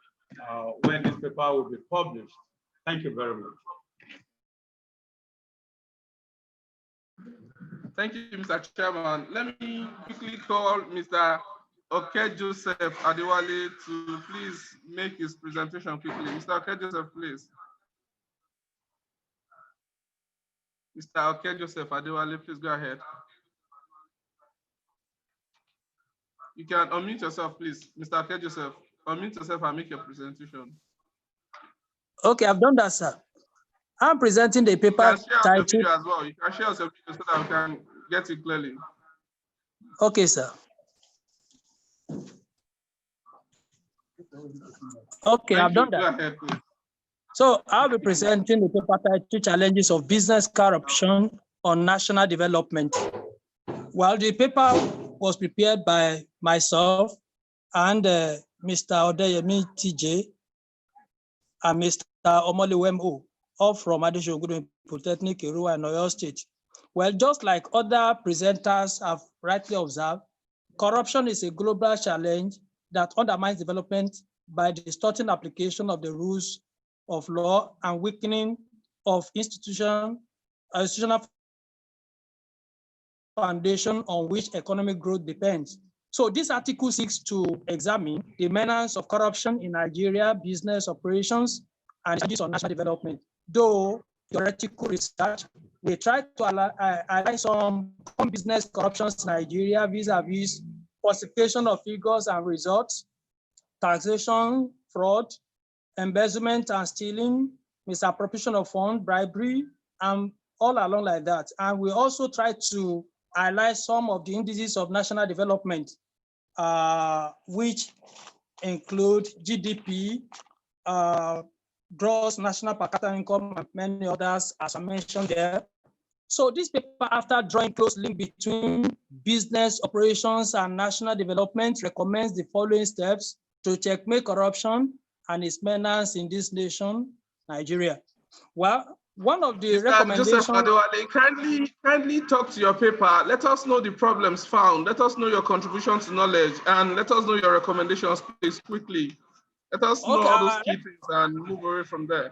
when this paper will be published. Thank you very much. Thank you, Mr. Chairman. Let me quickly call Mr. Oke Joseph Adewale to please make his presentation quickly. Mr. Oke Joseph, please. Mr. Oke Joseph Adewale, please go ahead. You can unmute yourself, please. Mr. Oke Joseph, unmute yourself and make your presentation. Okay, I've done that, sir. I'm presenting the paper titled. Video as well. You can share us a video so that we can get it clearly. Okay, sir. Okay, I've done that. Go ahead, please. So I'll be presenting the paper titled Challenges of Business Corruption on National Development. Well, the paper was prepared by myself and Mr. Odeyemi TJ and Mr. Omoliwemo, all from Adeshogudu Polytechnic, Irua, and Oyo State. Well, just like other presenters have rightly observed, corruption is a global challenge that undermines development by distorting application of the rules of law and weakening of institutional foundation on which economic growth depends. So this article seeks to examine the menace of corruption in Nigeria business operations and challenges on national development. Though theoretical research we try to highlight some business corruptions in Nigeria vis-a-vis falsification of figures and results, taxation, fraud, embezzlement and stealing, misappropriation of funds, bribery, and all along like that. And we also try to highlight some of the indices of national development, which include GDP, gross national per capita income, and many others, as I mentioned there. So this paper, after drawing close link between business operations and national development, recommends the following steps to checkmate corruption and its menace in this nation, Nigeria. Well, one of the recommendations— Joseph Adewale, kindly talk to your paper. Let us know the problems found. Let us know your contribution to knowledge, and let us know your recommendations, please, quickly. Let us know all those key things and move away from there.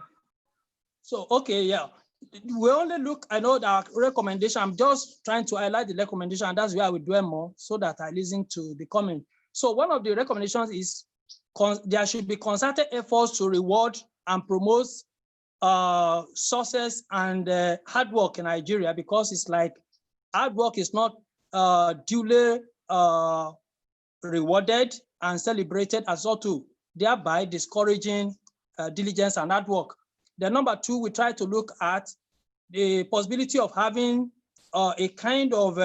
So, okay, yeah. We only look, I know that recommendation, I'm just trying to highlight the recommendation, and that's where I will dwell more so that I listen to the comment. So one of the recommendations is there should be concerted efforts to reward and promote success and hard work in Nigeria, because it's like hard work is not duly rewarded and celebrated as well too, thereby discouraging diligence and hard work. Then number two, we try to look at the possibility of having a kind of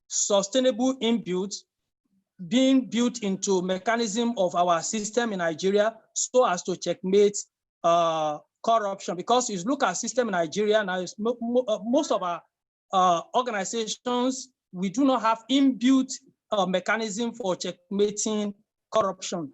sustainable inbuilt being built into mechanism of our system in Nigeria so as to checkmate corruption. Because you look at system in Nigeria now, most of our organizations, we do not have inbuilt mechanism for checkmating corruption.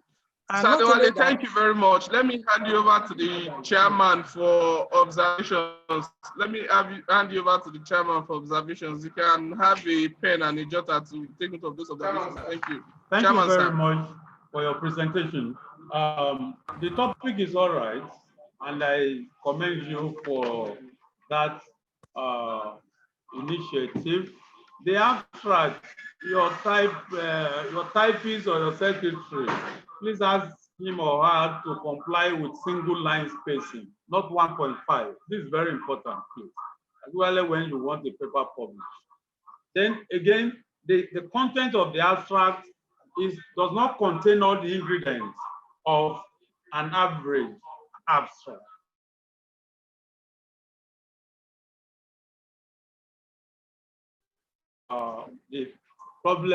Mr. Adewale, thank you very much. Let me hand you over to the chairman for observations. Let me hand you over to the chairman for observations. You can have a pen and a jotter to take note of those observations. Thank you. Thank Chairman, you very sir. much for your presentation. The topic is all right, and I commend you for that initiative. The abstract, your typist or your secretary, please ask him or her to comply with single line spacing, not 1.5. This is very important, please, as well as when you want the paper published. Then again, the content of the abstract does not contain all the ingredients of an average abstract.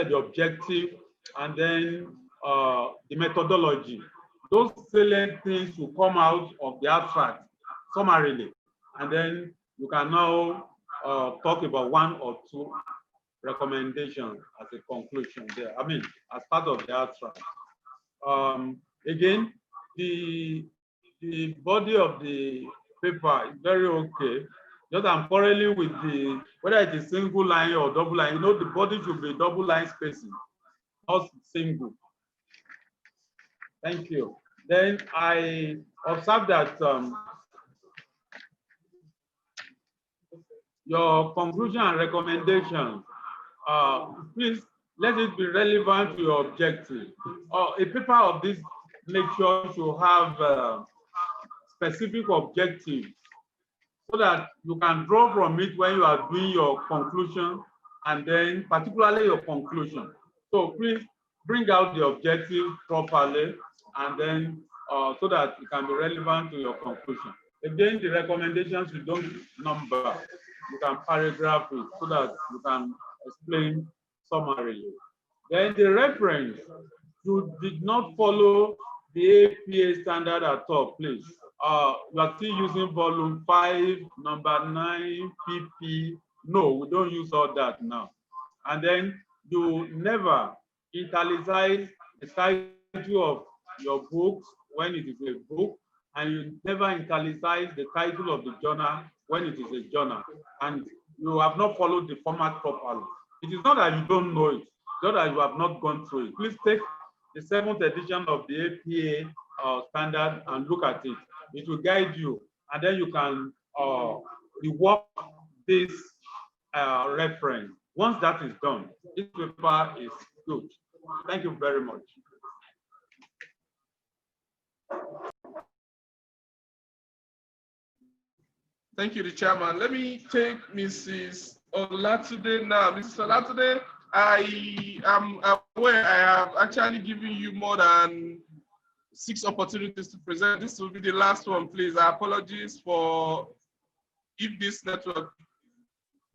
The objective, and then the methodology. Those salient things will come out of the abstract summarily, and then you can now talk about one or two recommendations as a conclusion there. I mean, as part of the abstract. Again, the body of the paper is very okay. Just I'm quarreling with whether it is single line or double line. You know, the body should be double line spacing, not single. Thank you. Then I observed that your conclusion and recommendation, please let it be relevant to your objective. A paper of this nature should have specific objectives so that you can draw from it when you are doing your conclusion, and then particularly your conclusion. So please bring out the objective properly, and then so that it can be relevant to your conclusion. Again, the recommendations you don't number. You can paragraph it so that you can explain summarily. Then the reference, you did not follow the APA standard at all, please. You are still using volume 5, number 9, PP. No, we don't use all that now. And then you never italicize the title of your book when it is a book, and you never italicize the title of the journal when it is a journal. And you have not followed the format properly. It is not that you don't know it, it's not that you have not gone through it. Please take the 7th edition of the APA standard and look at it. It will guide you, and then you can rework this reference. Once that is done, this paper is good. Thank you very much. Thank you, the chairman. Let me take Mrs. Olatude now. Mrs. Olatude, I am aware I have actually given you more than 6 opportunities to present. This will be the last one, please. Apologies for if this network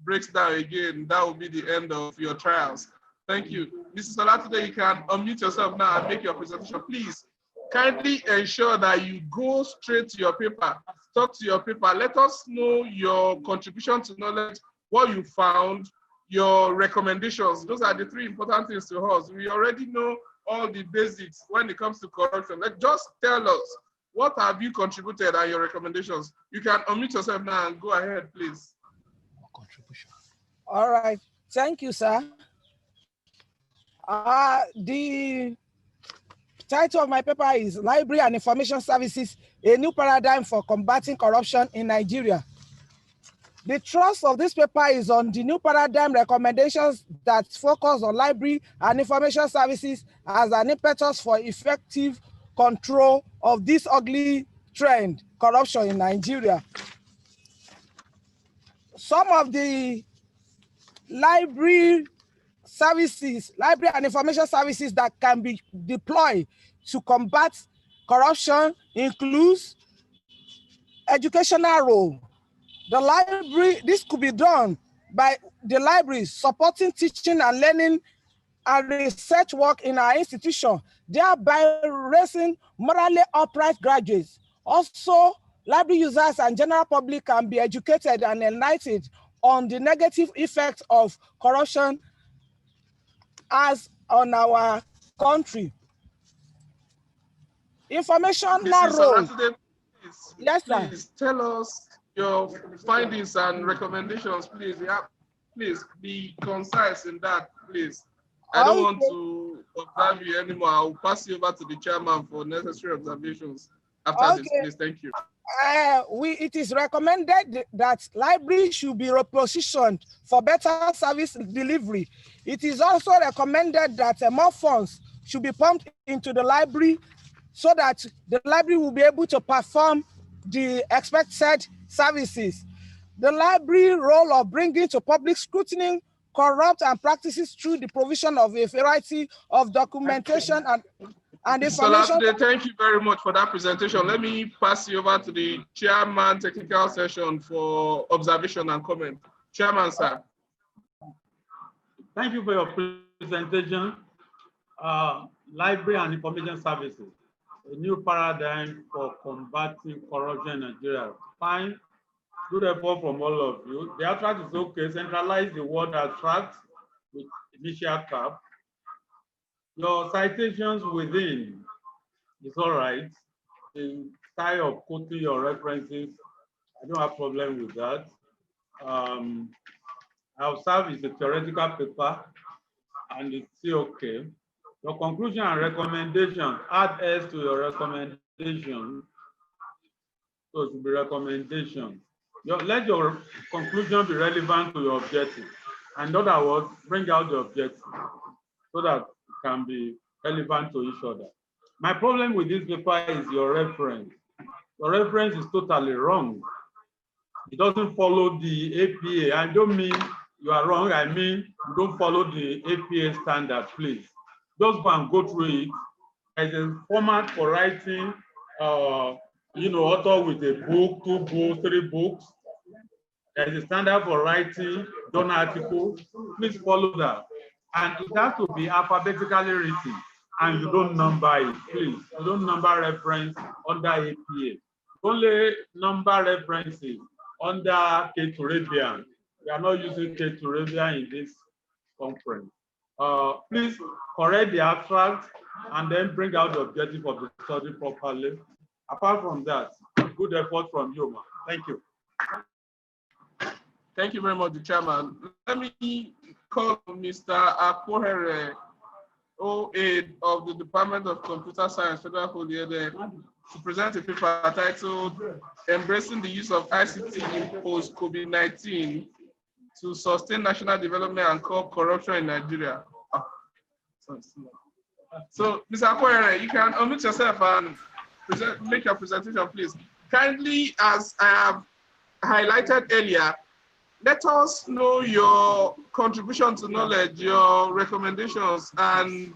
breaks down again, that will be the end of your trials. Thank you. Mrs. Olatude, you can unmute yourself now and make your presentation. Please, kindly ensure that you go straight to your paper, talk to your paper. Let us know your contribution to knowledge, what you found, your recommendations. Those are the 3 important things to us. We already know all the basics when it comes to corruption. Just tell us, what have you contributed and your recommendations? You can unmute yourself now and go ahead, please. Contribution. All right. Thank you, sir. The title of my paper is Library and Information Services, a New Paradigm for Combating Corruption in Nigeria. The thrust of this paper is on the new paradigm recommendations that focus on library and information services as an impetus for effective control of this ugly trend, corruption in Nigeria. Some of the library and information services that can be deployed to combat corruption includes educational role. The library, this could be done by the library supporting teaching and learning and research work in our institution, thereby raising morally upright graduates. Also, library users and general public can be educated and enlightened on the negative effects of corruption as on our country. Information role. Yes, sir. Please tell us your findings and recommendations, please. Yeah, please be concise in that, please. I don't want to observe you anymore. I'll pass you over to the chairman for necessary observations after this, please. Thank you. It is recommended that libraries should be repositioned for better service delivery. It is also recommended that more funds should be pumped into the library so that the library will be able to perform the expected services. The library role of bringing to public scrutiny corrupt and practices through the provision of a variety of documentation and information. So thank you very much for that presentation. Let me pass you over to the chairman technical session for observation and comment. Chairman, sir. Thank you for your presentation. Library and information services, a new paradigm for combating corruption in Nigeria. Fine, good effort from all of you. The abstract is okay. Centralize the word abstract with initial cap. Your citations within is all right. The style of quoting your references, I don't have problem with that. I observe it's a theoretical paper and it's still okay. Your conclusion and recommendation, add S to your recommendation. So it should be recommendation. Let your conclusion be relevant to your objective. And in other words, bring out the objective so that it can be relevant to each other. My problem with this paper is your reference. Your reference is totally wrong. It doesn't follow the APA. I don't mean you are wrong. I mean you don't follow the APA standard, please. Just go and go through it. There's a format for writing, author with a book, 2 books, 3 books. There's a standard for writing journal articles. Please follow that. And it has to be alphabetically written. And you don't number it, please. You don't number reference under APA. Only number references under K2Arabian. We are not using K2Arabian in this conference. Please correct the abstract and then bring out the objective of the study properly. Apart from that, good effort from you, man. Thank you. Thank you very much, the chairman. Let me call Mr. Akohere, OA of the Department of Computer Science, Federal Polytechnic, to present a paper titled Embracing the Use of ICT in Post-COVID-19 to Sustain National Development and Curb Corruption in Nigeria. So, Mr. Akohere, you can unmute yourself and make your presentation, please. Kindly, as I have highlighted earlier, let us know your contribution to knowledge, your recommendations, and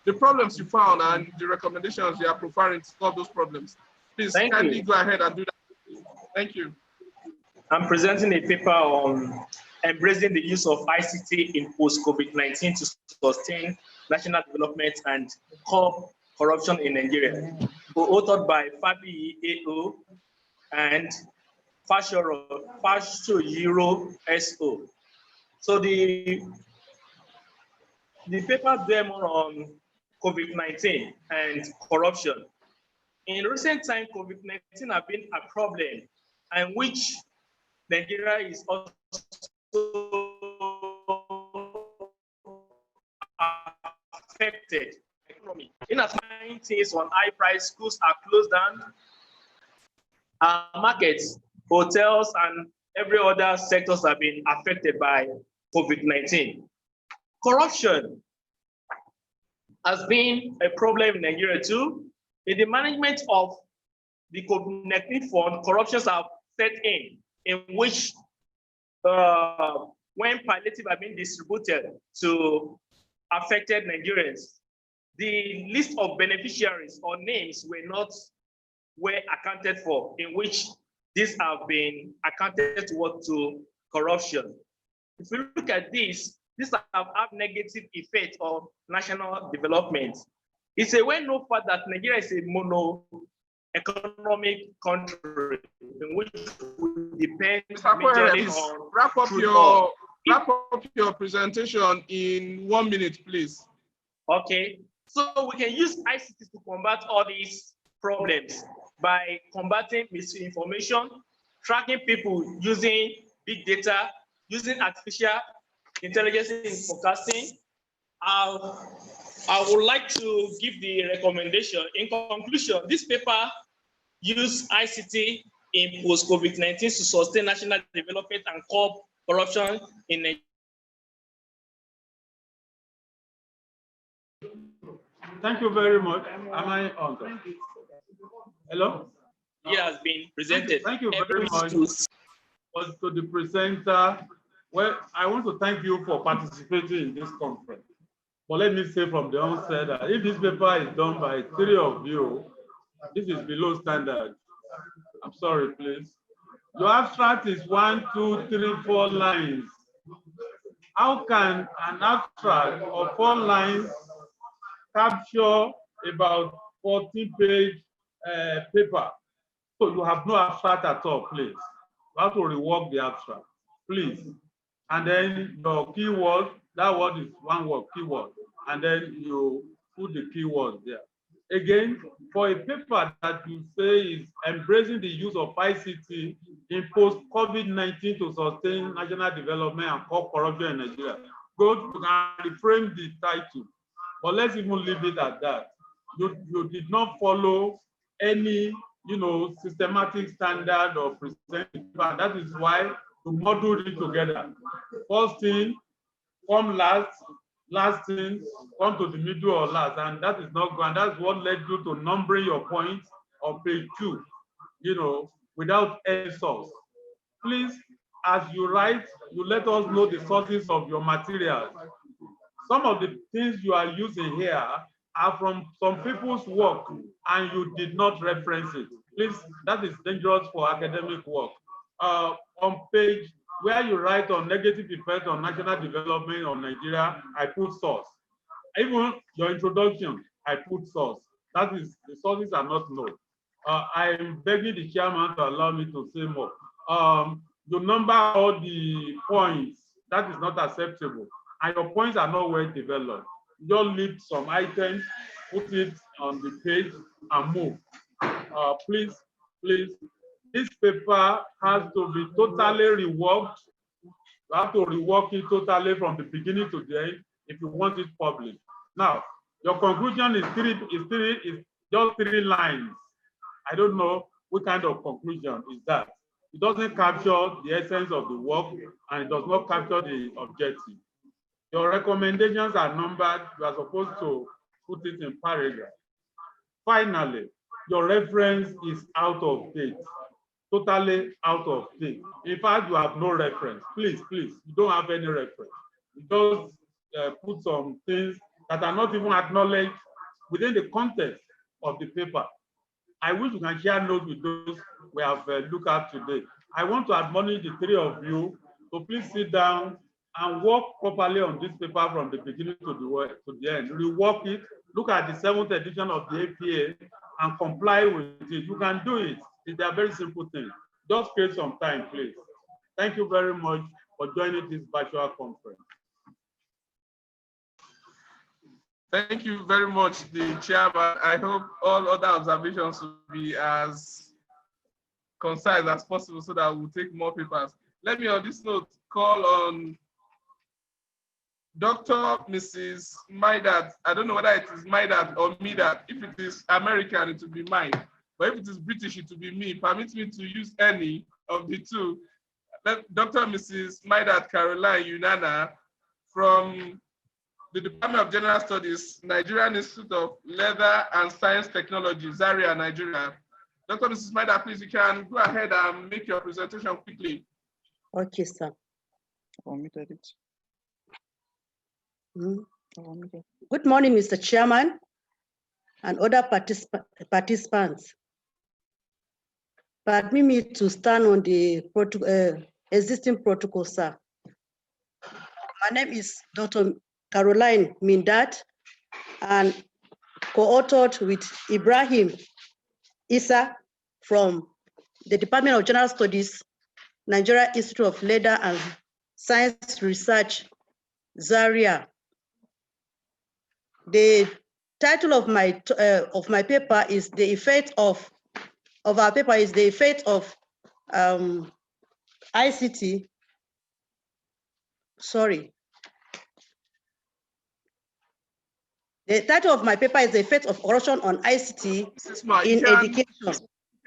the problems you found and the recommendations you are preferring to solve those problems. Please kindly go ahead and do that. Thank you. I'm presenting a paper on embracing the use of ICT in post-COVID-19 to sustain national development and curb corruption in Nigeria, co-authored by Fabi A.O. and Fashoyiro S.O. So the paper there more on COVID-19 and corruption. In recent times, COVID-19 has been a problem, and which Nigeria is also affected. Economy. In as many things on high price, schools are closed down, markets, hotels, and every other sectors have been affected by COVID-19. Corruption has been a problem in Nigeria too. In the management of the COVID-19 fund, corruptions have set in which when palliative have been distributed to affected Nigerians, the list of beneficiaries or names were accounted for, in which these have been accounted to corruption. If you look at this have negative effect on national development. It's a well-known fact that Nigeria is a mono-economic country in which we depend majorly on wrap up your presentation in 1 minute, please. Okay, so we can use ICT to combat all these problems by combating misinformation, tracking people using big data, using artificial intelligence in forecasting. I would like to give the recommendation. In conclusion, this paper uses ICT in post-COVID-19 to sustain national development and curb corruption in Nigeria. Thank you very much. Am I on? Hello? It has been presented. Thank you very much. To the presenter, well, I want to thank you for participating in this conference. But let me say from the onset that if this paper is done by 3 of you, this is below standard. I'm sorry, please. Your abstract is 1, 2, 3, 4 lines. How can an abstract of 4 lines capture about 14-page paper? So you have no abstract at all, please. You have to rework the abstract, please. And then your keyword, that word is 1 word, keyword. And then you put the keyword there. Again, for a paper that you say is embracing the use of ICT in post-COVID-19 to sustain national development and curb corruption in Nigeria, go and reframe the title. But let's even leave it at that. You did not follow any, systematic standard or presentation. That is why you modeled it together. First thing, come last, last thing, come to the middle or last, and that is not good. And that's what led you to numbering your points on page 2, without any source. Please, as you write, you let us know the sources of your materials. Some of the things you are using here are from some people's work, and you did not reference it. Please, that is dangerous for academic work. On page where you write on negative effect on national development of Nigeria, I put source. Even your introduction, I put source. That is, the sources are not known. I am begging the chairman to allow me to say more. You number all the points. That is not acceptable. And your points are not well developed. You just leave some items, put it on the page, and move. Please, this paper has to be totally reworked. You have to rework it totally from the beginning to the end if you want it published. Now, your conclusion is just 3 lines. I don't know what kind of conclusion is that. It doesn't capture the essence of the work, and it does not capture the objective. Your recommendations are numbered. You are supposed to put it in paragraph. Finally, your reference is out of date. totally out of date. In fact, you have no reference. Please, you don't have any reference. You just put some things that are not even acknowledged within the context of the paper. I wish we can share notes with those we have looked at today. I want to admonish the three of you to please sit down and work properly on this paper from the beginning to the end. Rework it, look at the 7th edition of the APA and comply with it. You can do it. They are very simple things. Just create some time, please. Thank you very much for joining this virtual conference. Thank you very much, the chairman. I hope all other observations will be as concise as possible so that we'll take more papers. Let me on this note call on Dr. Mrs. Maidat. I don't know whether it is Maidat or Midat. If it is American, it will be mine. But if it is British, it will be me. Permit me to use any of the two. Dr. Mrs. Maidat Caroline Unana from the Department of General Studies, Nigerian Institute of Leather and Science Technology, Zaria, Nigeria. Dr. Mrs. Maidat, please, you can go ahead and make your presentation quickly. Okay, sir. Good morning, Mr. Chairman and other participants. Permit me to stand on the existing protocol, sir. My name is Dr. Caroline Mindat and co-authored with Ibrahim Issa from the Department of General Studies, Nigeria Institute of Leather and Science Research, Zaria. The title of my paper is the effect of ICT. Sorry. The title of my paper is the effect of corruption on ICT in education.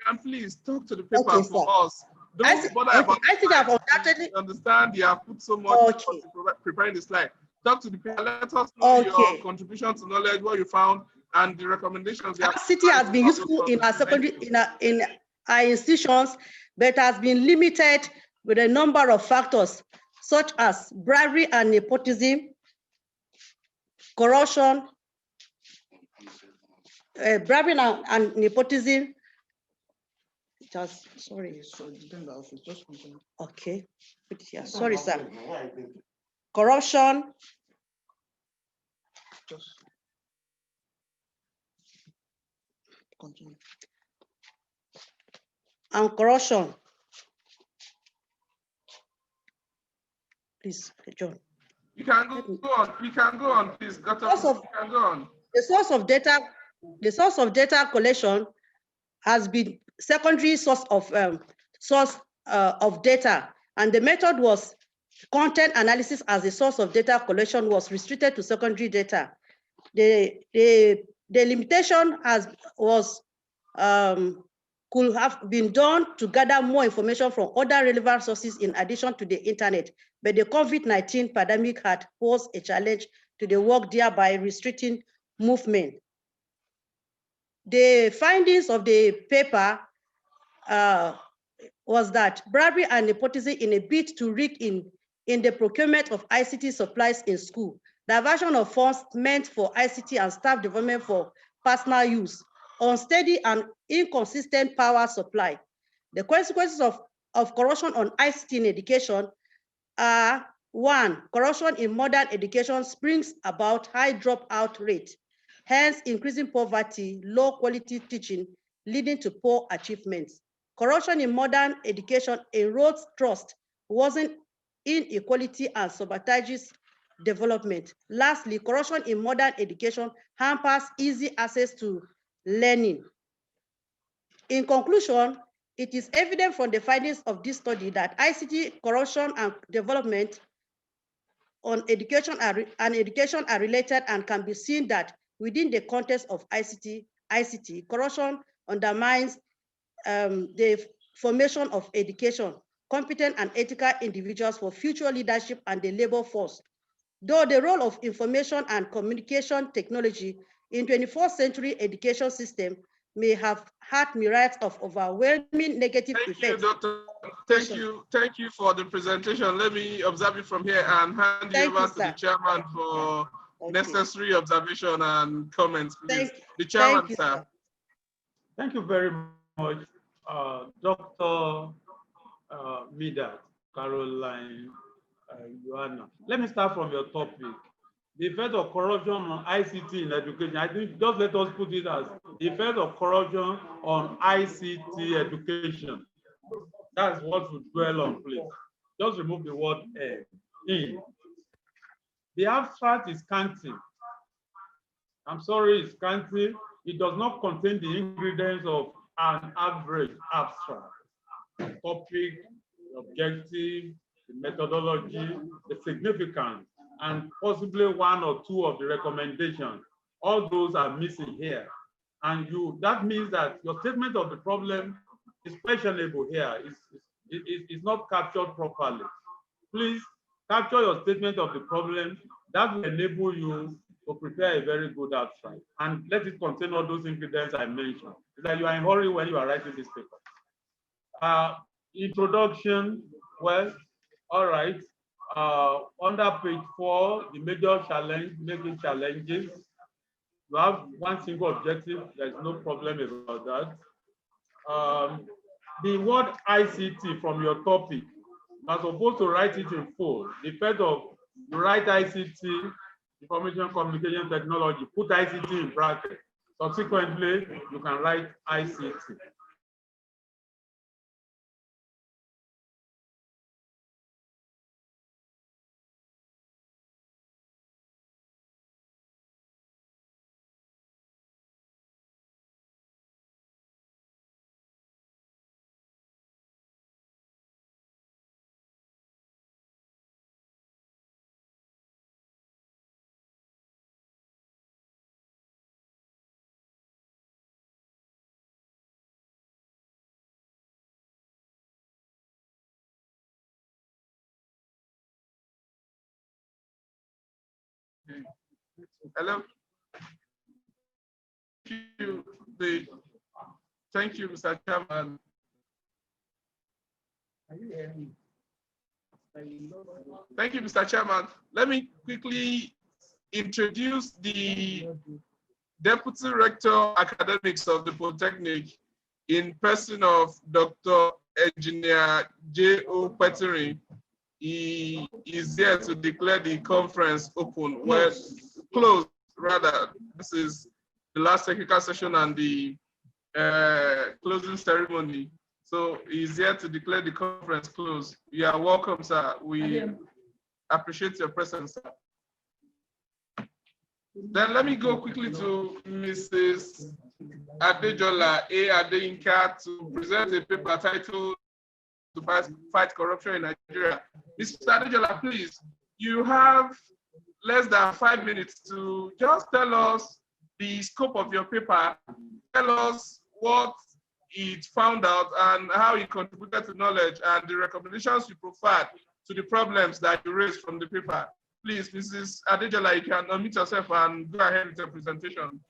Can please talk to the paper for us. Don't bother about ICT. Understand you have put so much into preparing the slide. Talk to the paper. Let us know your contribution to knowledge, what you found, and the recommendations. ICT has been useful in our secondary, in our institutions, but has been limited with a number of factors, such as bribery and nepotism, corruption, bribery and nepotism. Sorry. Okay. Yeah, sorry, sir. Corruption. Continue. And corruption. Please, John. You can go on. We can go on, please. You can go on. The source of data collection has been secondary source of data, and the method was content analysis as the source of data collection was restricted to secondary data. The limitation could have been done to gather more information from other relevant sources in addition to the internet, but the COVID-19 pandemic had posed a challenge to the work, thereby restricting movement. The findings of the paper was that bribery and nepotism in a bid to rig in the procurement of ICT supplies in school, diversion of funds meant for ICT and staff development for personal use, unsteady and inconsistent power supply. The consequences of corruption on ICT in education are: 1, corruption in modern education brings about high dropout rate, hence increasing poverty, low quality teaching, leading to poor achievements. Corruption in modern education erodes trust, worsens inequality, and sabotages development. Lastly, corruption in modern education hampers easy access to learning. In conclusion, it is evident from the findings of this study that ICT corruption and development on education are related, and can be seen that within the context of ICT corruption undermines the formation of education, competent and ethical individuals for future leadership and the labor force. Though the role of information and communication technology in 21st century education system may have had myriads of overwhelming negative effects. Thank you for the presentation. Let me observe it from here and hand you over to the chairman for necessary observation and comments, please. The chairman, sir. Thank you very much, Dr. Mida, Caroline, Joanna. Let me start from your topic. The effect of corruption on ICT in education. I think just let us put it as the effect of corruption on ICT education. That's what we dwell on, please. Just remove the word in. The abstract is scanty. I'm sorry, it's scanty. It does not contain the ingredients of an average abstract. The topic, the objective, the methodology, the significance, and possibly one or two of the recommendations. All those are missing here. And that means that your statement of the problem is questionable here. It's not captured properly. Please capture your statement of the problem. That will enable you to prepare a very good abstract. And let it contain all those ingredients I mentioned. It's like you are in a hurry when you are writing this paper. Introduction, well, all right. Under page 4, the major challenge, making challenges. You have one single objective. There's no problem about that. The word ICT from your topic, you are supposed to write it in full. The effect of you write ICT, information communication technology, put ICT in bracket. Subsequently, you can write ICT. Hello. Thank you, Mr. Chairman. Thank you, Mr. Chairman. Let me quickly introduce the Deputy Rector Academics of the Polytechnic in person of Dr. Engineer J.O. Petering. He is here to declare the conference open, well, closed rather. This is the last technical session and the closing ceremony. So he's here to declare the conference closed. You are welcome, sir. We appreciate your presence, sir. Then let me go quickly to Mrs. Adejola A. Adeyinka to present a paper titled "To Fight Corruption in Nigeria." Mr. Adejola, please, you have less than 5 minutes to just tell us the scope of your paper, tell us what it found out and how it contributed to knowledge and the recommendations you provide to the problems that you raised from the paper. Please, Mrs. Adejola, you can unmute yourself and go ahead with your presentation.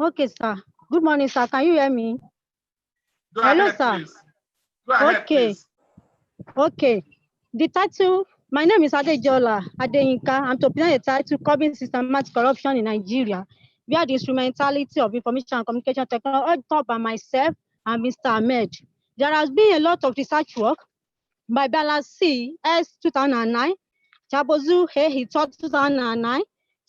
Okay, sir. Good morning, sir. Can you hear me? Go Hello, ahead, sir. please. Go ahead, please. Okay. The title, my name is Adejola Adeyinka. I'm to present a title, Curbing Systematic Corruption in Nigeria, via the instrumentality of information and communication technology, taught by myself and Mr. Ahmed. There has been a lot of research work by Bella C. S. 2009, Chabozu He, he taught 2009,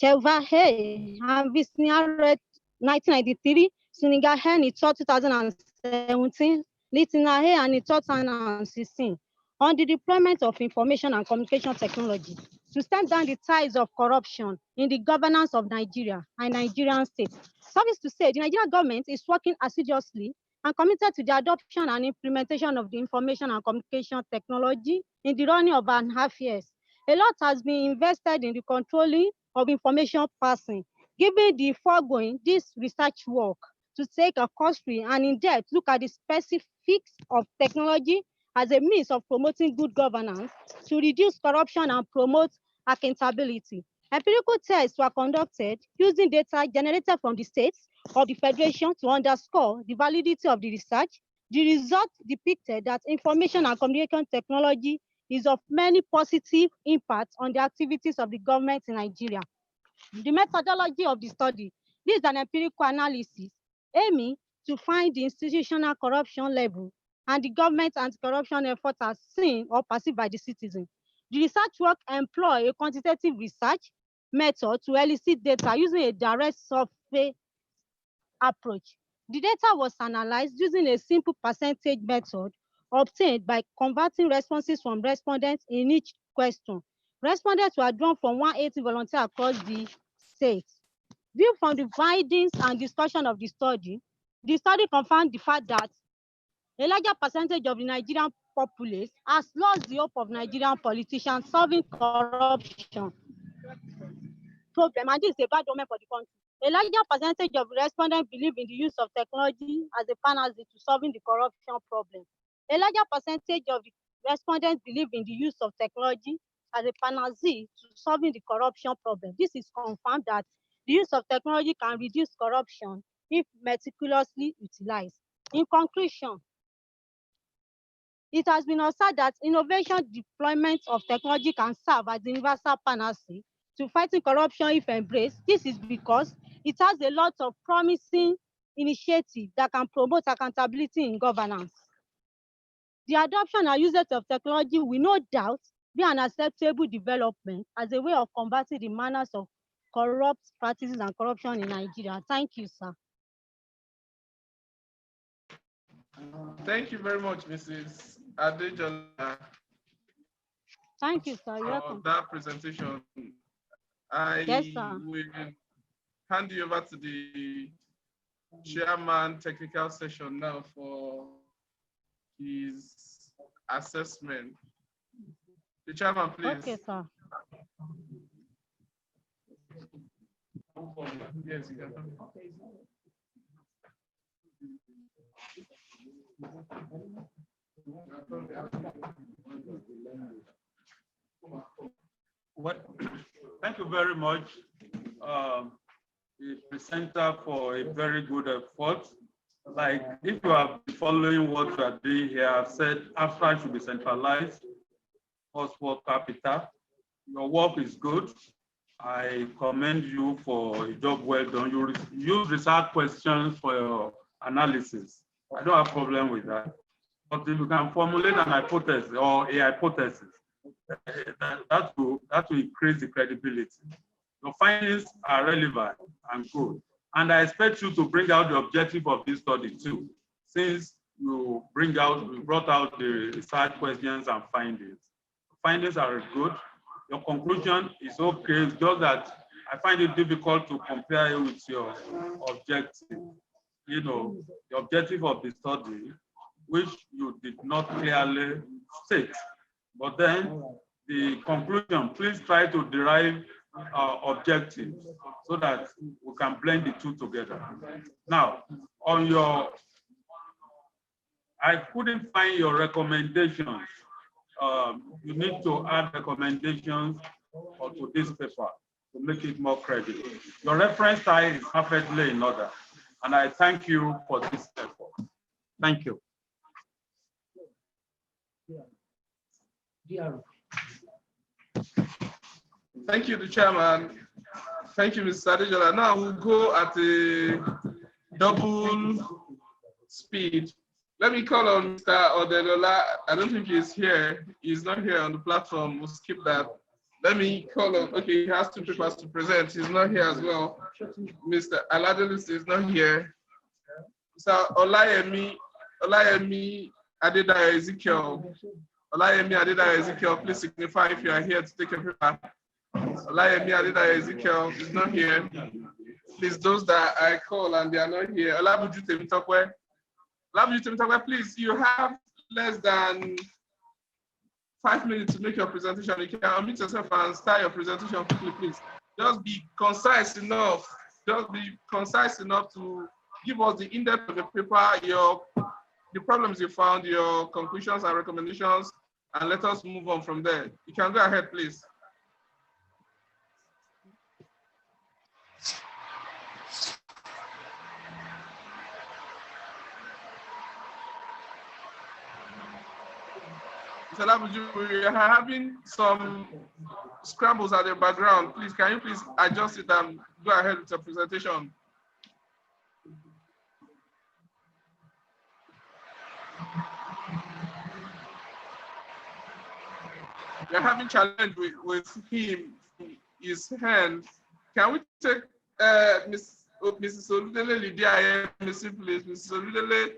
Cheva He, and Visnia Red 1993, Suniga He, he taught 2017, Litina He, and he taught 2016. On the deployment of information and communication technology to stem down the tides of corruption in the governance of Nigeria and Nigerian states. Service to say, the Nigerian government is working assiduously and committed to the adoption and implementation of the information and communication technology in the running of an half years. A lot has been invested in the controlling of information passing. Given the foregoing, this research work to take a cursory and in-depth look at the specifics of technology as a means of promoting good governance, to reduce corruption and promote accountability. Empirical tests were conducted using data generated from the states or the federation to underscore the validity of the research. The result depicted that information and communication technology is of many positive impacts on the activities of the government in Nigeria. The methodology of the study, this is an empirical analysis aiming to find the institutional corruption level and the government anti-corruption efforts as seen or perceived by the citizen. The research work employ a quantitative research method to elicit data using a direct survey approach. The data was analyzed using a simple percentage method obtained by converting responses from respondents in each question. Respondents were drawn from 180 volunteers across the states. Viewed from the findings and discussion of the study confirmed the fact that a larger percentage of the Nigerian populace has lost the hope of Nigerian politicians solving corruption problem, and this is a bad omen for the country. A larger percentage of respondents believe in the use of technology as a panacea to solving the corruption problem. A larger percentage of the respondents believe in the use of technology as a panacea to solving the corruption problem. This is confirmed that the use of technology can reduce corruption if meticulously utilized. In conclusion, it has been observed that innovation deployment of technology can serve as the universal panacea to fighting corruption if embraced. This is because it has a lot of promising initiatives that can promote accountability in governance. The adoption and usage of technology will no doubt be an acceptable development as a way of combating the manners of corrupt practices and corruption in Nigeria. Thank you, sir. Thank you very much, Mrs. Adejola. Thank you, sir. You're welcome. For that presentation. Yes, sir. will hand you over to the chairman technical session now for his assessment. The chairman, please. Okay, sir. Yes, you can. Well, thank you very much, the presenter, for a very good effort. Like, if you have been following what you are doing here, I've said AFRA should be centralized, post-war capital. Your work is good. I commend you for a job well done. You use research questions for your analysis. I don't have a problem with that. But if you can formulate an hypothesis or a hypothesis, that will increase the credibility. Your findings are relevant and good. And I expect you to bring out the objective of this study too, since you brought out the research questions and findings. Findings are good. Your conclusion is okay. It's just that I find it difficult to compare it with your objective. You know, the objective of the study, which you did not clearly state. But then the conclusion, please try to derive objectives so that we can blend the two together. Now, on your, I couldn't find your recommendations. You need to add recommendations to this paper to make it more credible. Your reference type is perfectly in order, and I thank you for this effort. Thank you. Thank you, the chairman. Thank you, Mr. Adejola. Now we'll go at a double speed. Let me call on Mr. Odelola. I don't think he's here. He's not here on the platform. We'll skip that. Let me call on, okay, he has two papers to present. He's not here as well. Mr. Aladelis is not here. Mr. Olayemi Adedayo Ezekiel. Olayemi Adedayo Ezekiel, please signify if you are here to take a paper. Olayemi Adedayo Ezekiel is not here. Please, those that I call and they are not here. Olabuju Temitokwe. Olabuju Temitokwe, please, you have less than 5 minutes to make your presentation. You can unmute yourself and start your presentation quickly, please. Just be concise enough. Just be concise enough to give us the in-depth of the paper, the problems you found, your conclusions and recommendations, and let us move on from there. You can go ahead, please. We are having some scrambles at the background. Please, can you please adjust it and go ahead with your presentation? We're having challenge with him, his hand. Can we take Mrs. Oludele Lydia, please? Mrs. Oludele,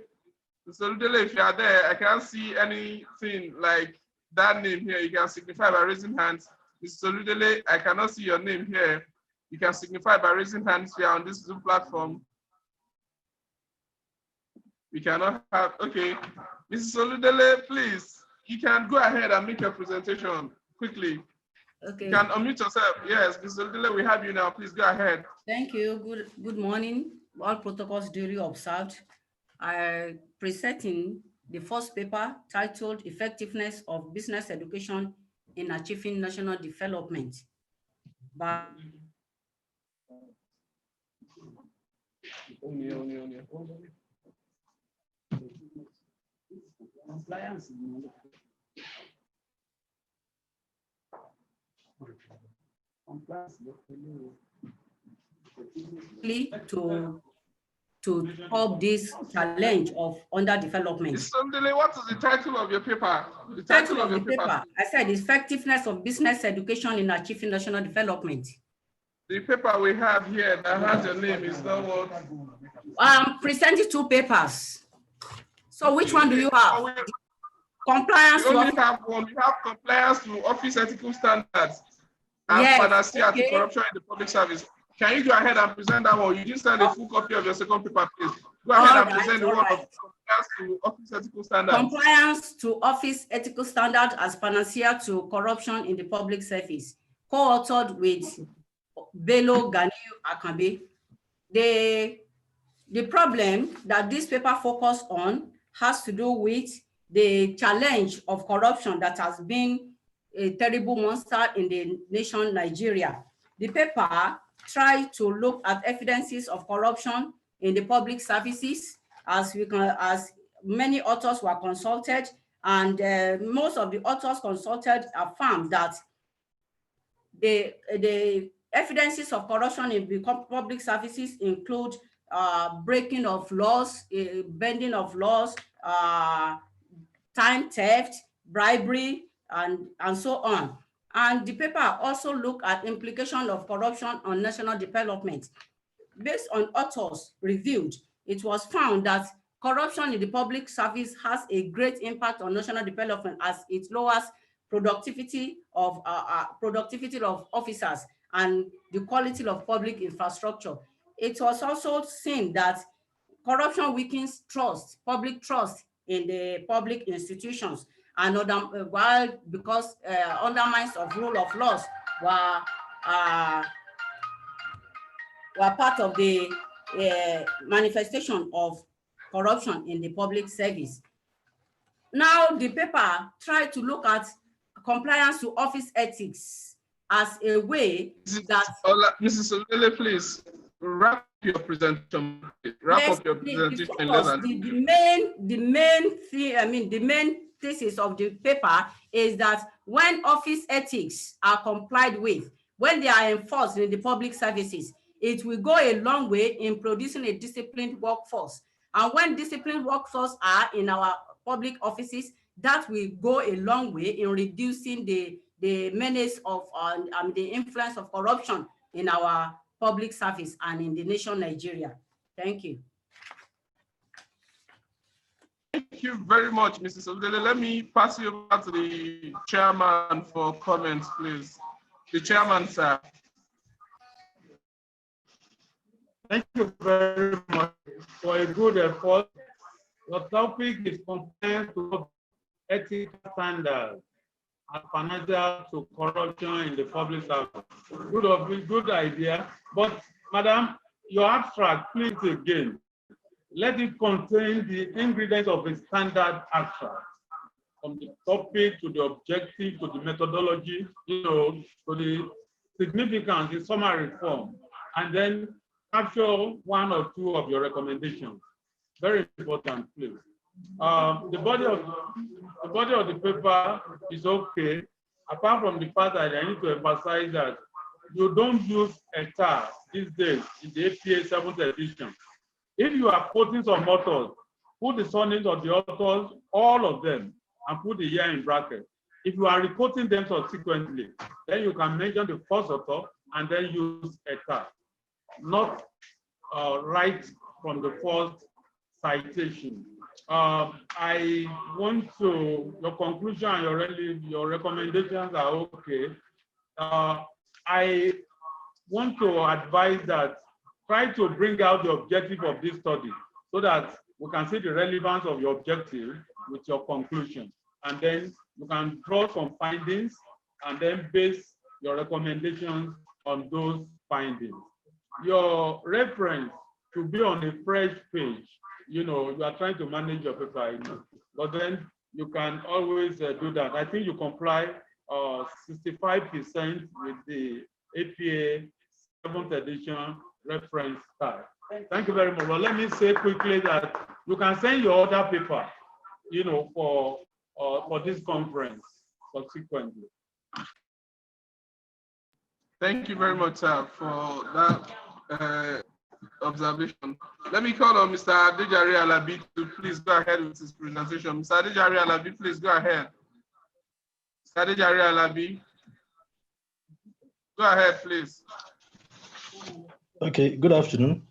if you are there, I can't see anything like that name here. You can signify by raising hands. Mrs. Oludele, I cannot see your name here. You can signify by raising hands here on this Zoom platform. We cannot have, okay. Mrs. Oludele, please. You can go ahead and make your presentation quickly. Okay. You can unmute yourself. Yes, Mr. Oludele, we have you now. Please go ahead. Thank you. Good morning. All protocols duly observed. I presenting the first paper titled Effectiveness of Business Education in Achieving National Development. To help this challenge of underdevelopment. What is the title of your paper? The title of your paper. I said Effectiveness of Business Education in Achieving National Development. The paper we have here that has your name is not what? I'm presenting two papers. So which one do you have? Compliance. We only have one. We have compliance to office ethical standards and panacea to corruption in the public service. Can you go ahead and present that one? You didn't send a full copy of your second paper, please. Go ahead and present the one of compliance to office ethical standards. Compliance to office ethical standards as panacea to corruption in the public service, co-authored with Bello Ganiu Akambe. The problem that this paper focuses on has to do with the challenge of corruption that has been a terrible monster in the nation Nigeria. The paper try to look at evidences of corruption in the public services as many authors were consulted, and most of the authors consulted affirmed that the evidences of corruption in the public services include breaking of laws, bending of laws, time theft, bribery, and so on. And the paper also looked at implication of corruption on national development. Based on authors reviewed, it was found that corruption in the public service has a great impact on national development as it lowers productivity of officers and the quality of public infrastructure. It was also seen that corruption weakens trust, public trust in the public institutions, and because undermines of rule of laws were part of the manifestation of corruption in the public service. Now the paper tried to look at compliance to office ethics as a way that— Mrs. Oludele, please wrap your presentation. The main thesis of the paper is that when office ethics are complied with, when they are enforced in the public services, it will go a long way in producing a disciplined workforce. And when disciplined workforce are in our public offices, that will go a long way in reducing the menace of the influence of corruption in our public service and in the nation Nigeria. Thank you. Thank you very much, Mrs. Oludele. Let me pass you over to the chairman for comments, please. The chairman, sir. Thank you very much for a good effort. The topic is compliance to ethical standards and panacea to corruption in the public service. Good idea. But, madam, your abstract, please again, let it contain the ingredients of a standard abstract, from the topic to the objective to the methodology, to the significance, the summary form, and then capture one or two of your recommendations. Very important, please. The body of the paper is okay, apart from the fact that I need to emphasize that you don't use hectares these days in the APA 7th edition. If you are quoting some authors, put the surnames of the authors, all of them, and put the year in bracket. If you are requoting them subsequently, then you can mention the first author and then use hectare, not right from the first citation. I want to, your conclusion and your recommendations are okay. I want to advise that try to bring out the objective of this study so that we can see the relevance of your objective with your conclusion. And then you can draw some findings and then base your recommendations on those findings. Your reference should be on a fresh page. You know, you are trying to manage your paper, you know, but then you can always do that. I think you comply 65% with the APA 7th edition reference card. Thank you very much. Well, let me say quickly that you can send your other paper, you know, for this conference subsequently. Thank you very much, sir, for that observation. Let me call on Mr. Adejare Alabi to please go ahead with his presentation. Mr. Adejare Alabi, please go ahead. Mr. Adejare Alabi, go ahead, please. Okay, good afternoon.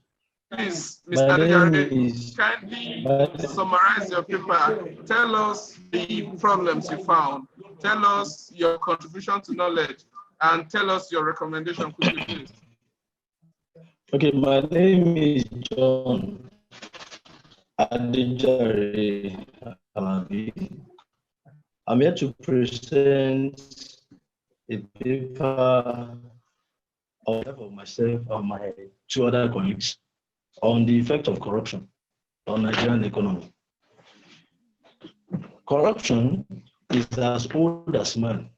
Please, Mr. Adejare, kindly summarize your paper. Tell us the problems you found. Tell us your contribution to knowledge, and tell us your recommendation quickly, please. Okay, my name is John Adejare Alabi. I'm here to present a paper on behalf of myself and my two other colleagues on the effect of corruption on Nigerian economy. Corruption is as old as man,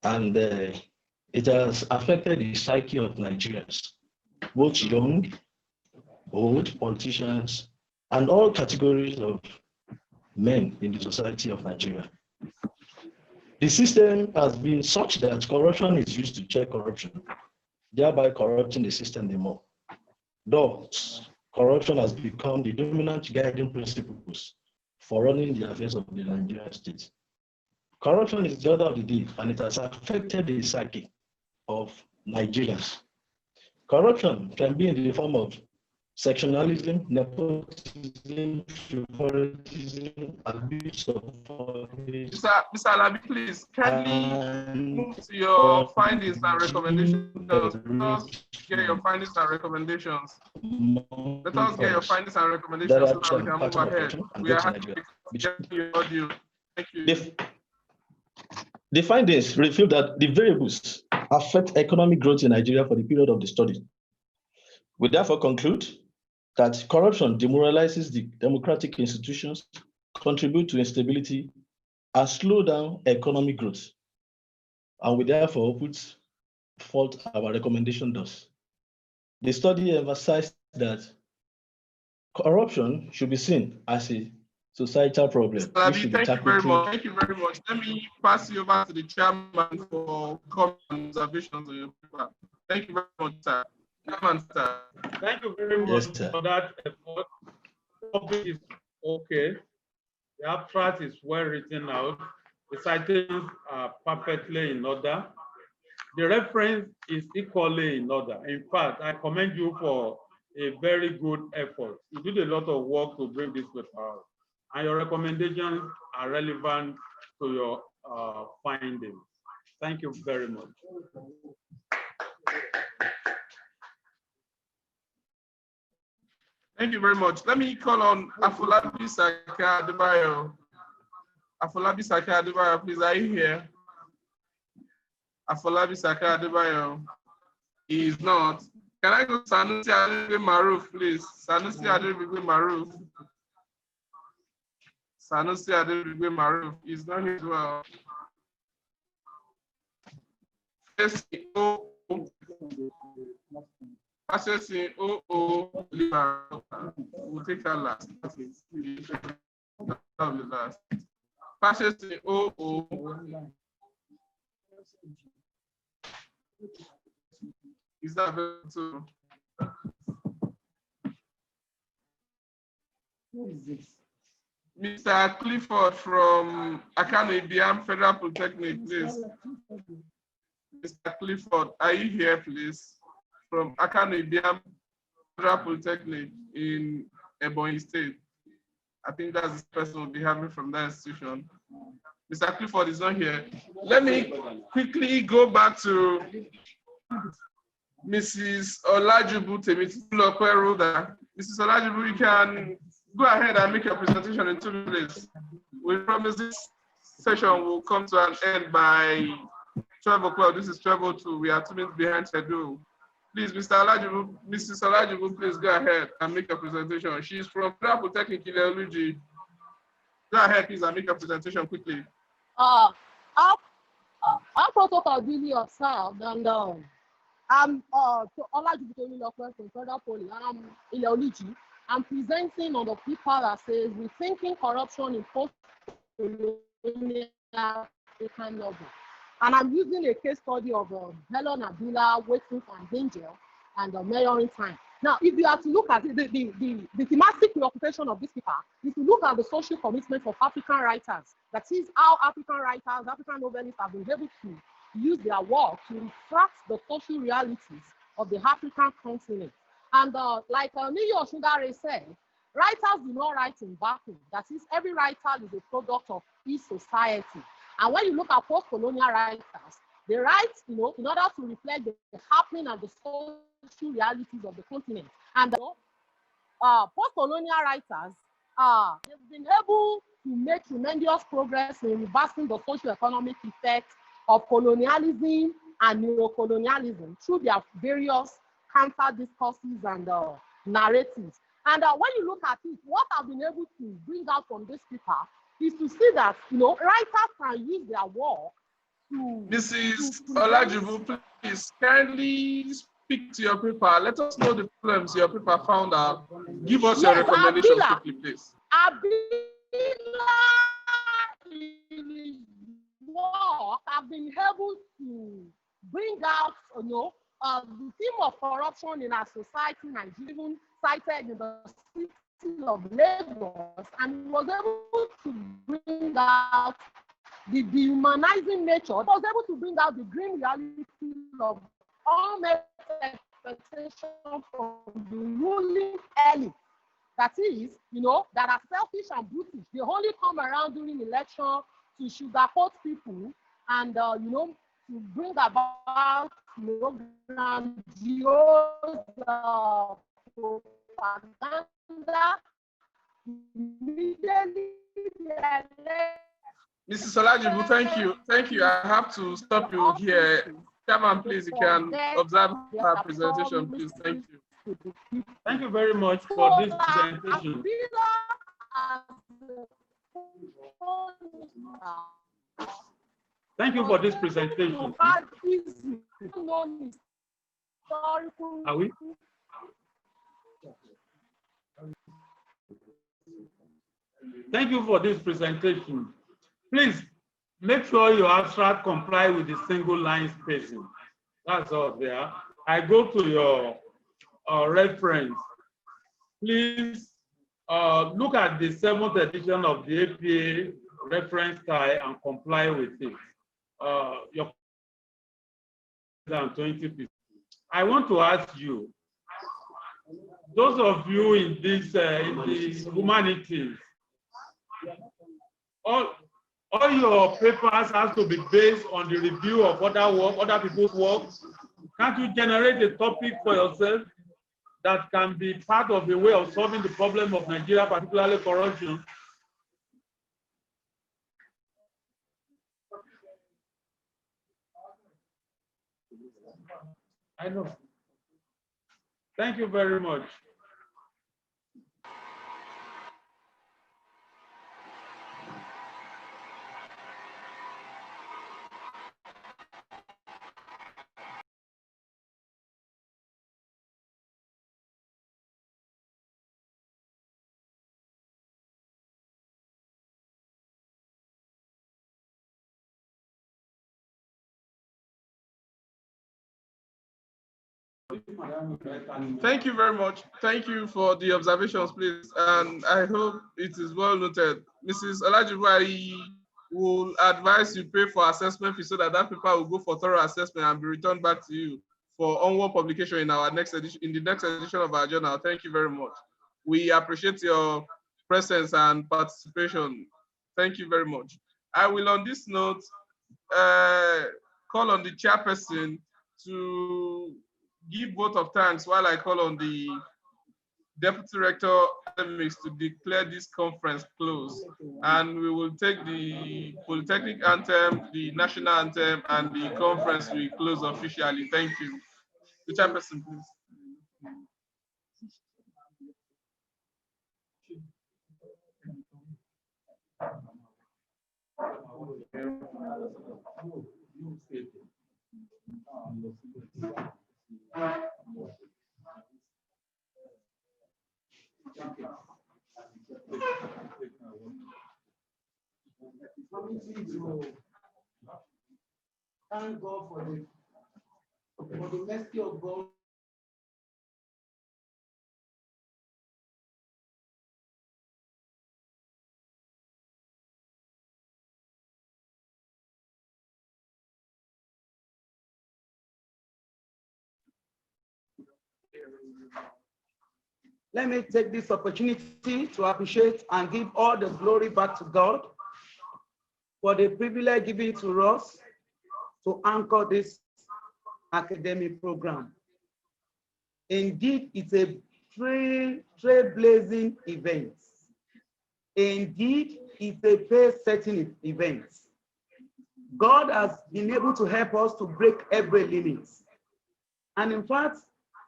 and it has affected the psyche of Nigerians, both young, old, politicians, and all categories of men in the society of Nigeria. The system has been such that corruption is used to check corruption, thereby corrupting the system the more. Thus, corruption has become the dominant guiding principles for running the affairs of the Nigerian state. Corruption is the order of the day, and it has affected the psyche of Nigerians. Corruption can be in the form of sectionalism, nepotism, favoritism, abuse of office. Mr. Alabi, please kindly move to your findings and recommendations. Let us get your findings and recommendations. Let us get your findings and recommendations so that we can move ahead. We are happy to get your audio. Thank you. The findings reveal that the variables affect economic growth in Nigeria for the period of the study. We therefore conclude that corruption demoralizes the democratic institutions, contributes to instability, and slow down economic growth. And we therefore put forth our recommendation thus. The study emphasized that corruption should be seen as a societal problem. Thank you very much. Thank you very much. Let me pass you over to the chairman for comments and observations on your paper. Thank you very much, sir. Chairman, sir. Thank you very much for that effort. The topic is okay. The abstract is well written out. The citations are perfectly in order. The reference is equally in order. In fact, I commend you for a very good effort. You did a lot of work to bring this paper out, and your recommendations are relevant to your findings. Thank you very much. Thank you very much. Let me call on Afolabi Saka Adebayo. Afolabi Saka Adebayo, please, are you here? Afolabi Saka Adebayo is not. Can I go to Sanusi Adebigbe Maruf, please? Sanusi Adebigbe Maruf. Sanusi Adebigbe Maruf is not here as well. Accessing we'll take that last. That will be last. Purchasing OO. Is that available? Who is this? Mr. Clifford from Akano Ibiam Federal Polytechnic, please. Mr. Clifford, are you here, please? From Akano Ibiam Federal Polytechnic in Ebonyi State. I think that's the person we'll be having from that institution. Mr. Clifford is not here. Let me quickly go back to Mrs. Olajubu Temitope. Mrs. Olajubu, you can go ahead and make your presentation in 2 minutes. We promise this session will come to an end by 12 o'clock. This is 12:02. We are 2 minutes behind schedule. Please, Mr. Olajubu, Mrs. Olajubu, please go ahead and make your presentation. She's from Federal Polytechnic in Ileoluji. Go ahead, please, and make your presentation quickly. Our protocol duly observed, and I'm Olajubu Temitope from Federal Poly, and I'm Ileoluji. I'm presenting on the paper that says rethinking corruption in post-colonial African level. And I'm using a case study of Helen Abdullah, Waiting for Angel, and Mayoring Time. Now, if you are to look at it, the thematic preoccupation of this paper is to look at the social commitment of African writers. That is how African writers, African novelists have been able to use their work to reflect the social realities of the African continent. And like Niyo Shungare said, writers do not write in vacuum. That is, every writer is a product of his society. And when you look at post-colonial writers, they write, in order to reflect the happening and the social realities of the continent. And post-colonial writers, they've been able to make tremendous progress in reversing the socio-economic effects of colonialism and neocolonialism through their various counter discourses and narratives. And when you look at it, what I've been able to bring out from this paper is to see that writers can use their work to. Mrs. Olajubu, please kindly speak to your paper. Let us know the problems your paper found out. Give us your recommendation quickly, please. I've been able to bring out, the theme of corruption in our society, and even cited in the city of Lagos, and was able to bring out the dehumanizing nature. It was able to bring out the grim reality of unmet expectation from the ruling elite. That is, that are selfish and brutish. They only come around during election to sugarcoat people and, to bring about grandiose propaganda. Mrs. Olajubu, thank you. Thank you. I have to stop you here. Chairman, please, you can observe our presentation, please. Thank you. Thank you very much for this presentation. Thank you for this presentation. Are we? Thank you for this presentation. Please make sure your abstract comply with the single line spacing. That's all there. I go to your reference. Please look at the 7th edition of the APA reference guide and comply with it. Your 20%. I want to ask you, those of you in this in the humanities, all your papers have to be based on the review of other work, other people's work. Can't you generate a topic for yourself that can be part of a way of solving the problem of Nigeria, particularly corruption? I know. Thank you very much. Thank you very much. Thank you for the observations, please. And I hope it is well noted. Mrs. Olajuwari will advise you pay for assessment fee so that that paper will go for thorough assessment and be returned back to you for onward publication in our next edition, in the next edition of our journal. Thank you very much. We appreciate your presence and participation. Thank you very much. I will, on this note, call on the chairperson to give vote of thanks while I call on the Deputy Rector Academics to declare this conference closed. And we will take the Polytechnic anthem, the national anthem, and the conference will close officially. Thank you. The chairperson, please. Thank God for the mercy of God. Let me take this opportunity to appreciate and give all the glory back to God for the privilege given to us to anchor this academic program. Indeed, it's a trailblazing event. Indeed, it's a pace-setting event. God has been able to help us to break every limit. And in fact,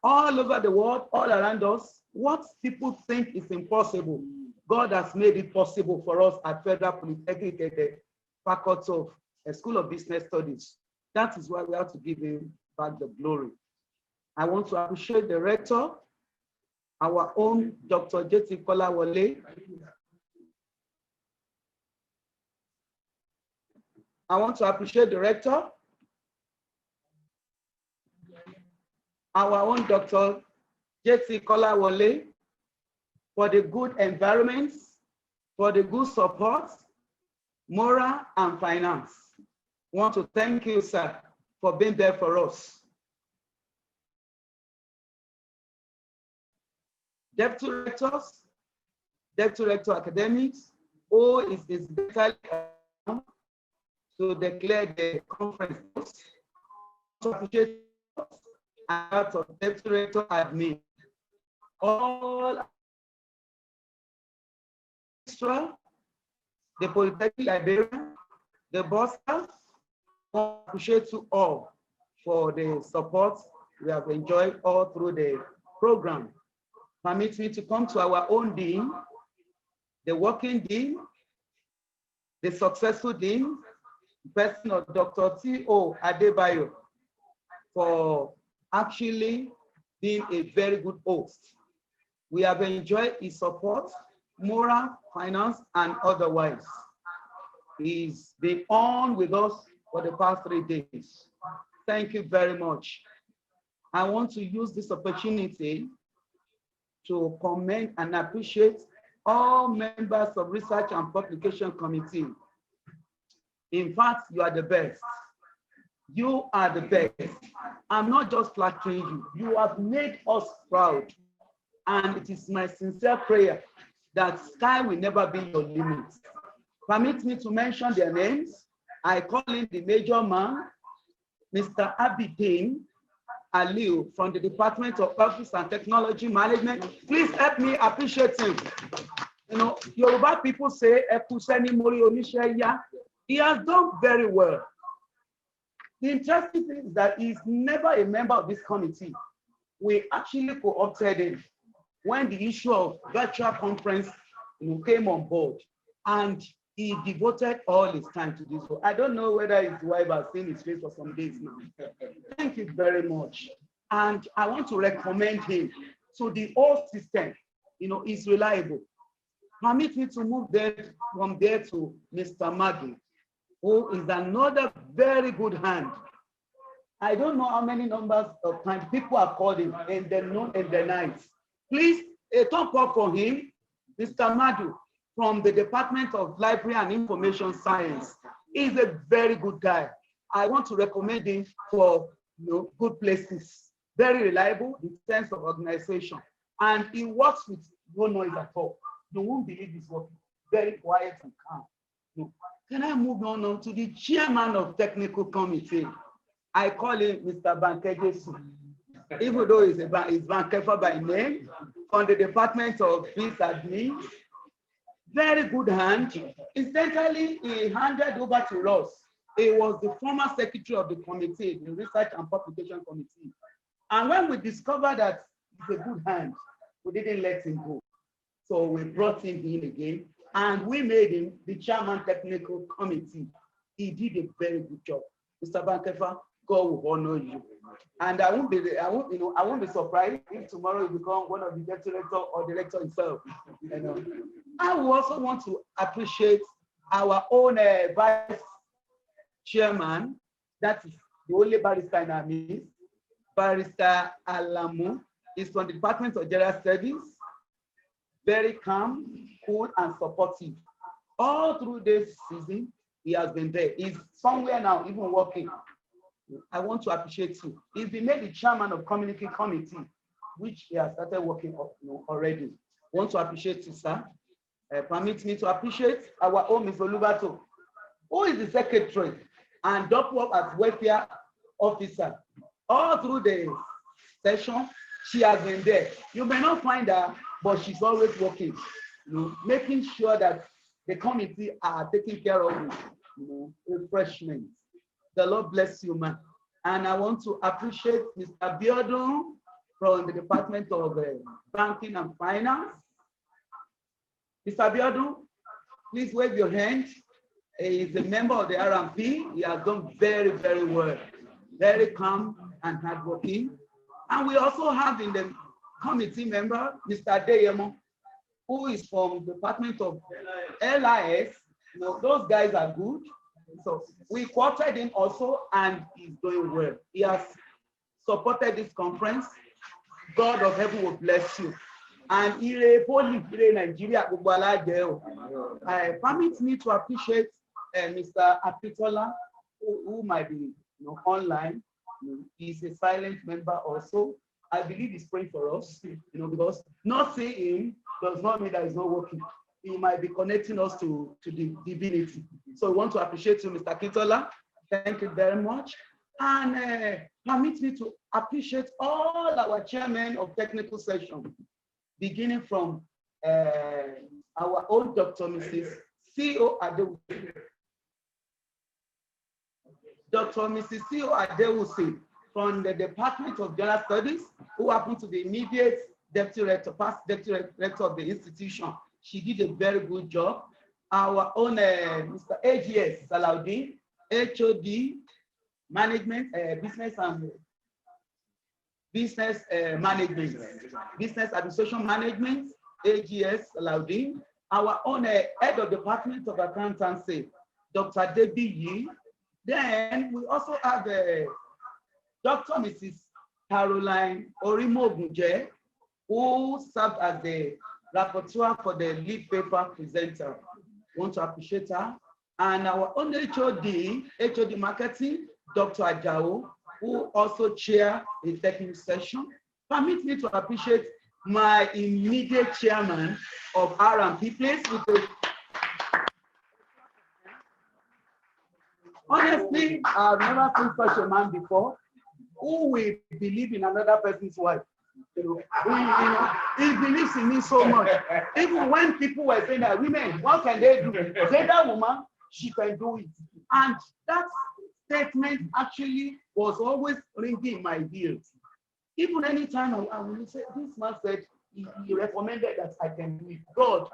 all over the world, all around us, what people think is impossible, God has made it possible for us at Federal Polytechnic Faculty of School of Business Studies. That is why we have to give him back the glory. I want to appreciate the rector, our own Dr. J.T. Kolawole. I want to appreciate the rector, our own Dr. J.T. Kolawole, for the good environment, for the good support, moral and finance. I want to thank you, sir, for being there for us. Deputy rectors, Deputy Rector Academics, who is basically to declare the conference. To appreciate out of Deputy Rector Admin. All extra, the Polytechnic Librarian, the boss staff, I appreciate you all for the support we have enjoyed all through the program. Permit me to come to our own dean, the working dean, the successful dean, person of Dr. T.O. Adebayo, for actually being a very good host. We have enjoyed his support, moral, finance, and otherwise. He's been on with us for the past 3 days. Thank you very much. I want to use this opportunity to commend and appreciate all members of Research and Publication Committee. In fact, you are the best. You are the best. I'm not just flattering you. You have made us proud. And it is my sincere prayer that sky will never be your limit. Permit me to mention their names. I call in the major man, Mr. Abidin Aliu from the Department of Office and Technology Management. Please help me appreciate him. You know, Yoruba people say, he has done very well. The interesting thing is that he's never a member of this committee. We actually co-opted him when the issue of virtual conference came on board, and he devoted all his time to this. So I don't know whether his wife has seen his face for some days now. Thank you very much. And I want to recommend him. So the whole system, is reliable. Permit me to move from there to Mr. Maggie, who is another very good hand. I don't know how many numbers of times people have called him in the noon and the night. Please, a thumb up for him, Mr. Madu, from the Department of Library and Information Science. He's a very good guy. I want to recommend him for good places. Very reliable in terms of organization. And he works with no noise at all. You won't believe he's working. Very quiet and calm. Can I move on to the chairman of technical committee? I call him Mr. Bankejesu. Even though he's Bankefa by name, from the Department of Peace Admin. Very good hand. Incidentally, he handed over to us. He was the former secretary of the committee, the Research and Publication Committee. And when we discovered that he's a good hand, we didn't let him go. So we brought him in again, and we made him the chairman technical committee. He did a very good job. Mr. Bankefa, God will honor you. And I won't be surprised if tomorrow you become one of the director or director himself. I will also want to appreciate our own vice chairman, that is the only barrister in our midst, Barrister Alamu, is from the Department of General Studies, very calm, cool, and supportive. All through this season, he has been there. He's somewhere now, even working. I want to appreciate you. He's been made the chairman of Community Committee, which he has started working on already. I want to appreciate you, sir. Permit me to appreciate our own Ms. Olubato, who is the secretary and double up as welfare officer. All through the session, she has been there. You may not find her, but she's always working, making sure that the committee are taking care of refreshments. The Lord bless you, man. And I want to appreciate Mr. Biodun from the Department of Banking and Finance. Mr. Biodun, please wave your hand. He is a member of the RMP. He has done very, very well. Very calm and hardworking. And we also have in the committee member, Mr. Deyemo, who is from the Department of LIS. Those guys are good. So we quoted him also, and he's doing well. He has supported this conference. God of heaven will bless you. And Nigeria, permit me to appreciate Mr. Apitola, who might be online. He's a silent member also. I believe he's praying for us, because not seeing him does not mean that he's not working. He might be connecting us to the divinity. So we want to appreciate you, Mr. Kitola. Thank you very much. And permit me to appreciate all our chairmen of technical session, beginning from our own Dr. Mrs. C.O. Adewusi. Dr. Mrs. C.O. Adewusi from the Department of General Studies, who happened to be immediate deputy rector, past deputy rector of the institution. She did a very good job. Our own Mr. AGS Salaudin, HOD management, business management, business administration management, AGS Salaudin. Our own head of department of accountancy, Dr. Debbie Yi. Then we also have Dr. Mrs. Caroline Orimogunje, who served as the rapporteur for the lead paper presenter. Want to appreciate her. And our own HOD marketing, Dr. Ajao, who also chair the technical session. Permit me to appreciate my immediate chairman of R&P Place. Honestly, I've never seen such a man before who will believe in another person's wife. He believes in me so much. Even when people were saying that women, what can they do? Say that woman, she can do it. And that statement actually was always ringing in my ears. Even anytime I will say, this man said, he recommended that I can do it. God,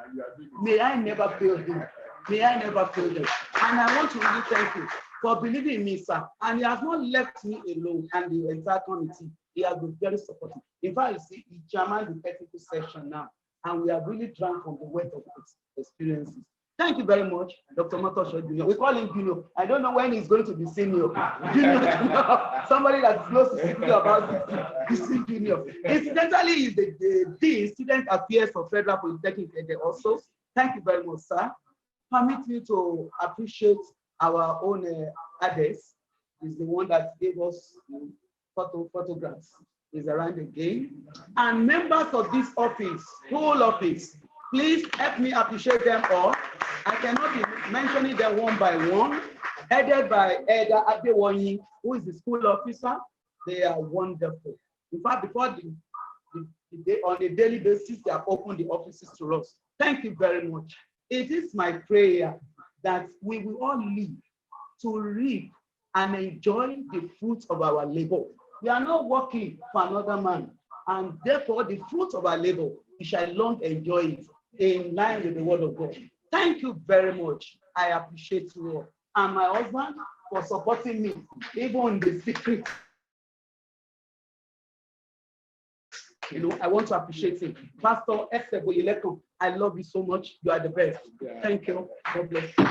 may I never fail him. May I never fail him. And I want to really thank you for believing in me, sir. And he has not left me alone and the entire committee. He has been very supportive. In fact, you see, he chairman the technical session now, and we have really drank from the weight of his experiences. Thank you very much, Dr. Matosho Jr. We call him Junior. I don't know when he's going to be senior. Junior, somebody that's close to speaking about this Junior. Incidentally, he's the Dean, Student Affairs for Federal Polytechnic also. Thank you very much, sir. Permit me to appreciate our own Ades. Is the one that gave us photographs. Is around again. And members of this office, whole office, please help me appreciate them all. I cannot be mentioning them one by one. Headed by Eda Adewonyi, who is the school officer. They are wonderful. In fact, before on a daily basis, they have opened the offices to us. Thank you very much. It is my prayer that we will all live to reap and enjoy the fruits of our labor. We are not working for another man, and therefore the fruits of our labor, we shall long enjoy it in line with the word of God. Thank you very much. I appreciate you all. And my husband for supporting me, even in the secret. You know, I want to appreciate him. Pastor Esther Boyeleko, I love you so much. You are the best. Thank you. God bless you.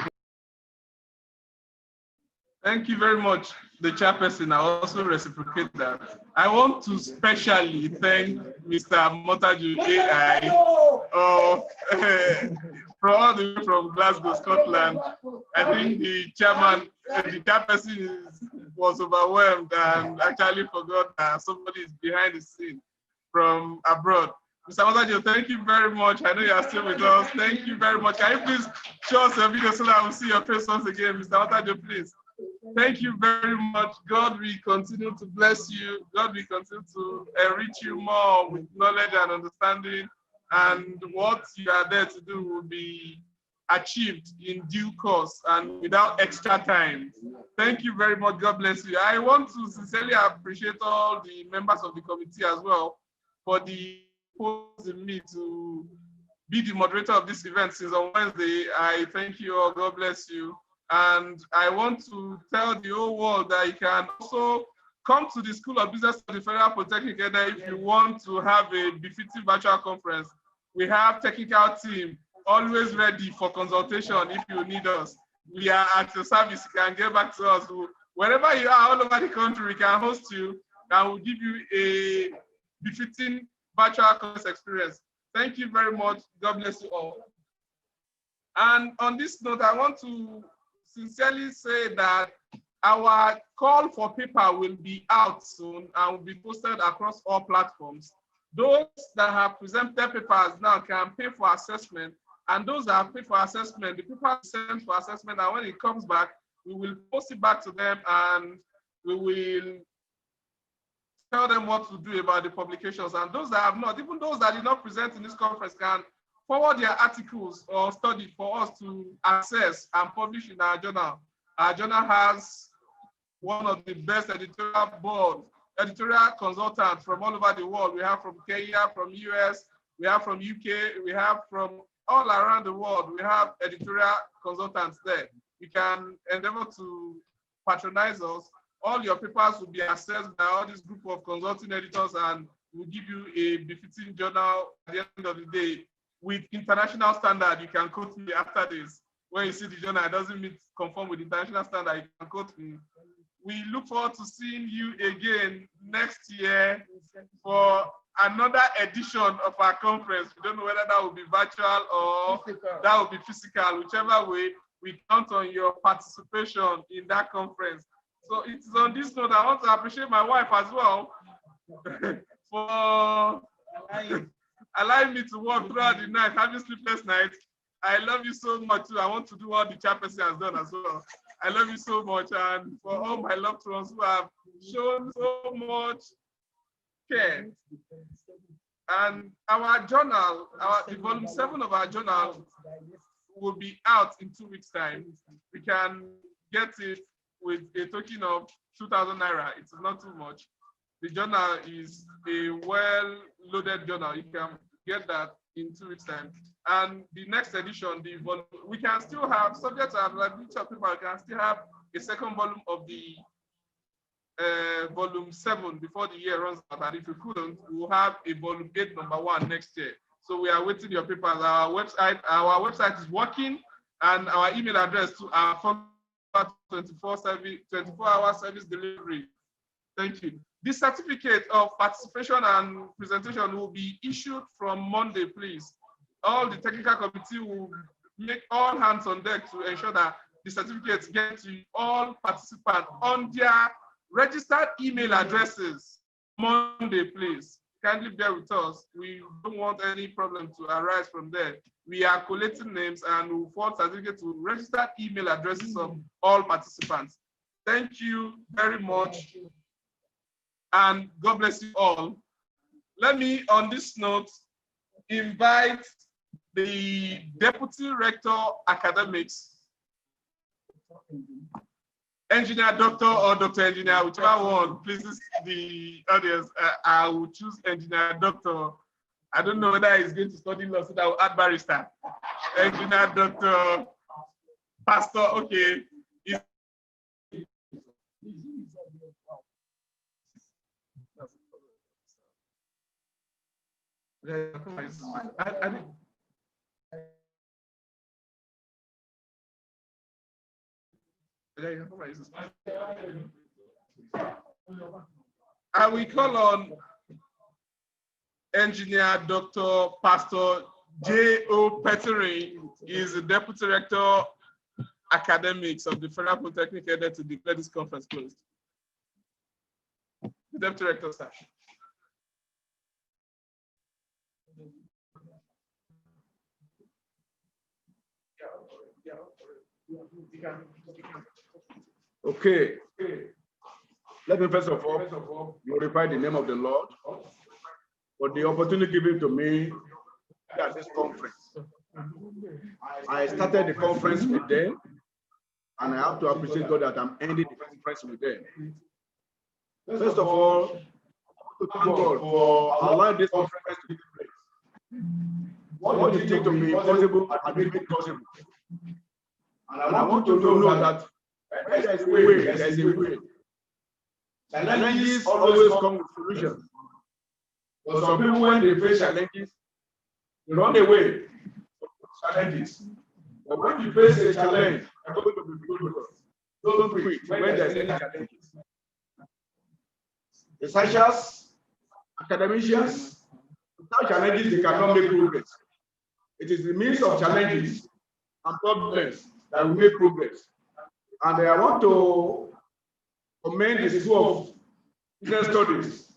Thank you very much, the chairperson. I also reciprocate that. I want to specially thank Mr. Motaju AI from Glasgow, Scotland. I think the chairman, the chairperson was overwhelmed and actually forgot that somebody is behind the scene from abroad. Mr. Motaju, thank you very much. I know you are still with us. Thank you very much. Can you please show us a video so that I will see your face once again, Mr. Motaju, please? Thank you very much. God will continue to bless you. God will continue to enrich you more with knowledge and understanding. And what you are there to do will be achieved in due course and without extra time. Thank you very much. God bless you. I want to sincerely appreciate all the members of the committee as well for the posing me to be the moderator of this event since on Wednesday. I thank you all. God bless you. And I want to tell the whole world that you can also come to the School of Business of the Federal Polytechnic if you want to have a befitting virtual conference. We have technical team always ready for consultation if you need us. We are at your service. You can get back to us. Wherever you are all over the country, we can host you and we'll give you a befitting virtual conference experience. Thank you very much. God bless you all. And on this note, I want to sincerely say that our call for paper will be out soon and will be posted across all platforms. Those that have presented papers now can pay for assessment, and those that have paid for assessment, the paper is sent for assessment, and when it comes back, we will post it back to them and we will tell them what to do about the publications. And those that have not, even those that did not present in this conference, can forward their articles or study for us to access and publish in our journal. Our journal has one of the best editorial consultants from all over the world. We have from Kenya, from US, we have from UK, we have from all around the world. We have editorial consultants there. You can endeavor to patronize us. All your papers will be assessed by all this group of consulting editors, and we'll give you a befitting journal at the end of the day. With international standard, you can quote me after this. When you see the journal, it doesn't conform with international standard, you can quote me. We look forward to seeing you again next year for another edition of our conference. We don't know whether that will be virtual or that will be physical, whichever way. We count on your participation in that conference. So it is on this note, I want to appreciate my wife as well for allowing me to work throughout the night, having sleepless nights. I love you so much too. I want to do what the chairperson has done as well. I love you so much, and for all my loved ones who have shown so much care. And our journal, the volume 7 of our journal will be out in 2 weeks' time. We can get it with a token of 2,000 naira. It's not too much. The journal is a well-loaded journal. You can get that in 2 weeks' time. And the next edition, the volume, we can still have, subject to availability of people, we can still have a second volume of the volume 7 before the year runs out. And if we couldn't, we'll have a volume 8 number 1 next year. So we are waiting your papers. Our website is working. and our email address to our 24-hour service delivery. Thank you. This certificate of participation and presentation will be issued from Monday, please. All the technical committee will make all hands on deck to ensure that the certificates get to all participants on their registered email addresses. Monday, please. Kindly bear with us. We don't want any problem to arise from there. We are collating names and we'll forward certificates to registered email addresses of all participants. Thank you very much. And God bless you all. Let me, on this note, invite the Deputy Rector Academics, Engineer Doctor or Dr. Engineer, whichever one pleases the audience. I will choose Engineer Doctor. I don't know whether he's going to study law, so that I will add barrister. Engineer Doctor, Pastor, okay. I will call on Engineer Dr. Pastor J.O. Petering. He is the Deputy Rector Academics of the Federal Polytechnic headed to declare this conference closed. Deputy Rector, sir. Okay. Let me first of all glorify the name of the Lord for the opportunity given to me at this conference. I started the conference with them, and I have to appreciate God that I'm ending the conference with them. First of all, I want to thank God for allowing this conference to take place. What you think to be impossible, I will make it possible. And I want you to know that where there is a way, there is a way. Challenges always come with solutions. But some people, when they face challenges, they run away from challenges. But when you face a challenge, you're going to be good with us. Don't quit when there's any challenges. Researchers, academicians, without challenges, they cannot make progress. It is the means of challenges and problems that will make progress. And I want to commend the School of Business Studies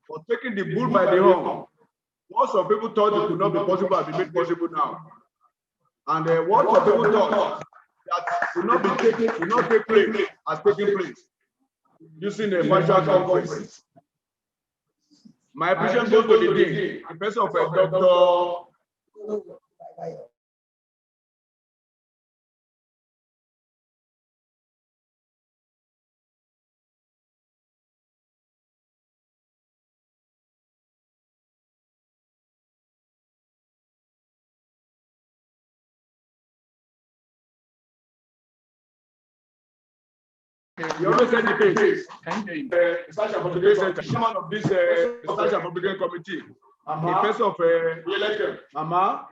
for taking the bull by the horn. What some people thought it could not be possible has been made possible now. And what some people thought that could not take place has taken place using a virtual conference. My appreciation goes to the Dean, the person of Dr. You always said the case. Research and Publication Chairman of this Research and Publication Committee, the person of Mama,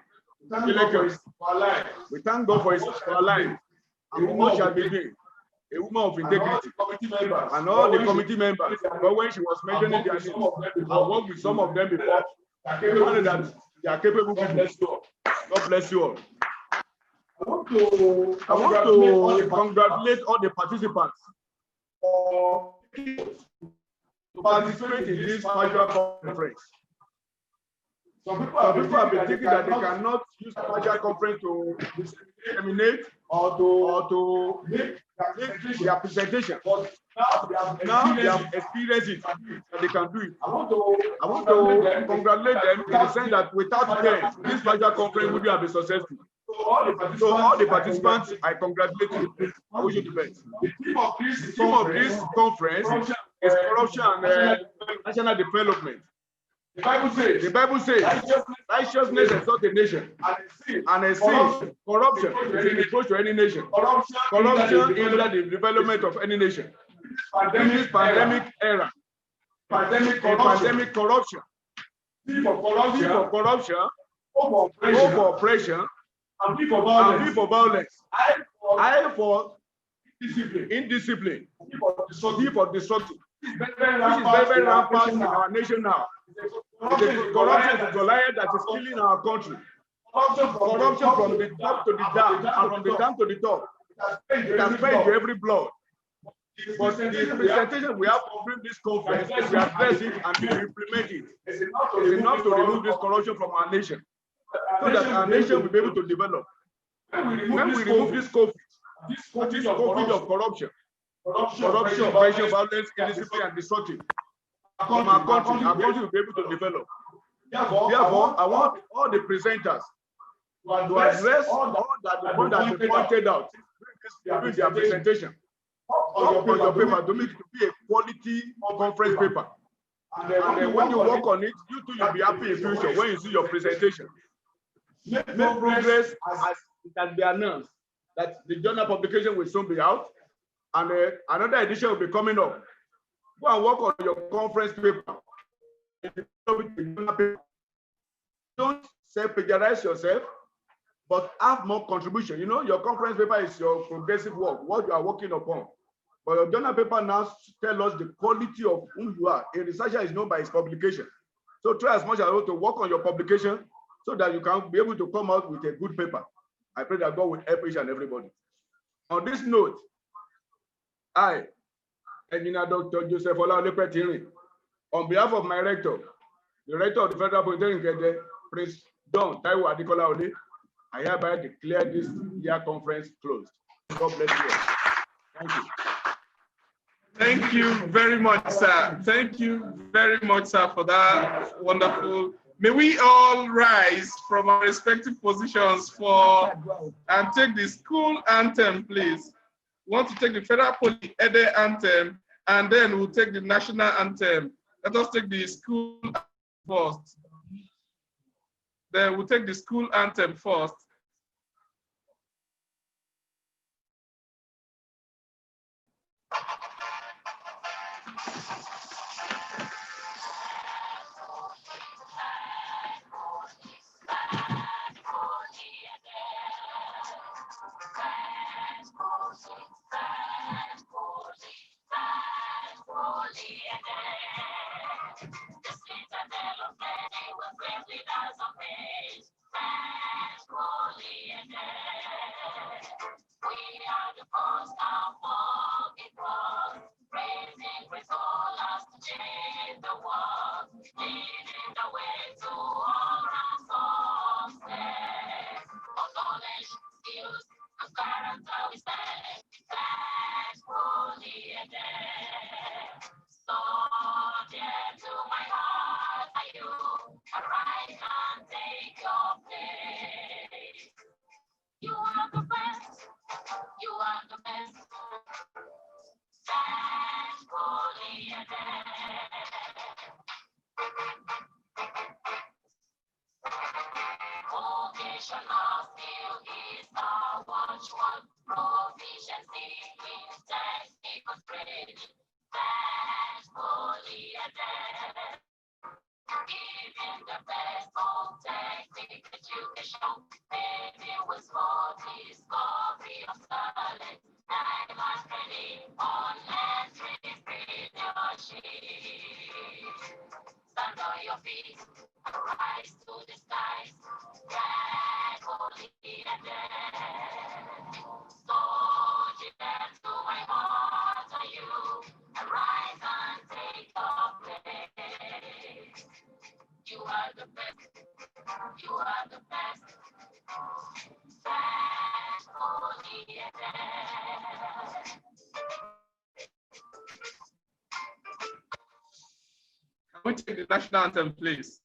we thank God for his life and what she has been doing. A woman of integrity, and all the committee members. But when she was mentioning their names, I worked with some of them before. I know that they are capable people. God bless you all. I want to congratulate all the participants to participate in this virtual conference. Some people have been thinking that they cannot use the virtual conference to disseminate or to make their presentation. But now they have experienced it, and they can do it. I want to congratulate them in the sense that without them, this virtual conference would have been successful. So all the participants, I congratulate you. I wish you the best. The theme of this conference is corruption and national development. The Bible says, righteousness exalts a nation, and a sin, corruption is a reproach to any nation. Corruption hinders the development of any nation. In this pandemic era, pandemic corruption, hope for oppression, and B for violence. And B for violence. I for indiscipline. D for destruction. Which is very rampant in our nation now. Corruption is the lion that is killing our country. Corruption from the top to the down, and from the down to the top. It has paid to every blood. But the presentation we have during this conference, we address it and we implement it. It's enough to remove this corruption from our nation, so that our nation will be able to develop. When we remove this COVID, this COVID of corruption, oppression, violence, indiscipline, and destruction from our country will be able to develop. Therefore, I want all the presenters to address all that the point has been pointed out during their presentation on your paper to make it to be a quality conference paper. And then when you work on it, you too will be happy in future when you see your presentation. Make progress as it can be announced that the journal publication will soon be out, and another edition will be coming up. Go and work on your conference paper. Don't self-plagiarize yourself, but have more contribution. You know, your conference paper is your progressive work, what you are working upon. But your journal paper now tell us the quality of who you are. A researcher is known by his publication. So try as much as possible to work on your publication so that you can be able to come out with a good paper. I pray that God will help each and everybody. On this note, I, Engineer Dr. Joseph Olaolepetiri, on behalf of my rector, the rector of the Federal Polytechnic, Prince Don Taiwo Adekola Ode, I hereby declare this year conference closed. God bless you all. Thank you. Thank you very much, sir. Thank you very much, sir, for that wonderful. May we all rise from our respective positions and take the school anthem, please. We want to take the Federal Poly Ede anthem, and then we'll take the national anthem. Let us take the school first. Then we'll take the school anthem first. Can we take the national anthem, please?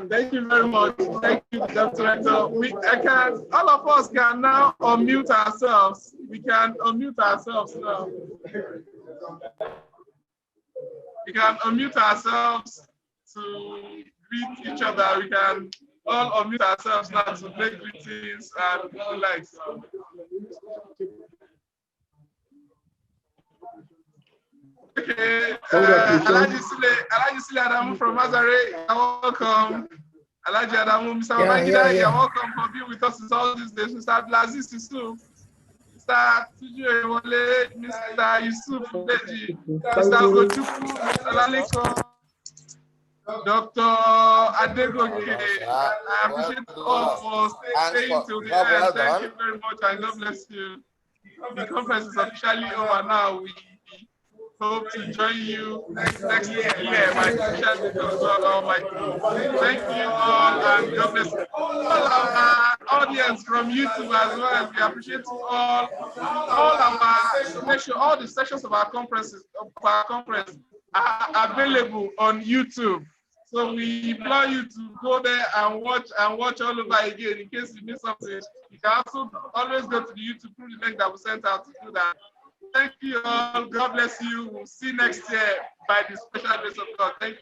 Thank you very much. Thank you, Dr. Rector. All of us can now unmute ourselves. We can unmute ourselves now. We can unmute ourselves to greet each other. We can all unmute ourselves now to make greetings and the likes. Okay, Alaji Sile Adamu from Mazare, you're welcome. Alaji Adamu, Mr. Babangida, you're welcome for being with us all these days. Mr. Abdulaziz Yusuf, Mr. Tuju Ewole, Mr. Yusuf Deji, Mr. Ogochukwu, Mr. Laliko, Dr. Adegoke. I appreciate all for staying till the end. Thank you very much and God bless you. The conference is officially over now. We hope to join you next year by special God Almighty. Thank you all and God bless you. All our audience from YouTube as well. We appreciate you all the sessions of our conference are available on YouTube. So we implore you to go there and watch all over again in case you miss something. You can also always go to the YouTube through the link that we sent out to do that. Thank you all. God bless you. We'll see you next year by the special grace of God. Thank you.